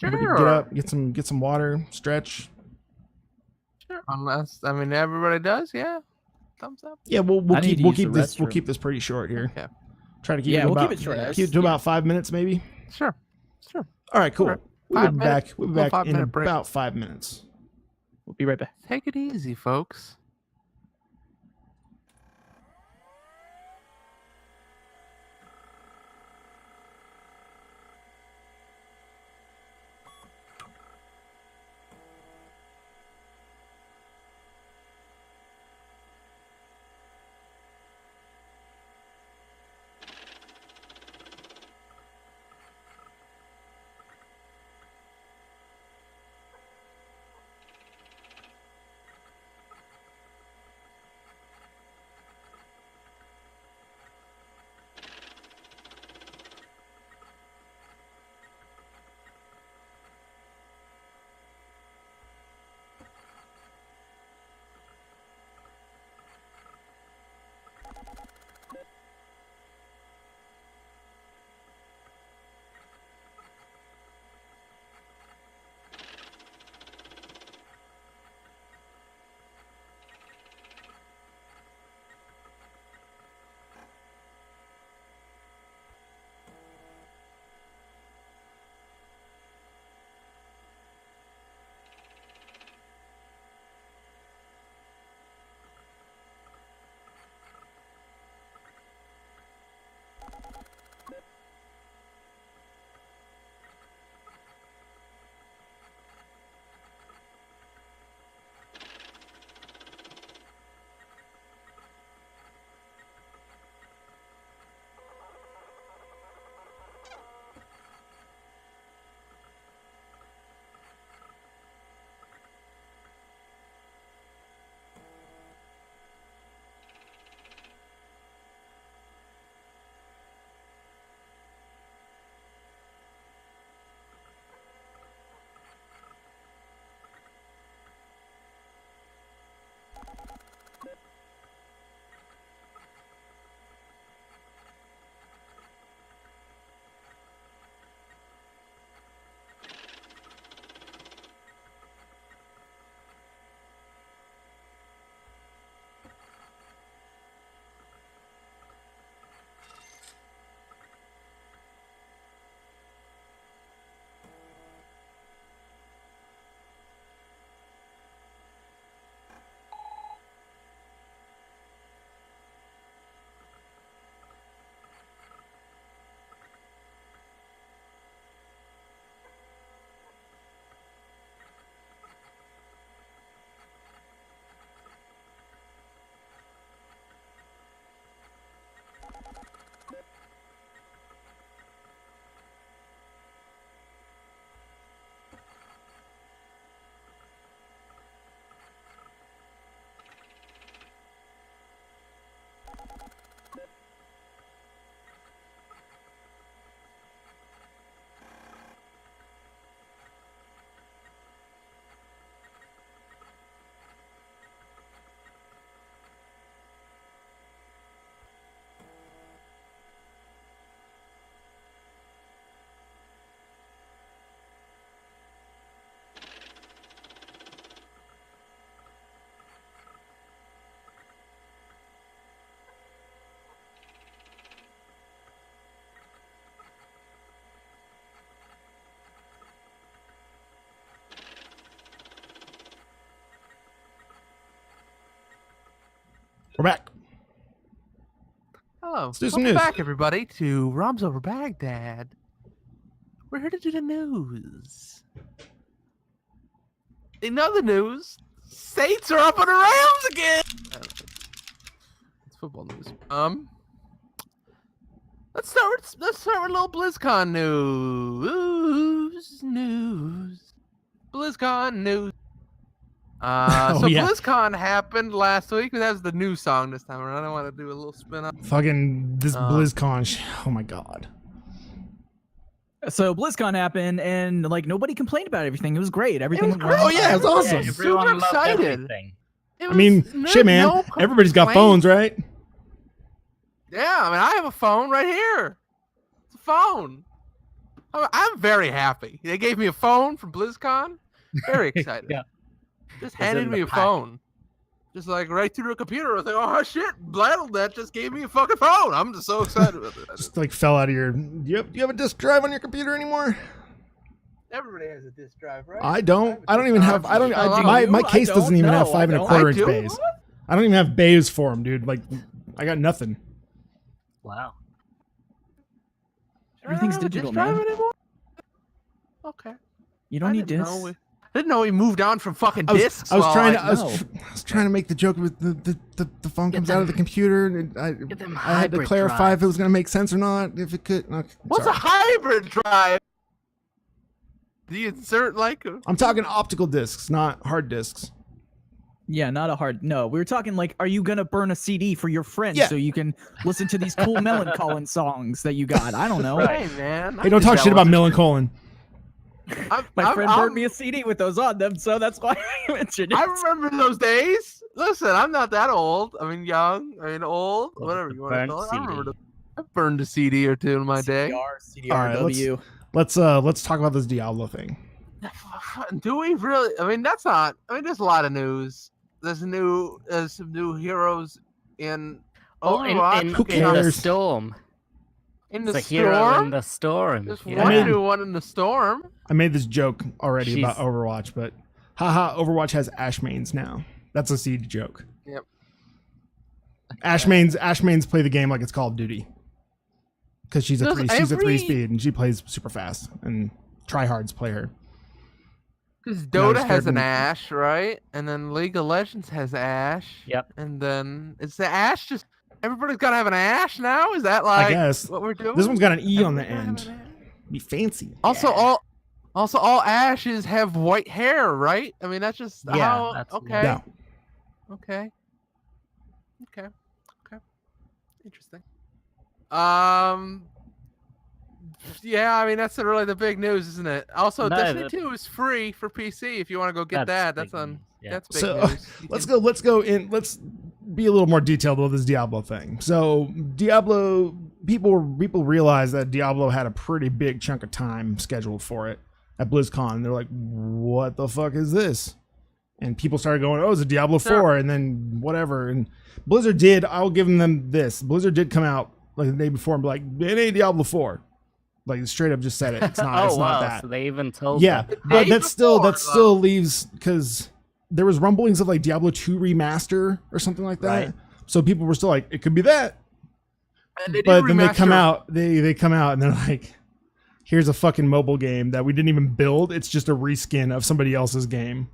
Everybody get up, get some water, stretch. Sure. Unless, I mean, everybody does, yeah. Thumbs up. Yeah, we'll I need to keep use the this pretty short here. Okay. Try to keep Yeah, it we'll about, keep it short. keep it to about 5 minutes maybe. Sure. All right, cool. All right. We'll be back. We'll be Little back in 5-minute break. about 5 minutes. We'll be right back. Take it easy, folks. We're back. Hello. Let's do some Welcome news. back, everybody, to Roms Over Baghdad. We're here to do the news. In other news, Saints are up on the Rams again. It's football news. Let's start with a little BlizzCon news. BlizzCon news. So yeah. BlizzCon happened last week. That was the new song this time around. I want to do a little spin up. Fucking this BlizzCon. Oh my god. So BlizzCon happened, and like nobody complained about everything. It was great. Everything was went well. Oh yeah, it's awesome. Yeah, Super everyone loved excited. everything. I mean, shit, man. Everybody's got phones, right? Yeah, I mean, I have a phone right here. It's a phone. I'm very happy. They gave me a phone from BlizzCon. Very excited. Yeah. Just It's handed in me the a pack. phone. Just like right through the computer. I was like, oh shit, BlattleNet just gave me a fucking phone. I'm just so excited about it. Just like fell out of your. Do you have a disk drive on your computer anymore? Everybody has a disk drive, right? I don't. I don't even have. I don't. Oh, my I case don't doesn't even have know. 5 I 1/4 I inch do. bays. I don't even have bays for them, dude. Like, I got nothing. Wow. Everything's I don't have a digital, disk drive man. anymore? Okay. You don't need didn't discs. know I didn't know we moved on from fucking I was, discs. I was while trying to. I- I was, know. I was trying to make the joke with the phone Get comes out of the them- computer, and get them I had to hybrid clarify if it drives. was gonna make sense or not. If it could. Okay, What's sorry. a hybrid drive? Do you insert like a... I'm talking optical discs, not hard discs. Yeah, not a hard. No, we were talking like, are you gonna burn a CD for your friends Yeah. so you can listen to these cool Melon songs that you got? I don't know. Hey man, Hey, don't talk shit about Millen Colin. My friend burned me a CD with those on them, so that's why I mentioned it. I remember those days. Listen, I'm not that old. I mean, young. I mean, old. Well, Whatever the you want to burnt call it. I remember. CD. I burned a CD or two in my day. CDR, All right, CDRW. Let's talk about this Diablo thing. Do we really? I mean, that's not. I mean, there's a lot of news. There's some new heroes in Oh, Overwatch. Who in the cares? storm. In It's the a hero in storm. the storm. There's Yeah. one mean- new one in the storm. I made this joke already She's- about Overwatch, but haha, Overwatch has Ash mains now. That's a Siege joke. Yep. Ash mains play the game like it's Call of Duty. Because she's a Does 3 every- speed and she plays super fast and tryhards play her. Because No, Dota it's has an fair. Ash, right? And then League of Legends has Ash. Yep. And then is the Ash just everybody's got to have an Ash now? Is that like guess. what we're doing? This one's got an E on the Everybody's gotta end. have an Ash? Be fancy. Also, Yeah. all Ashes have white hair, right? I mean, that's just Yeah, how. that's- Okay. No. Okay. Interesting. Yeah, I mean that's really the big news, isn't it? Also, No, Destiny that- 2 is free for PC if you want to go get that. That's big on. news, yeah. That's big So news. You let's can- go in. Let's be a little more detailed with this Diablo thing. So Diablo people realized that Diablo had a pretty big chunk of time scheduled for it at BlizzCon. They're like, what the fuck is this? And people started going, oh, it's a Diablo 4, Sure. and then whatever. And Blizzard did, I'll give them this. Blizzard did come out like the day before and be like, it ain't Diablo 4. Like straight up just said it. It's not, Oh it's wow! not that. So they even told. Yeah, them. but day that still before, still leaves because there was rumblings of like Diablo 2 remaster or something like that. Right. So people were still like, it could be that. and they did But then they come remaster- out, they come out and they're like, here's a fucking mobile game that we didn't even build. It's just a reskin of somebody else's game.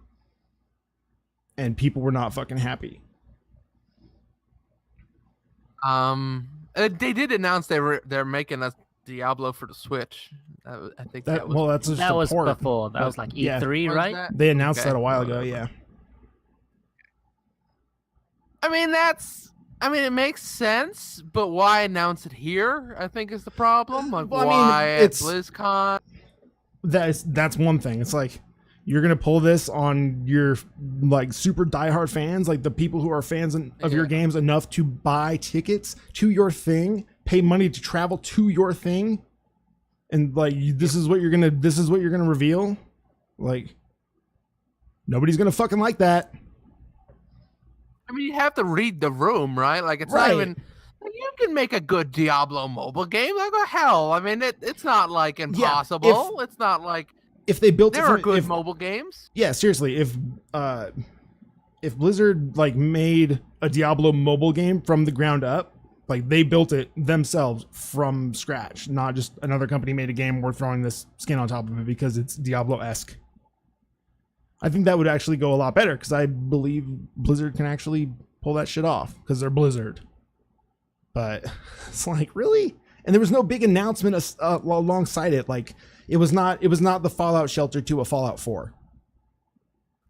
And people were not fucking happy. They did announce they're making a Diablo for the Switch. I think that was. That's just That was support. before. That was like Yeah. E3, was right? that? They announced Okay, that a while ago. whatever. Yeah. I mean, it makes sense, but why announce it here? I think is the problem. Like, Well, I mean, why at it's- BlizzCon? That's one thing. It's like you're gonna pull this on your like super diehard fans, like the people who are fans of your Yeah. games enough to buy tickets to your thing, pay money to travel to your thing, and like this is what you're gonna reveal. Like nobody's gonna fucking like that. I mean, you have to read the room, right? Like, it's Right. not even. You can make a good Diablo mobile game. Like, oh, hell, I mean, it's not like impossible. It's not like If they built there it are from, good if, mobile games. yeah, seriously, if if Blizzard like made a Diablo mobile game from the ground up, like they built it themselves from scratch, not just another company made a game, we're throwing this skin on top of it because it's Diablo-esque. I think that would actually go a lot better because I believe Blizzard can actually pull that shit off because they're Blizzard. But it's like, really? And there was no big announcement alongside it. Like it was not the Fallout Shelter to a Fallout 4.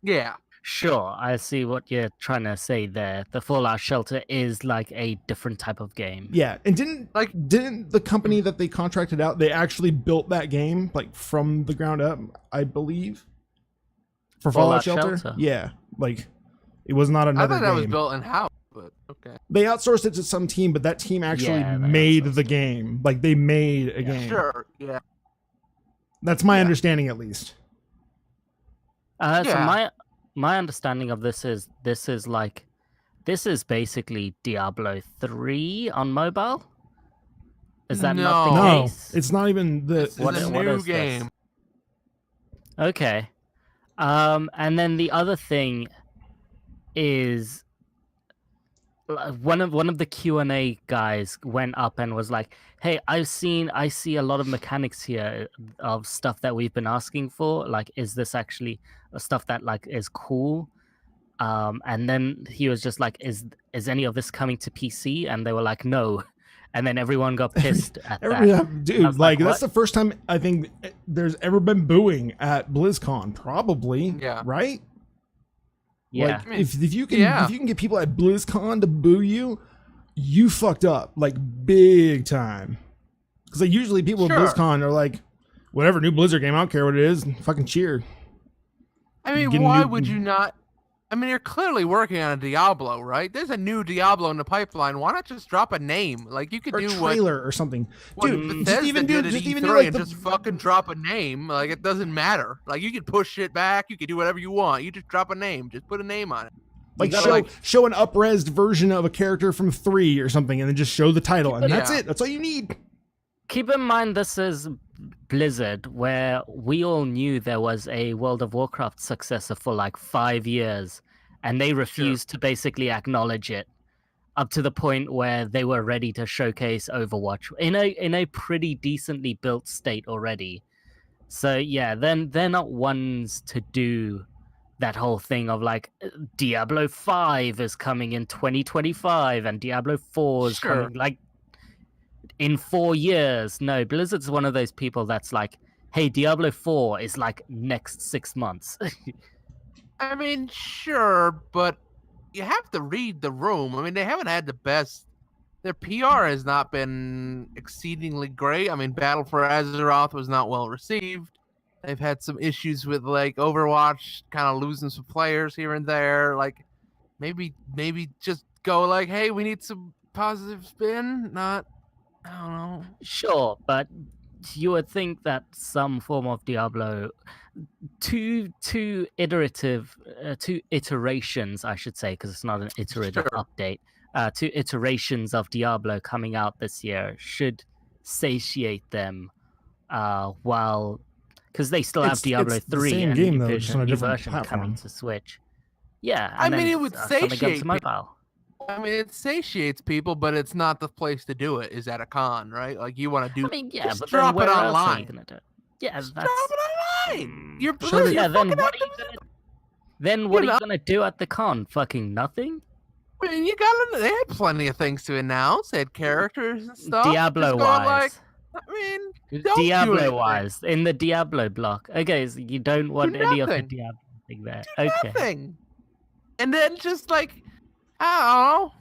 Yeah. Sure, I see what you're trying to say there. The Fallout Shelter is like a different type of game. Yeah, and didn't the company that they contracted out, they actually built that game like from the ground up, I believe, for Fallout Shelter? Yeah, like it was not another I thought game. that was built in house, but okay. They outsourced it to some team, but that team actually made the game. Like they made a game. Sure, yeah. That's my understanding, at least. So my understanding of this is basically Diablo 3 on mobile. Is that not the No, case? it's not even the. It's a new game. Okay. And then the other thing is one of the Q&A guys went up and was like, "Hey, I see a lot of mechanics here of stuff that we've been asking for. Like, is this actually stuff that like is cool?" And then he was just like, "Is any of this coming to PC?" And they were like, "No." And then everyone got pissed at that. Dude, like that's the first time I think there's ever been booing at BlizzCon, probably. Yeah. Right? Yeah. Like, if you can get people at BlizzCon to boo you, you fucked up like big time. Because like usually people at BlizzCon are like, whatever, new Blizzard game, I don't care what it is, fucking cheer. I mean, why would you not? I mean, you're clearly working on a Diablo, right? There's a new Diablo in the pipeline. Why not just drop a name? Like you could or do a trailer or something. Dude, just even do like just fucking drop a name. Like it doesn't matter. Like you could push it back. You could do whatever you want. You just drop a name. Just put a name on it. Like show an up-resed version of a character from 3 or something, and then just show the title, and that's it. That's all you need. Keep in mind, this is Blizzard, where we all knew there was a World of Warcraft successor for like 5 years, and they refused to basically acknowledge it up to the point where they were ready to showcase Overwatch in a pretty decently built state already. So yeah, then they're not ones to do that whole thing of like Diablo 5 is coming in 2025 and Diablo 4 is coming like in 4 years. No, Blizzard's one of those people that's like, hey, Diablo 4 is like next 6 months. I mean, sure, but you have to read the room. I mean, they haven't had the best. Their PR has not been exceedingly great. I mean, Battle for Azeroth was not well received. They've had some issues with like Overwatch kind of losing some players here and there. Like maybe just go like, hey, we need some positive spin. Not, I don't know. Sure, but you would think that some form of Diablo, two iterations, I should say, because it's not an iterative update. 2 iterations of Diablo coming out this year should satiate them, while because they still have Diablo 3 same and game, new though, just on a different version platform. coming to Switch. Yeah, I mean, it would satiate to mobile. I mean, it satiates people, but it's not the place to do it. Is at a con, right? Like you want to do. I mean, yeah, just but drop then it where else are you online. gonna do it? Yeah, Just that's. drop it online. You're Yeah, then fucking what are you gonna? Then what are you gonna do at the con? Fucking nothing. I mean, you got. They had plenty of things to announce. They had characters and stuff. Diablo wise. I mean, don't do Diablo anything. wise, in the Diablo block. Okay, so you don't want any of the nothing. Diablo thing there. Do Okay. nothing. And then just like, I don't know.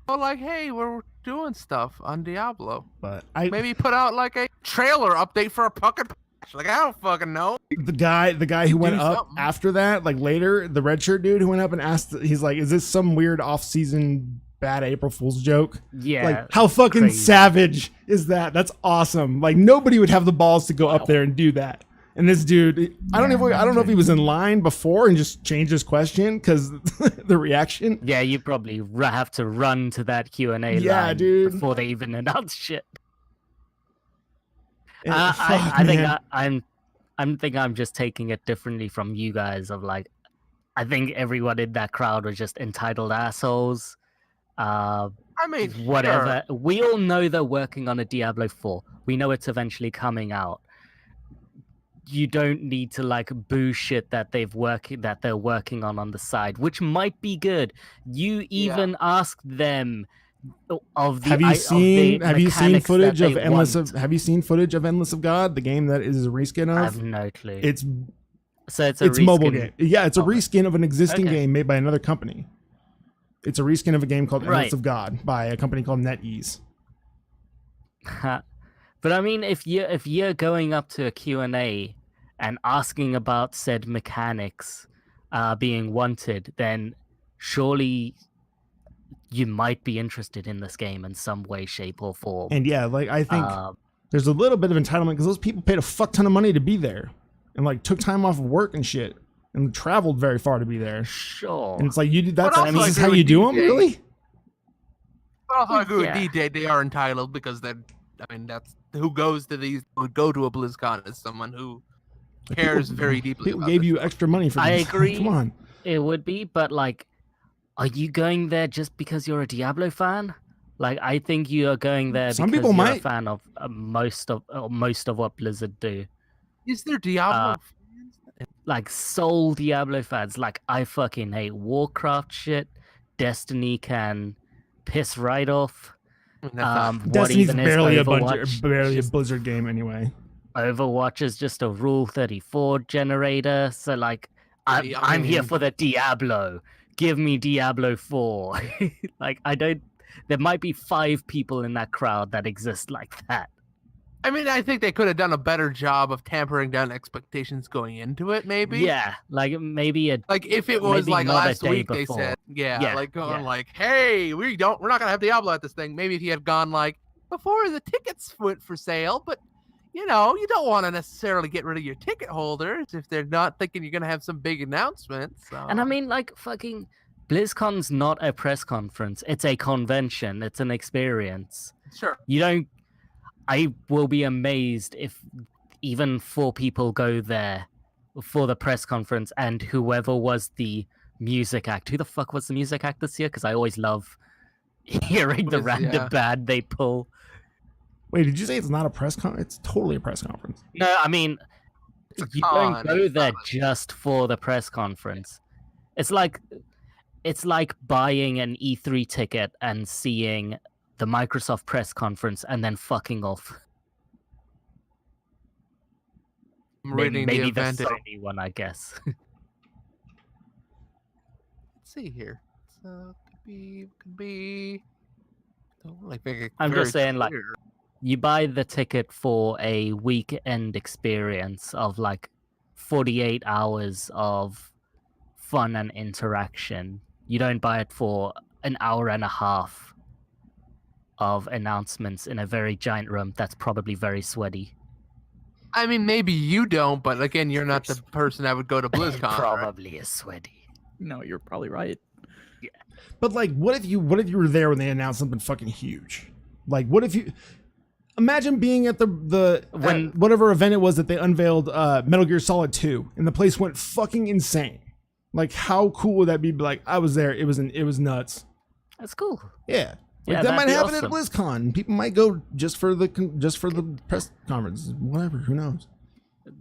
Well, like, hey, we're doing stuff on Diablo. But Maybe put out like a trailer update for a fucking patch. Like, I don't fucking know. the guy who went up something. after that, like later, the red shirt dude who went up and asked, he's like, is this some weird off-season bad April Fool's joke? Yeah. Like, how fucking crazy. savage is that? That's awesome. Like, nobody would have the balls to go up there and do that. And this dude, I don't know if he was in line before and just changed his question because the reaction. Yeah, you probably have to run to that Q&A line dude. before they even announce shit. Fuck, I think man. I'm just taking it differently from you guys. Of like, I think everyone in that crowd was just entitled assholes. I mean, Whatever. Sure. We all know they're working on a Diablo 4. We know it's eventually coming out. You don't need to like boo shit that they're working on the side, which might be good. You even ask them of the Have you seen mechanics footage that of they Endless want. Have you seen footage of Endless of God, the game that is a reskin of? I have no clue. It's So it's a mobile reskin. game. Yeah, it's a of it. reskin of an existing Okay. game made by another company. It's a reskin of a game called Endless Right. of God by a company called NetEase. But I mean, if you're going up to a Q&A and asking about said mechanics being wanted, then surely you might be interested in this game in some way, shape, or form. And yeah, like I think Uh, there's a little bit of entitlement because those people paid a fuck ton of money to be there, and like took time off of work and shit, and traveled very far to be there. sure. And it's like you do that's also this I is agree how with you do them, DJ. really? But also, I agree with Yeah. DJ. They are entitled because they're. I mean, that's who goes to these. Would go to a BlizzCon is someone who Like, cares people, very deeply. People about gave this you stuff. extra money for I these. agree. Come on. It would be, but like, are you going there just because you're a Diablo fan? Like, I think you are going there Some because people you're a might. fan of most of what Blizzard do. Is there Diablo? Uh, Like soul Diablo fans. Like, I fucking hate Warcraft shit. Destiny can piss right off. I mean, that's not- What Destiny's even barely is a Overwatch? barely a Just- Blizzard game anyway. Overwatch is just a Rule 34 generator. So like, I'm I here mean- for the Diablo. Give me Diablo 4. Like, I don't. There might be 5 people in that crowd that exist like that. I mean, I think they could have done a better job of tampering down expectations going into it. Maybe. Yeah, like maybe a Like if it was Maybe like not a last day week, they before. said, Yeah, like going yeah. like, hey, we're not gonna have Diablo at this thing. Maybe if he had gone like before the tickets went for sale, but you don't want to necessarily get rid of your ticket holders if they're not thinking you're gonna have some big announcements. So. And I mean, like, fucking BlizzCon's not a press conference. It's a convention. It's an experience. sure. You don't. I will be amazed if even 4 people go there for the press conference and whoever was the music act. Who the fuck was the music act this year? Because I always love hearing the random band they pull. Wait, did you say it's not a press con? It's totally a press conference. No, I mean, It's a you con, don't go it's there not just for the press conference. It's like buying an E3 ticket and seeing the Microsoft press conference and then fucking off. I'm reading Maybe the the event. Sony one, I guess. Let's see here. So could be. Don't really make it I'm just very saying, like, clear. you buy the ticket for a weekend experience of like 48 hours of fun and interaction. You don't buy it for an hour and a half of announcements in a very giant room that's probably very sweaty. I mean, maybe you don't, but again, you're not the person that would go to BlizzCon. right? Probably is sweaty. No, you're probably right. But like, what if you were there when they announced something fucking huge? Like, what if you imagine being at When- whatever event it was that they unveiled Metal Gear Solid 2 and the place went fucking insane? Like, how cool would that be? Like, I was there. It was nuts. That's cool. Yeah. Like, Yeah, that might that'd be happen awesome. at BlizzCon. People might go just for the press conference. Whatever. Who knows?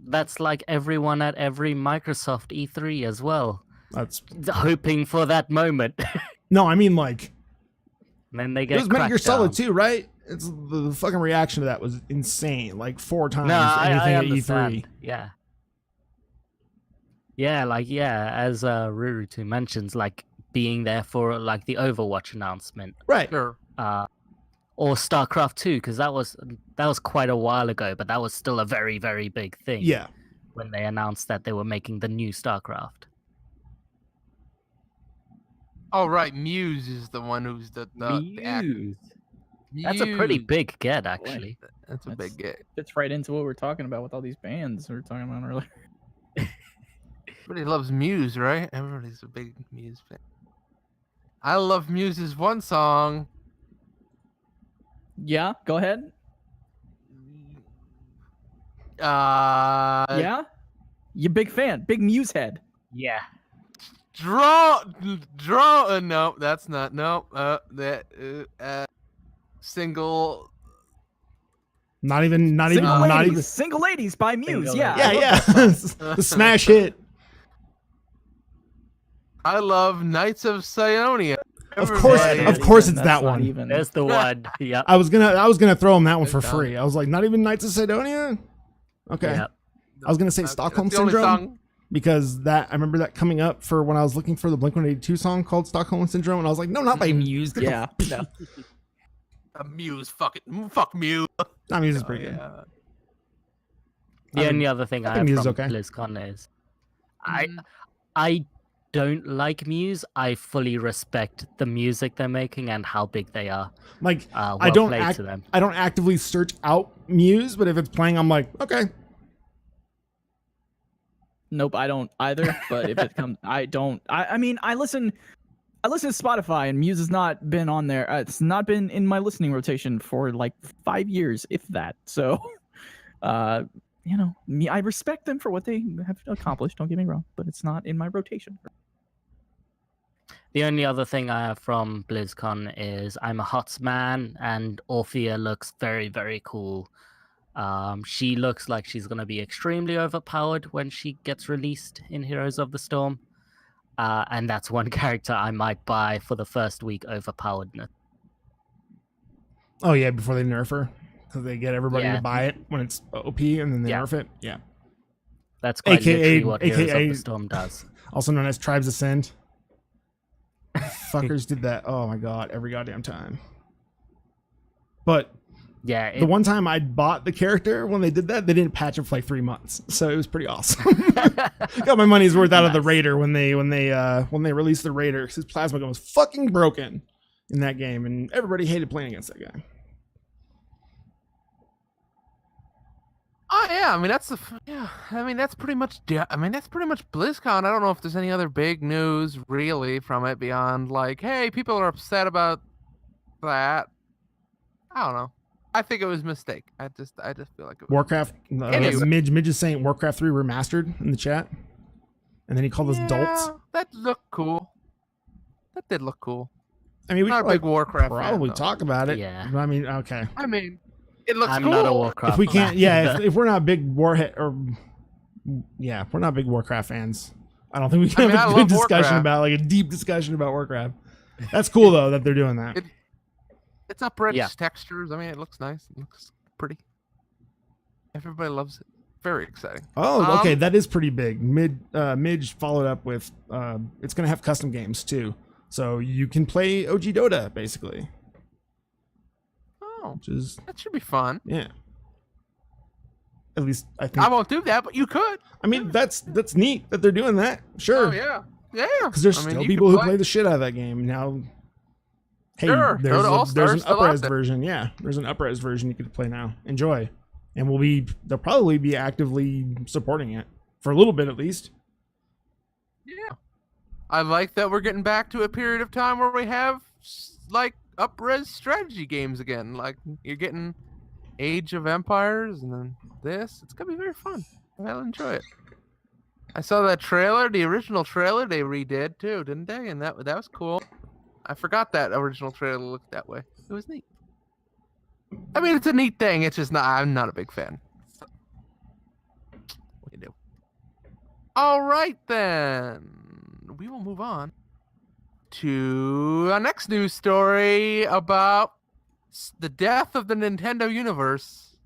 That's like everyone at every Microsoft E3 as well, That's hoping for that moment. no. I mean, like, And then they it get was Metal Gear cracked Solid down. 2, right? It's the fucking reaction to that was insane. Like 4 times No, I anything at understand. E3. Yeah. Yeah, like, as Rurutu mentions, like, being there for, like, the Overwatch announcement, Right. Sure. or StarCraft 2, because that was quite a while ago, but that was still a very, very big thing. Yeah. When they announced that they were making the new StarCraft. Oh, right. Muse is the one who's the act. Muse. That's a pretty Muse. big get, actually. That's a big get. Fits right into what we're talking about with all these bands we were talking about earlier. Everybody loves Muse, right? Everybody's a big Muse fan. I love Muse's one song. Yeah, go ahead. Yeah. Yeah, you big fan, big Muse head. Yeah. Draw. No, that's not. No. Single. Not even. Single Ladies by Muse. Single Yeah. Yeah, the smash hit. I love Knights of Sionia. Of course it's that one. There's the one. Yep. I was gonna throw him that one for free. I was like, not even Knights of Sidonia. Okay. Yep. I was gonna say Stockholm That's the only Syndrome song. because I remember that coming up for when I was looking for the Blink-182 song called Stockholm Syndrome, and I was like, no, not by Muse. Yeah. No. Muse. Fuck Muse. Not Muse is pretty good. Yeah. The only other thing I think have Muse from is okay. BlizzCon is I don't like Muse. I fully respect the music they're making and how big they are. Like Well I don't played to them. I don't actively search out Muse, but if it's playing, I'm like, okay. Nope, I don't either. But if it comes, I don't. I mean, I listen to Spotify, and Muse has not been on there. It's not been in my listening rotation for like 5 years, if that. So, me, I respect them for what they have accomplished. Don't get me wrong, but it's not in my rotation. The only other thing I have from BlizzCon is I'm a Hots man, and Orphea looks very, very cool. She looks like she's going to be extremely overpowered when she gets released in Heroes of the Storm. And that's one character I might buy for the first week overpoweredness. Oh yeah, before they nerf her, because they get everybody Yeah. to buy it when it's OP, and then they Yeah. nerf it. Yeah. That's quite literally AKA what Heroes of the Storm does. Also known as Tribes Ascend. Fuckers did that. Oh my god, every goddamn time. But Yeah, the one time I bought the character when they did that, they didn't patch it for like 3 months, so it was pretty awesome. Got my money's worth out of the Raider when they released the Raider, because his plasma gun was fucking broken in that game, and everybody hated playing against that guy. Oh yeah, I mean that's pretty much BlizzCon. I don't know if there's any other big news really from it beyond like, hey, people are upset about that. I don't know. I think it was a mistake. I just feel like it was Warcraft. Anyway. Midge is saying Warcraft 3 remastered in the chat, and then he called us dolts. That looked cool. That did look cool. I mean, we Not should a big Warcraft probably fan, though. talk about it. Yeah. I mean, okay. I mean, it looks I'm cool. not a Warcraft If we can't, fan yeah, either. if we're not big Warhead or yeah, we're not big Warcraft fans. I don't think we can I mean, have I a good love discussion Warcraft. about like a deep discussion about Warcraft. That's cool though that they're doing that. It's up-res Yeah. textures. I mean, it looks nice. It looks pretty. Everybody loves it. Very exciting. Oh, okay, that is pretty big. Midge followed up with it's gonna have custom games too, so you can play OG Dota basically, Oh, which is that should be fun. yeah. At least I think. I won't do that, but you could. I mean, that's neat that they're doing that. Sure. Oh yeah, yeah. Because there's I mean, still you people can who play the shit out of that game now. Hey, Sure, there's Dota All-Stars there's an still out up-res there. version. Yeah, there's an up-res version you could play now. Enjoy, and they'll probably be actively supporting it for a little bit at least. Yeah. I like that we're getting back to a period of time where we have like up-res strategy games again. Like you're getting Age of Empires and then this. It's gonna be very fun. I'll enjoy it. I saw that trailer, the original trailer they redid too, didn't they? And that was cool. I forgot that original trailer looked that way. It was neat. I mean, it's a neat thing. It's just not. I'm not a big fan. So, what do you do? All right then. We will move on to our next news story about the death of the Nintendo universe.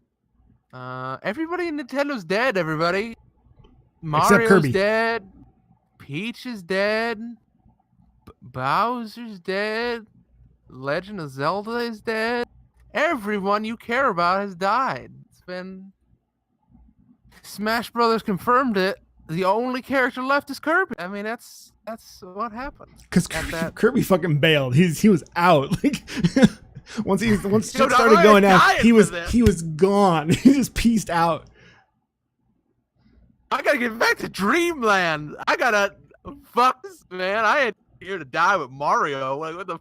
Everybody in Nintendo's dead. Everybody. Mario's Kirby. dead. Peach is dead. Bowser's dead. Legend of Zelda is dead. Everyone you care about has died. It's been Smash Brothers confirmed it. The only character left is Kirby. I mean, that's what happened. Because Kirby fucking bailed. He was out. Like once shit started going down, he was gone. He just pieced out. I gotta get back to Dreamland. I gotta fuck this, man. I ain't here to die with Mario. Like what the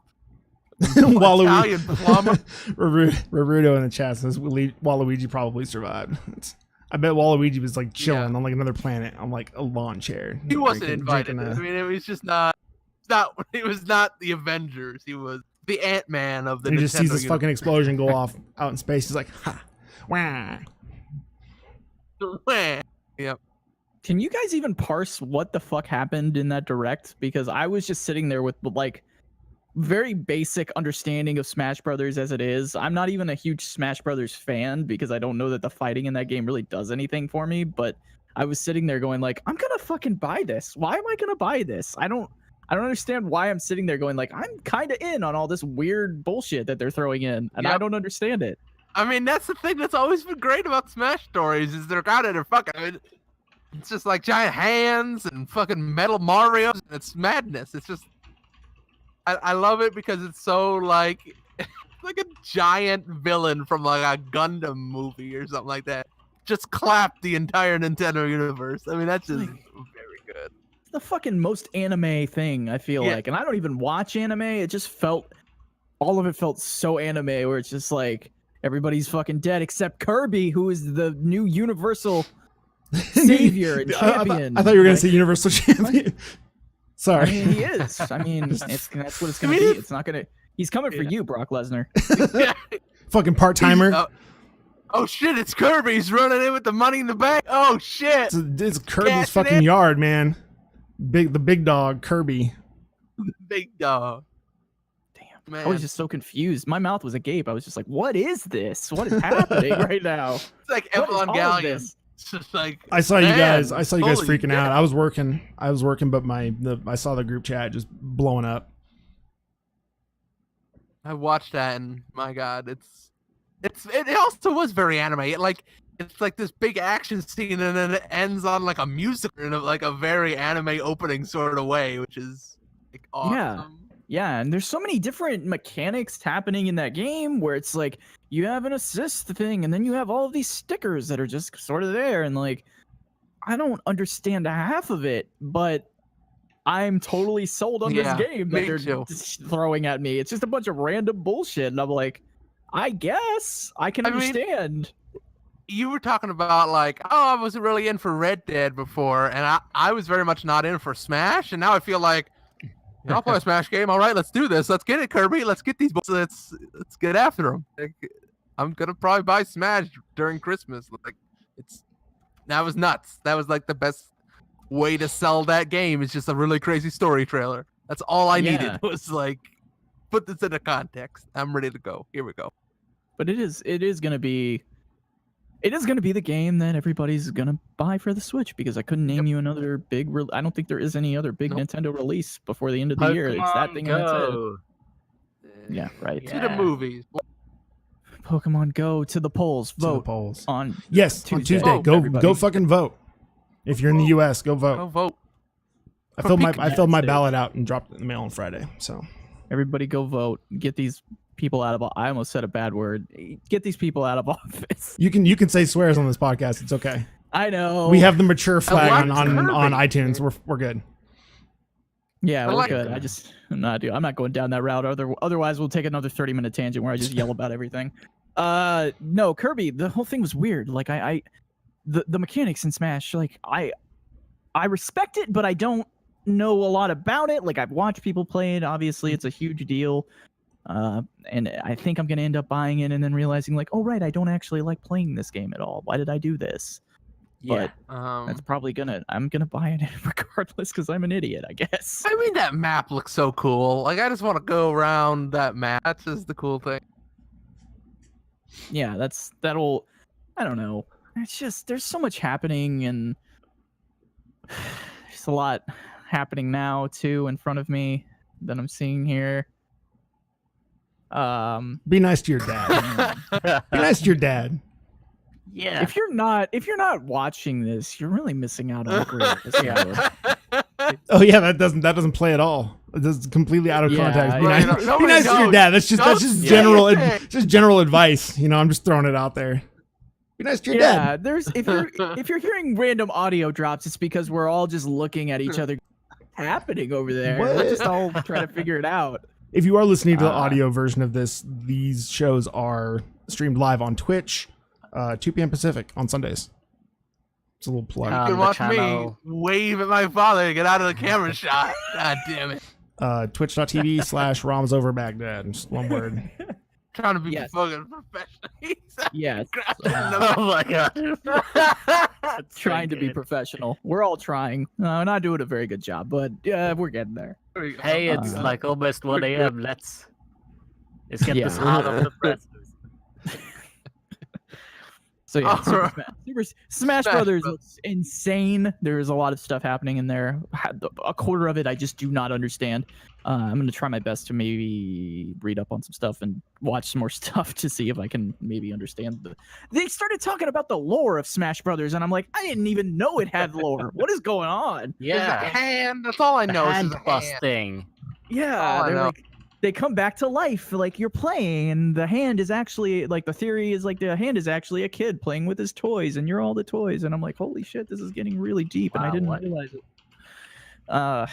Italian plumber. Rarudo in the chat says Waluigi probably survived. I bet Waluigi was like chilling Yeah. on like another planet on like a lawn chair. He wasn't drinking- invited. drinking I mean, it was just not. It was not the Avengers. He was the Ant-Man of the. he Nintendo just sees this universe. fucking explosion go off out in space. He's like, ha, wah. Yep. Can you guys even parse what the fuck happened in that direct? Because I was just sitting there with like very basic understanding of Smash Brothers as it is. I'm not even a huge Smash Brothers fan because I don't know that the fighting in that game really does anything for me, but I was sitting there going like, I'm gonna fucking buy this. Why am I gonna buy this? I don't understand why I'm sitting there going like, I'm kind of in on all this weird bullshit that they're throwing in, and I Yep. don't understand it. I mean, that's the thing that's always been great about Smash stories is they're kind of fucking. I mean, it's just like giant hands and fucking metal Marios. It's madness. It's just. I love it because it's so like like a giant villain from like a Gundam movie or something like that. Just clapped the entire Nintendo universe. I mean, that's just Like- very good. It's the fucking most anime thing, I feel Yeah. like. And I don't even watch anime. It just felt, all of it felt so anime where it's just like, everybody's fucking dead except Kirby, who is the new universal savior and champion. I thought you were gonna Like, say Universal Champion. I Sorry. mean, he is. I mean, that's what it's gonna I be. mean, It's not gonna. He's coming for Yeah. you, Brock Lesnar. Fucking part timer. Oh shit! It's Kirby. He's running in with the money in the bank. Oh shit! It's Kirby's Cashing fucking in. yard, man. The big dog, Kirby. Big dog. Damn, Man, I was just so confused. My mouth was agape. I was just like, "What is this? What is happening right now? it's like What is all of Evangelion. this?" It's just like I saw you man, guys. I saw you guys holy freaking out. shit. I was working, but I saw the group chat just blowing up. I watched that and my god, it also was very anime. It's like this big action scene and then it ends on like a music in like a very anime opening sort of way, which is like awesome. Yeah, and there's so many different mechanics happening in that game where it's like you have an assist thing, and then you have all of these stickers that are just sort of there, and like I don't understand half of it, but I'm totally sold on Yeah, this game that me they're too. just throwing at me. It's just a bunch of random bullshit, and I'm like, I guess I can I mean, understand. You were talking about like, oh, I wasn't really in for Red Dead before, and I was very much not in for Smash, and now I feel like I'll play a Smash game. All right, let's do this. Let's get it, Kirby. Let's get these. Let's get after them. Like, I'm gonna probably buy Smash during Christmas. Like, that was nuts. That was like the best way to sell that game. It's just a really crazy story trailer. That's all I Yeah. needed was like, put this into context. I'm ready to go. Here we go. But it is gonna be the game that everybody's gonna buy for the Switch, because I couldn't name you another big. I don't think there is any other big Nope. Nintendo release before the end of the year. It's that thing and that's it. Go. Yeah, right. To the Yeah. movies. Pokemon Go to the polls. To the Vote polls. on Yes, on Tuesday. Tuesday. Vote, Go everybody. fucking vote. If you're in the U.S., go vote. Go vote. I for filled my Pikachu. ballot out and dropped it in the mail on Friday. So Everybody go vote. Get these people out of. I almost said a bad word. Get these people out of office. you can say swears on this podcast. It's okay. I know. We have the mature flag like on Kirby. iTunes. We're good. Yeah, I we're like good. that. I'm not going down that route. Otherwise, we'll take another 30-minute tangent where I just yell about everything. No, Kirby. The whole thing was weird. Like the mechanics in Smash. Like I respect it, but I don't know a lot about it. Like I've watched people play it. Obviously, it's a huge deal. And I think I'm gonna end up buying it and then realizing like, oh right, I don't actually like playing this game at all. Why did I do this? Yeah. But that's probably I'm gonna buy it regardless because I'm an idiot, I guess. I mean, that map looks so cool. Like, I just want to go around that map. That's just the cool thing. Yeah, that'll. I don't know. It's just there's so much happening, and there's a lot happening now too in front of me that I'm seeing here. Be nice to your dad. Be nice to your dad. Yeah. If you're not watching this, you're really missing out on a great episode. Oh yeah, that doesn't play at all. This is completely out of Yeah, context. Be right. nice, No, be nice to your don't- dad. That's just yeah, general yeah. just general advice. You know, I'm just throwing it out there. Be nice to your dad. Yeah, there's if you're hearing random audio drops, it's because we're all just looking at each other happening over there. What? We're just all trying to figure it out. If you are listening to the Uh, audio version of this, these shows are streamed live on Twitch, 2 p.m. Pacific on Sundays. It's a little plug. You On can the watch channel. me wave at my father to get out of the camera shot. God damn it. Twitch.tv/RomsOverBaghdad. Just one word. Trying to be Yes. fucking professional. Yes. Oh my god. That's so Trying to be good. professional. We're all trying. Not doing a very good job, but we're getting there. Hey, it's like almost 1 a.m. Let's get this Yeah. hard off the press. So yeah, Super Alright. Smash Smash Brothers Bros. looks insane. There's a lot of stuff happening in there. A quarter of it I just do not understand. I'm gonna try my best to maybe read up on some stuff and watch some more stuff to see if I can maybe understand. They started talking about the lore of Smash Brothers, and I'm like, I didn't even know it had lore. What is going on? There's a Yeah. hand. That's all I The know. Is hand there's a bust hand. thing. Yeah, I they're know. like they come back to life like you're playing, and the hand is actually like the theory is like the hand is actually a kid playing with his toys, and you're all the toys. And I'm like, holy shit, this is getting really deep, and I Wow, didn't what? realize it. Man,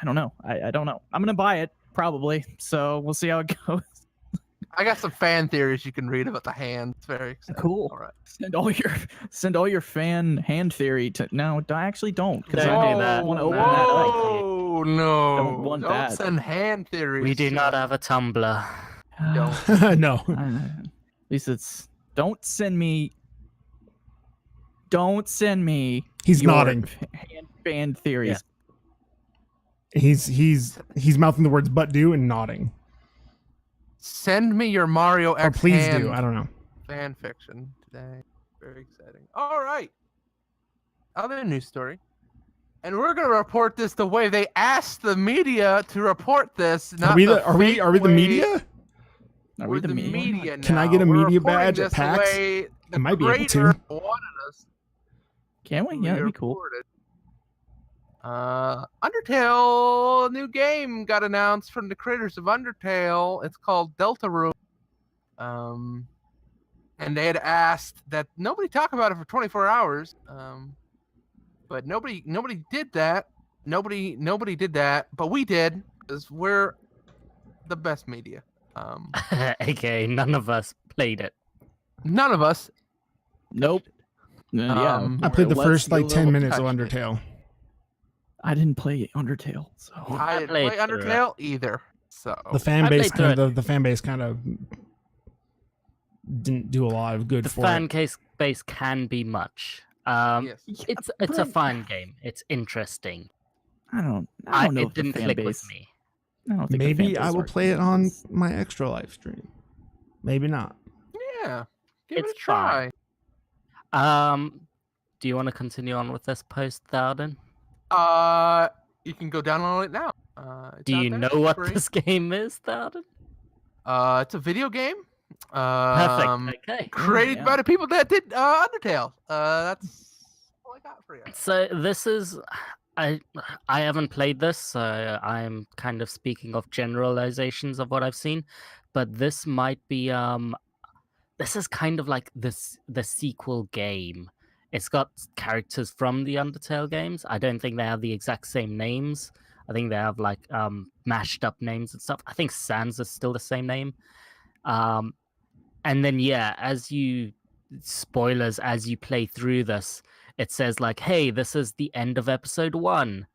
I don't know. I don't know. I'm gonna buy it probably, so we'll see how it goes. I got some fan theories you can read about the hand. It's very exciting. Cool. All right. Send all your fan hand theory to. No, I actually don't because Don't I do that. want to open that up. Whoa, no. Don't want that. send hand theories. We do not have a Tumblr. Don't. No. At least it's don't send me He's your nodding. fan theories. He's mouthing the words "but do" and nodding. Send me your Mario Or X please hand do. I don't know. fan fiction today. Very exciting. All right. Other news story. And we're gonna report this the way they asked the media to report this. Not Are we the the way- media? Are We're we the the media? media now. Can I get a We're media reporting badge at this the PAX? way the I might be able creator to. wanted us Can we? to Yeah, that'd be cool. report it. Undertale new game got announced from the creators of Undertale. It's called Deltarune. And they had asked that nobody talk about it for 24 hours. But nobody did that. Nobody did that, but we did because we're the best media. AKA none of us played it. None of us. Nope. Yeah. I played the let's first like go 10 minutes of touch it. Undertale. I didn't play Undertale, so I didn't play played through it. Undertale either. So The fan I base played through the fan base kind of didn't do a lot of good The for fan it. case base can be much. yes. It's a but fun game. It's interesting. I don't know. It if the didn't fan click base, with me. I don't think the fan Maybe I base will are play it on fans. my extra live stream. Maybe not. Yeah. Give It's it a try. Do you want to continue on with this post, Thowden? You can go down on it now. It's Do out you there, know it's what free. this game is, Thowden? It's a video game. Perfect. Okay. Created yeah. by the people that did Undertale. That's all I got for you. So this is I haven't played this, so I'm kind of speaking of generalizations of what I've seen, but this might be this is kind of like the sequel game. It's got characters from the Undertale games. I don't think they have the exact same names. I think they have like mashed up names and stuff. I think Sans is still the same name. And then yeah, as you play through this, it says like, hey, this is the end of episode 1.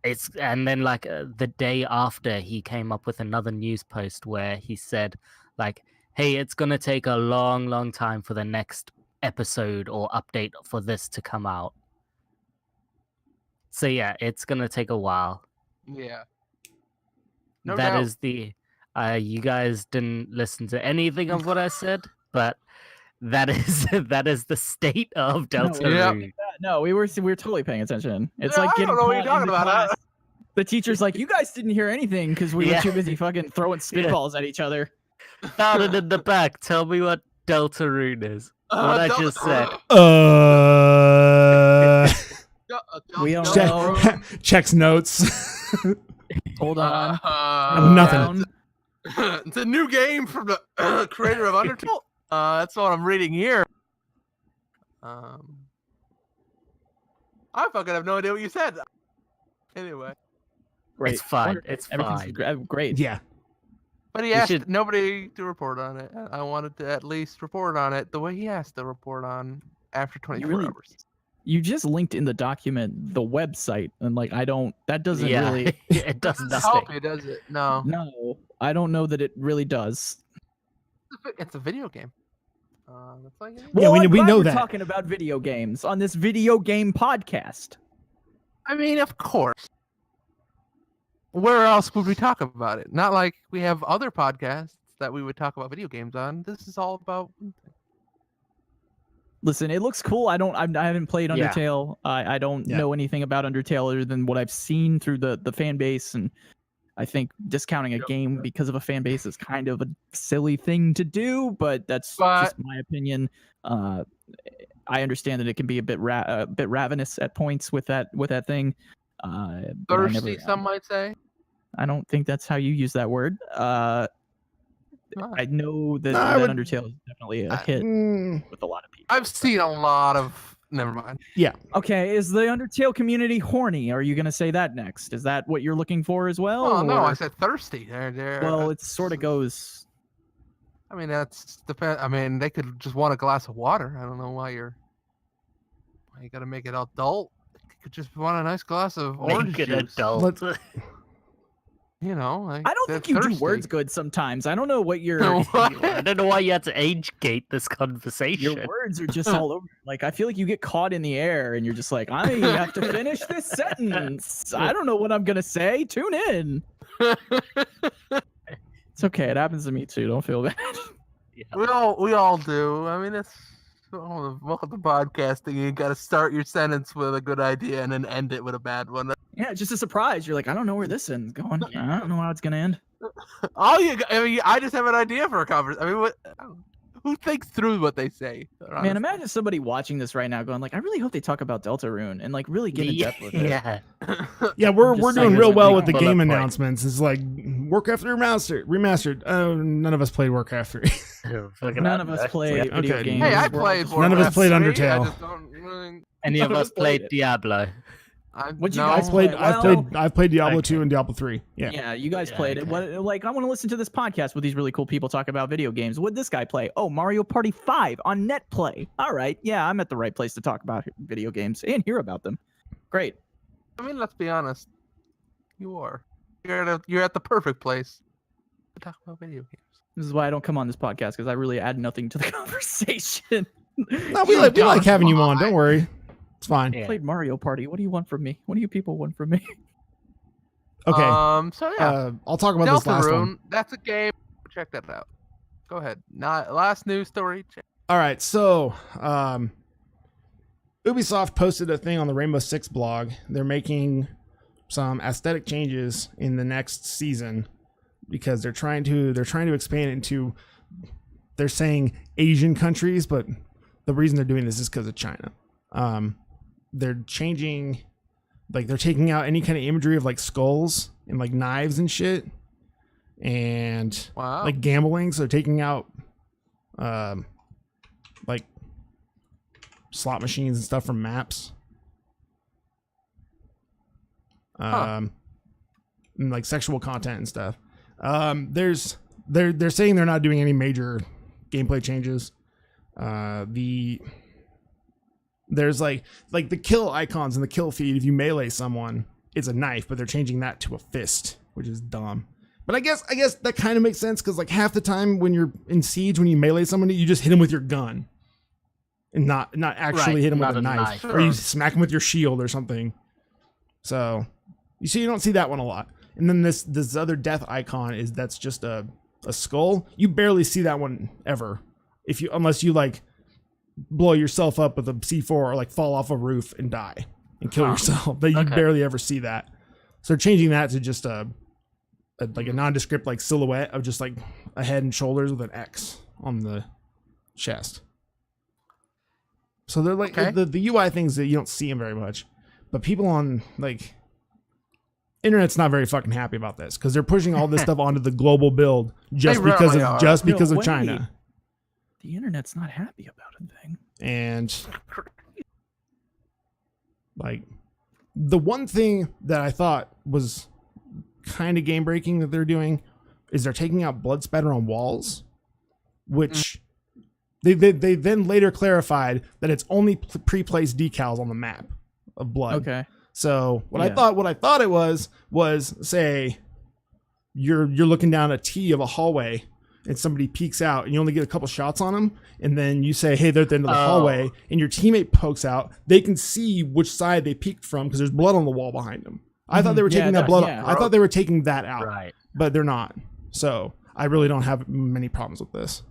It's and then like the day after, he came up with another news post where he said like, hey, it's gonna take a long time for the next episode or update for this to come out. So yeah, it's gonna take a while. Yeah. No That doubt. is the you guys didn't listen to anything of what I said, but that is the state of Deltarune. No, we were totally paying attention. It's Yeah, like I getting don't know what you're caught in talking the about. class. The teacher's like, you guys didn't hear anything because we were Yeah. too busy fucking throwing spitballs at each other. Thowden in the back, tell me what Deltarune is. What I just said. We don't Check- know. Checks notes. Hold on. Nothing. It's a new game from the creator of Undertale. That's what I'm reading here. I fucking have no idea what you said. Anyway, Great. It's fine. Wonderful. It's Everything's fine. Great. Yeah. but he We asked should- nobody to report on it. I wanted to at least report on it the way he asked to report on after 24 really- hours. You just linked in the document the website, and like that doesn't really. it does Doesn't nothing. help you, does it? No. No, I don't know that it really does. It's a video game. That's like it is. Yeah, we I'm glad know we're that. talking about video games on this video game podcast. I mean, of course. Where else would we talk about it? Not like we have other podcasts that we would talk about video games on. This is all about one thing. Listen, it looks cool. I haven't played Yeah. Undertale. I don't Yeah. know anything about Undertale other than what I've seen through the fan base, and I think discounting a game because of a fan base is kind of a silly thing to do, but that's just my opinion. I understand that it can be a bit ravenous at points with that thing. But Thirsty, some might say. I don't think that's how you use that word. I know that, No, I that would- Undertale is definitely a hit with a lot of people. I've seen a lot of. Never mind. Okay, is the Undertale community horny? Are you going to say that next? Is that what you're looking for as well? Oh no, or- I said thirsty. Well, it sort of goes. I mean, that's depend. I mean, they could just want a glass of water. I don't know why you got to make it adult. They could just want a nice glass of orange Make it juice. adult. You know, like, I don't they're think you do thirsty. words good sometimes. I don't know what your What? I don't know why you had to age gate this conversation. your words are just all over. Like I feel like you get caught in the air and you're just like, I have to finish this sentence. I don't know what I'm gonna say. Tune in. It's okay. It happens to me too. Don't feel bad. we all do. I mean, it's all the podcasting. You got to start your sentence with a good idea and then end it with a bad one. Yeah, it's just a surprise. You're like, I don't know where this ends going. I don't know how it's gonna end. I just have an idea for a conversation. I mean, who thinks through what they say? Man, imagine somebody watching this right now going like, I really hope they talk about Deltarune and like really get in depth with it. Yeah. Yeah, we're just doing saying real it's a well big with the bullet game point. announcements. It's like Warcraft 3 remastered. Oh, none of us played Warcraft 3. None of us play like, video okay. games. Hey, I We're all played. just- None of us played Warcraft 3, I Undertale. just don't really- Any None of of us us played played it. Diablo. What'd you no. guys I've played Well- I've played Diablo Okay. 2 and Diablo 3. Yeah. Yeah, you guys Yeah, played it. okay. What like I want to listen to this podcast with these really cool people talk about video games. What'd this guy play? Oh, Mario Party 5 on NetPlay. All right. Yeah, I'm at the right place to talk about video games and hear about them. Great. I mean, let's be honest. You are. You're at the perfect place to talk about video games. This is why I don't come on this podcast because I really add nothing to the conversation. No, we like having you on. Don't worry. It's fine. Yeah. Played Mario Party. What do you want from me? What do you people want from me? Okay. So yeah, I'll talk about this last one. Deltarune. That's a game. Check that out. Go ahead. Not last news story. Check. All right, so Ubisoft posted a thing on the Rainbow Six blog. They're making some aesthetic changes in the next season because they're trying to expand into, they're saying Asian countries, but the reason they're doing this is because of China. They're changing, like they're taking out any kind of imagery of like skulls and like knives and shit, and Wow. like gambling. So they're taking out like slot machines and stuff from maps. And like sexual content and stuff. They're saying they're not doing any major gameplay changes. There's like the kill icons in the kill feed. If you melee someone, it's a knife, but they're changing that to a fist, which is dumb. But I guess that kind of makes sense because like half the time when you're in Siege, when you melee somebody, you just hit them with your gun, and not actually Right, hit them with not a a knife, knife. or you smack them with your shield or something. So you don't see that one a lot. And then this other death icon that's just a skull. You barely see that one ever, unless you like blow yourself up with a C4 or like fall off a roof and die and kill yourself. But you Okay. barely ever see that. So they're changing that to just a nondescript like silhouette of just like a head and shoulders with an X on the chest. So they're like Okay. the UI things that you don't see them very much, but people on like internet's not very fucking happy about this because they're pushing all this stuff onto the global build just They because really of are. just because No of way. China. The internet's not happy about a thing. And like the one thing that I thought was kind of game breaking that they're doing is they're taking out blood spatter on walls, which They then later clarified that it's only pre-placed decals on the map of blood. Okay. So what I thought it was say you're looking down a T of a hallway and somebody peeks out and you only get a couple shots on them, and then you say, hey, they're at the end of the hallway, and your teammate pokes out. They can see which side they peeked from because there's blood on the wall behind them. I thought they were taking that blood. I thought they were taking that out, Right. but they're not. So I really don't have many problems with this.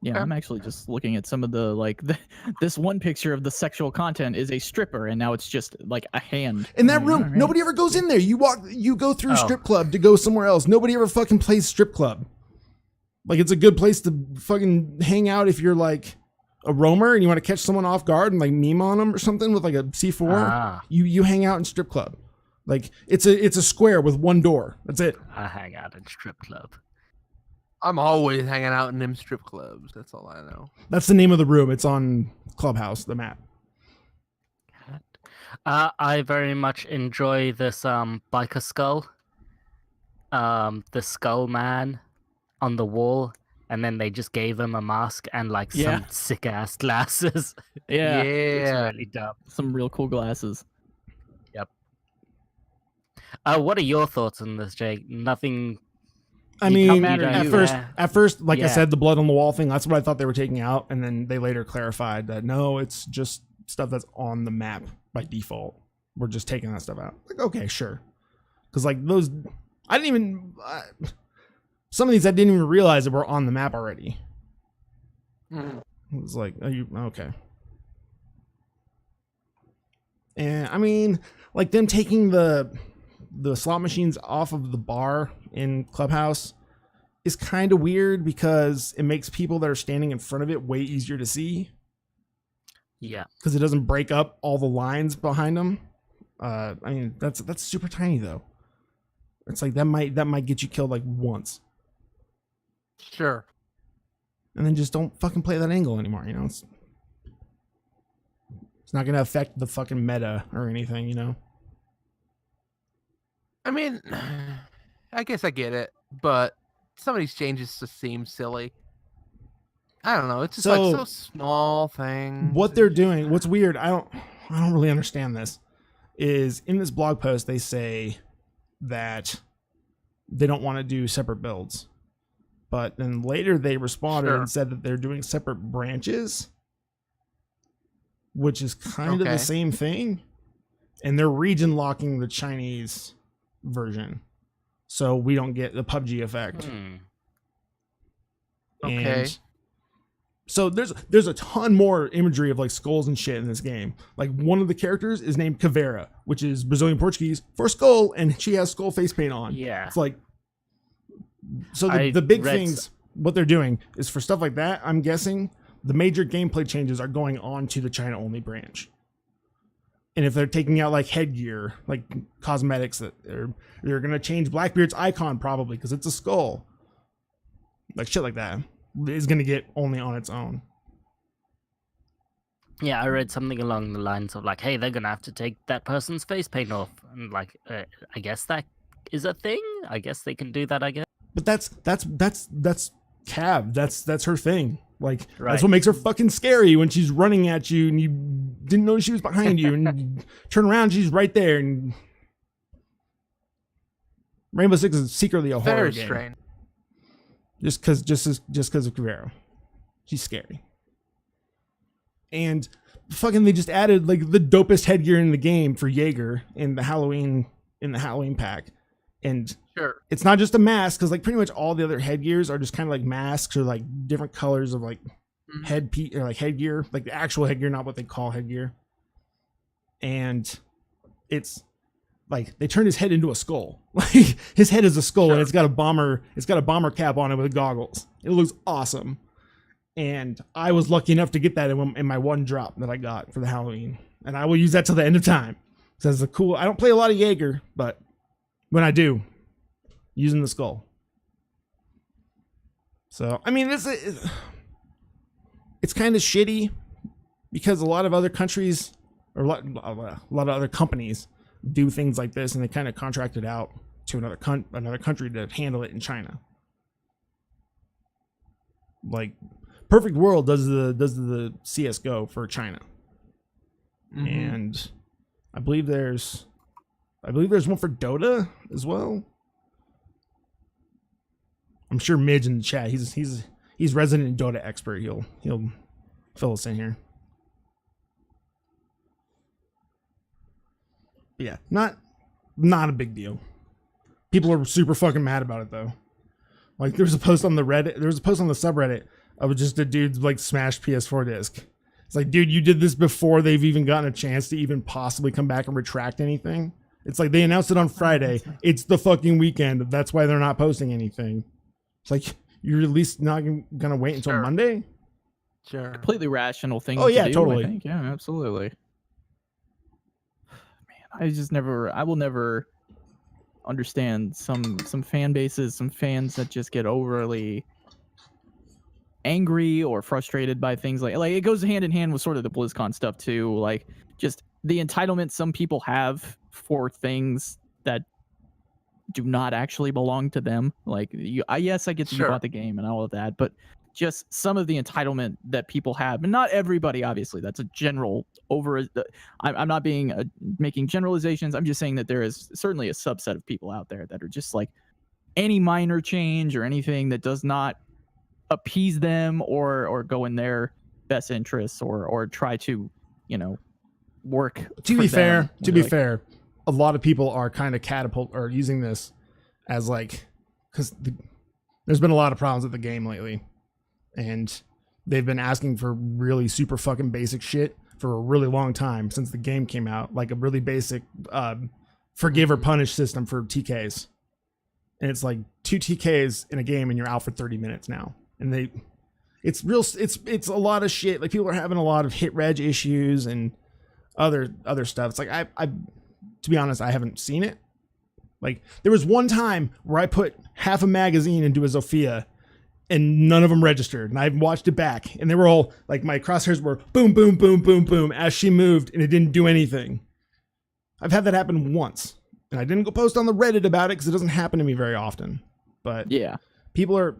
Yeah, I'm actually just looking at some of the this one picture of the sexual content is a stripper, and now it's just like a hand. In that room, nobody ever goes in there. You go through strip club to go somewhere else. Nobody ever fucking plays strip club. Like, it's a good place to fucking hang out if you're like a roamer and you want to catch someone off guard and like meme on them or something with like a C4. You hang out in strip club. Like, it's a square with one door. That's it. I hang out in strip club. I'm always hanging out in them strip clubs. That's all I know. That's the name of the room. It's on Clubhouse, the map. I very much enjoy this biker skull. The skull man on the wall, and then they just gave him a mask and like some sick ass glasses. Yeah. It's really dumb. Some real cool glasses. Yep. What are your thoughts on this, Jake? Nothing. I mean, at first, like I said, the blood on the wall thing, that's what I thought they were taking out. And then they later clarified that no, it's just stuff that's on the map by default. We're just taking that stuff out. Like, okay, sure. Because like those, I didn't even, some of these I didn't even realize that were on the map already. It was like, are you, okay. And I mean, like them taking the slot machines off of the bar in Clubhouse is kind of weird because it makes people that are standing in front of it way easier to see. Yeah. Because it doesn't break up all the lines behind them. I mean, that's super tiny though. It's like that might get you killed like once. Sure. And then just don't fucking play that angle anymore, you know? It's not going to affect the fucking meta or anything, you know? I mean, I guess I get it, but some of these changes just seem silly. I don't know. It's just like so small things. What they're doing, what's weird, I don't really understand this, is in this blog post they say that they don't want to do separate builds. But then later they responded and said that they're doing separate branches, which is kind of the same thing. And they're region locking the Chinese version, so we don't get the PUBG effect. Okay. And so there's a ton more imagery of like skulls and shit in this game. Like one of the characters is named Caveira, which is Brazilian Portuguese for skull, and she has skull face paint on. Yeah. It's like, so the big things, what they're doing is for stuff like that, I'm guessing the major gameplay changes are going on to the China only branch. And if they're taking out like headgear, like cosmetics, that they're going to change Blackbeard's icon probably because it's a skull. Like shit like that is going to get only on its own. Yeah, I read something along the lines of like, hey, they're going to have to take that person's face paint off. And like, I guess that is a thing. I guess they can do that, I guess. But that's Cav. That's her thing. Like, that's what makes her fucking scary when she's running at you and you didn't know she was behind you and you turn around, she's right there. And Rainbow Six is secretly a horror game. Very strange. Just because of Guerrero. She's scary. And fucking they just added like the dopest headgear in the game for Jaeger in the Halloween pack. And it's not just a mask, because like pretty much all the other headgears are just kind of like masks or like different colors of like headgear, like the actual headgear, not what they call headgear. And it's like they turned his head into a skull. Like his head is a skull and it's got a bomber cap on it with goggles. It looks awesome. And I was lucky enough to get that in my one drop that I got for the Halloween, and I will use that till the end of time. So it's a cool. I don't play a lot of Jaeger, but when I do, using the skull. So, I mean, it's kind of shitty because a lot of other countries or a lot of other companies do things like this, and they kind of contract it out to another country to handle it in China. Like Perfect World does the CS:GO for China, and I believe there's one for Dota as well. I'm sure Midge in the chat, he's resident Dota expert. He'll fill us in here. But yeah, not a big deal. People are super fucking mad about it though. Like there was a post on the subreddit of just a dude's like smashed PS4 disc. It's like, dude, you did this before they've even gotten a chance to even possibly come back and retract anything. It's like they announced it on Friday. It's the fucking weekend. That's why they're not posting anything. It's like, you're at least not gonna wait until Monday? Sure. Completely rational thing. Oh yeah, to do, totally. I think. Yeah, absolutely. Man, I will never understand some fan bases, some fans that just get overly angry or frustrated by things like it goes hand in hand with sort of the BlizzCon stuff too. Like just the entitlement some people have for things that do not actually belong to them. Like yes, I get that you bought the game and all of that, but just some of the entitlement that people have, and not everybody, obviously. That's a general I'm not making generalizations. I'm just saying that there is certainly a subset of people out there that are just like any minor change or anything that does not appease them or go in their best interests or try to work. To be fair, a lot of people are kind of using this as like, because there's been a lot of problems with the game lately, and they've been asking for really super fucking basic shit for a really long time since the game came out, like a really basic forgive or punish system for TKs, and it's like 2 TKs in a game and you're out for 30 minutes now. And it's a lot of shit. Like people are having a lot of hit reg issues and other stuff. It's like I to be honest, I haven't seen it. Like there was one time where I put half a magazine into a Zofia and none of them registered, and I watched it back and they were all like, my crosshairs were boom, boom, boom, boom, boom as she moved, and it didn't do anything. I've had that happen once, and I didn't go post on the Reddit about it because it doesn't happen to me very often. But yeah, people are.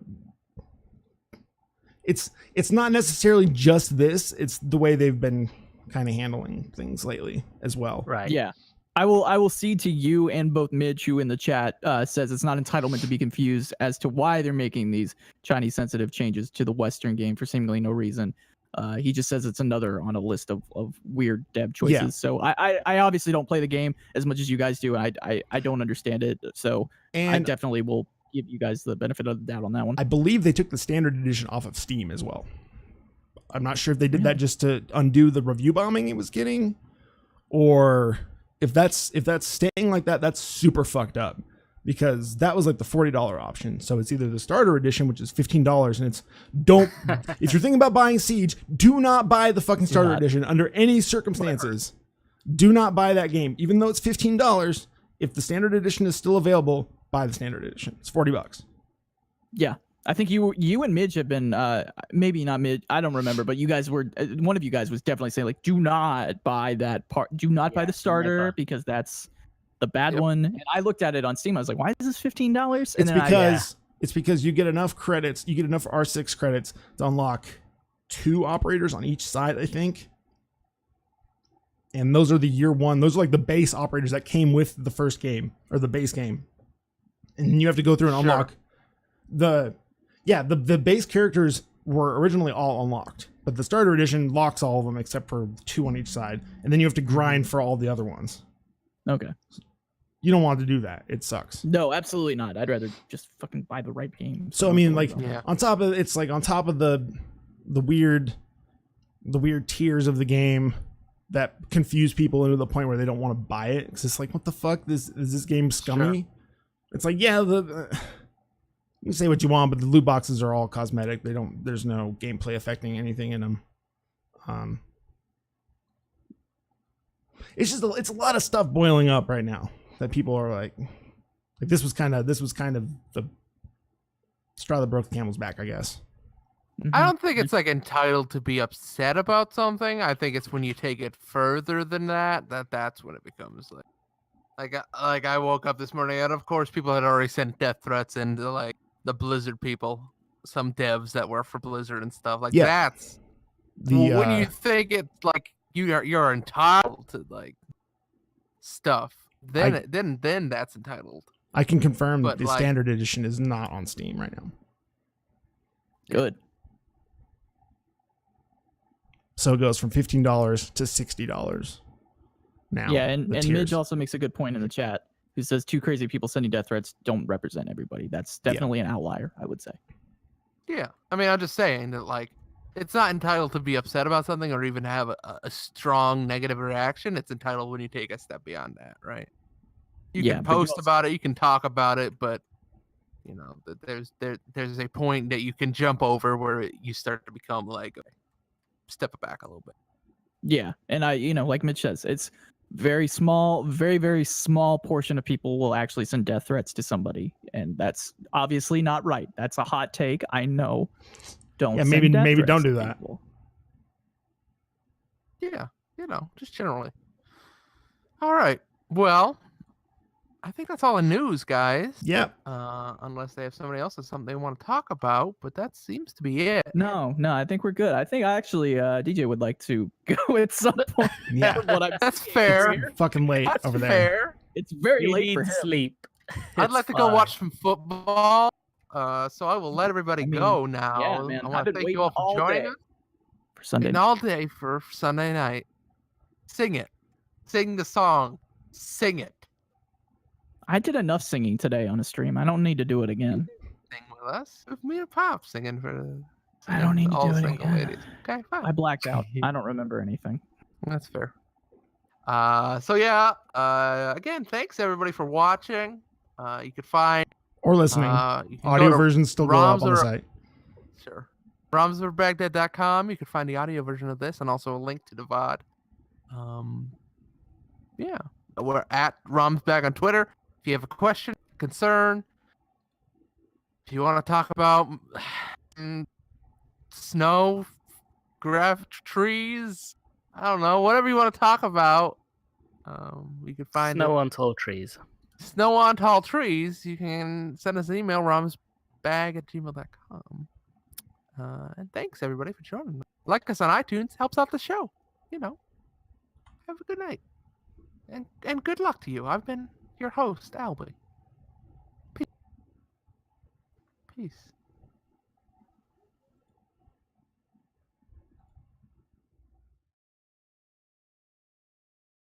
It's not necessarily just this. It's the way they've been kind of handling things lately as well. Right. Yeah. I will cede to you and both Midge, who in the chat says it's not entitlement to be confused as to why they're making these Chinese sensitive changes to the Western game for seemingly no reason. He just says it's another on a list of weird dev choices. Yeah. So I obviously don't play the game as much as you guys do, and I don't understand it. So I definitely will give you guys the benefit of the doubt on that one. I believe they took the standard edition off of Steam as well. I'm not sure if they did that just to undo the review bombing it was getting, or if that's staying like that, that's super fucked up, because that was like the $40 option. So it's either the starter edition, which is $15, and it's if you're thinking about buying Siege, do not buy the fucking starter edition under any circumstances. Whatever. Do not buy that game, even though it's $15. If the standard edition is still available, buy the standard edition. It's $40. Yeah. I think you and Midge have been maybe not Midge, I don't remember, but you guys were, one of you guys was definitely saying like, do not buy that part, do not buy the starter, because that's the bad one. And I looked at it on Steam, I was like, why is this $15? And it's because you get enough credits, you get enough R6 credits to unlock 2 operators on each side, I think. And those are the year one, those are like the base operators that came with the first game, or the base game. And you have to go through and unlock the base characters were originally all unlocked, but the starter edition locks all of them except for 2 on each side, and then you have to grind for all the other ones. Okay. You don't want to do that. It sucks. No, absolutely not. I'd rather just fucking buy the right game. So I mean, like on top of the weird tiers of the game that confuse people into the point where they don't want to buy it, because it's like, what the fuck? Is this game scummy? Sure. It's like, yeah, you can say what you want, but the loot boxes are all cosmetic. There's no gameplay affecting anything in them. It's a lot of stuff boiling up right now that people are like this was kind of the straw that broke the camel's back, I guess. I don't think it's like entitled to be upset about something. I think it's when you take it further than that's when it becomes like I woke up this morning and of course people had already sent death threats into like the Blizzard people some devs that work for Blizzard and stuff. Like Yeah. that's when you think it's like you're entitled to like stuff, then that's entitled. I can confirm But, that the like- standard edition is not on Steam right now. Good. So it goes from $15 to $60 now. Yeah, and the Midge tiers. also makes a good point in the chat. Who says two crazy people sending death threats don't represent everybody. That's definitely an outlier, I would say. Yeah, I mean, I'm just saying that like it's not entitled to be upset about something or even have a strong negative reaction. It's entitled when you take a step beyond that, right? You Yeah, can but you post also- about it, you can talk about it, but you know, there's a point that you can jump over where you start to become like, okay, step back a little bit. Yeah, and like Mitch says, it's very small, very, very small portion of people will actually send death threats to somebody, and that's obviously not right. That's a hot take, I know. Don't Yeah, send maybe death don't threats do to that. people. Yeah, just generally. All right. Well, I think that's all the news, guys. Yep. Unless they have somebody else has something they want to talk about, but that seems to be it. No, I think we're good. I think actually DJ would like to go at some point. Yeah. What I'm That's seeing fair. here. Fucking late That's over there. fair. It's very You late need for him. sleep. I'd It's like to go fine. watch some football. So I will let everybody I mean, go now. yeah, man, I I've want to been thank you all waiting for all joining day. us. For Sunday. And all day for Sunday night. Sing it. Sing the song. Sing it. I did enough singing today on a stream. I don't need to do it again. Sing with us. With me and Pop singing for I don't need to all do the it single again. ladies. Okay, fine. I blacked out. I don't remember anything. That's fair. So yeah, again, thanks everybody for watching. You could find Or listening. you can Audio go to versions still go up on the Roms or- site. Sure. RomsOverBaghdad.com. You can find the audio version of this and also a link to the VOD. Yeah. We're at RomsBag on Twitter. If you have a question, concern, if you want to talk about snow, trees, I don't know, whatever you want to talk about, you can find Snow it. on tall trees. Snow on tall trees. You can send us an email, romsbag@gmail.com. And thanks everybody for joining me. Like us on iTunes, helps out the show. Have a good night. And good luck to you. I've been your host, Albie. Peace.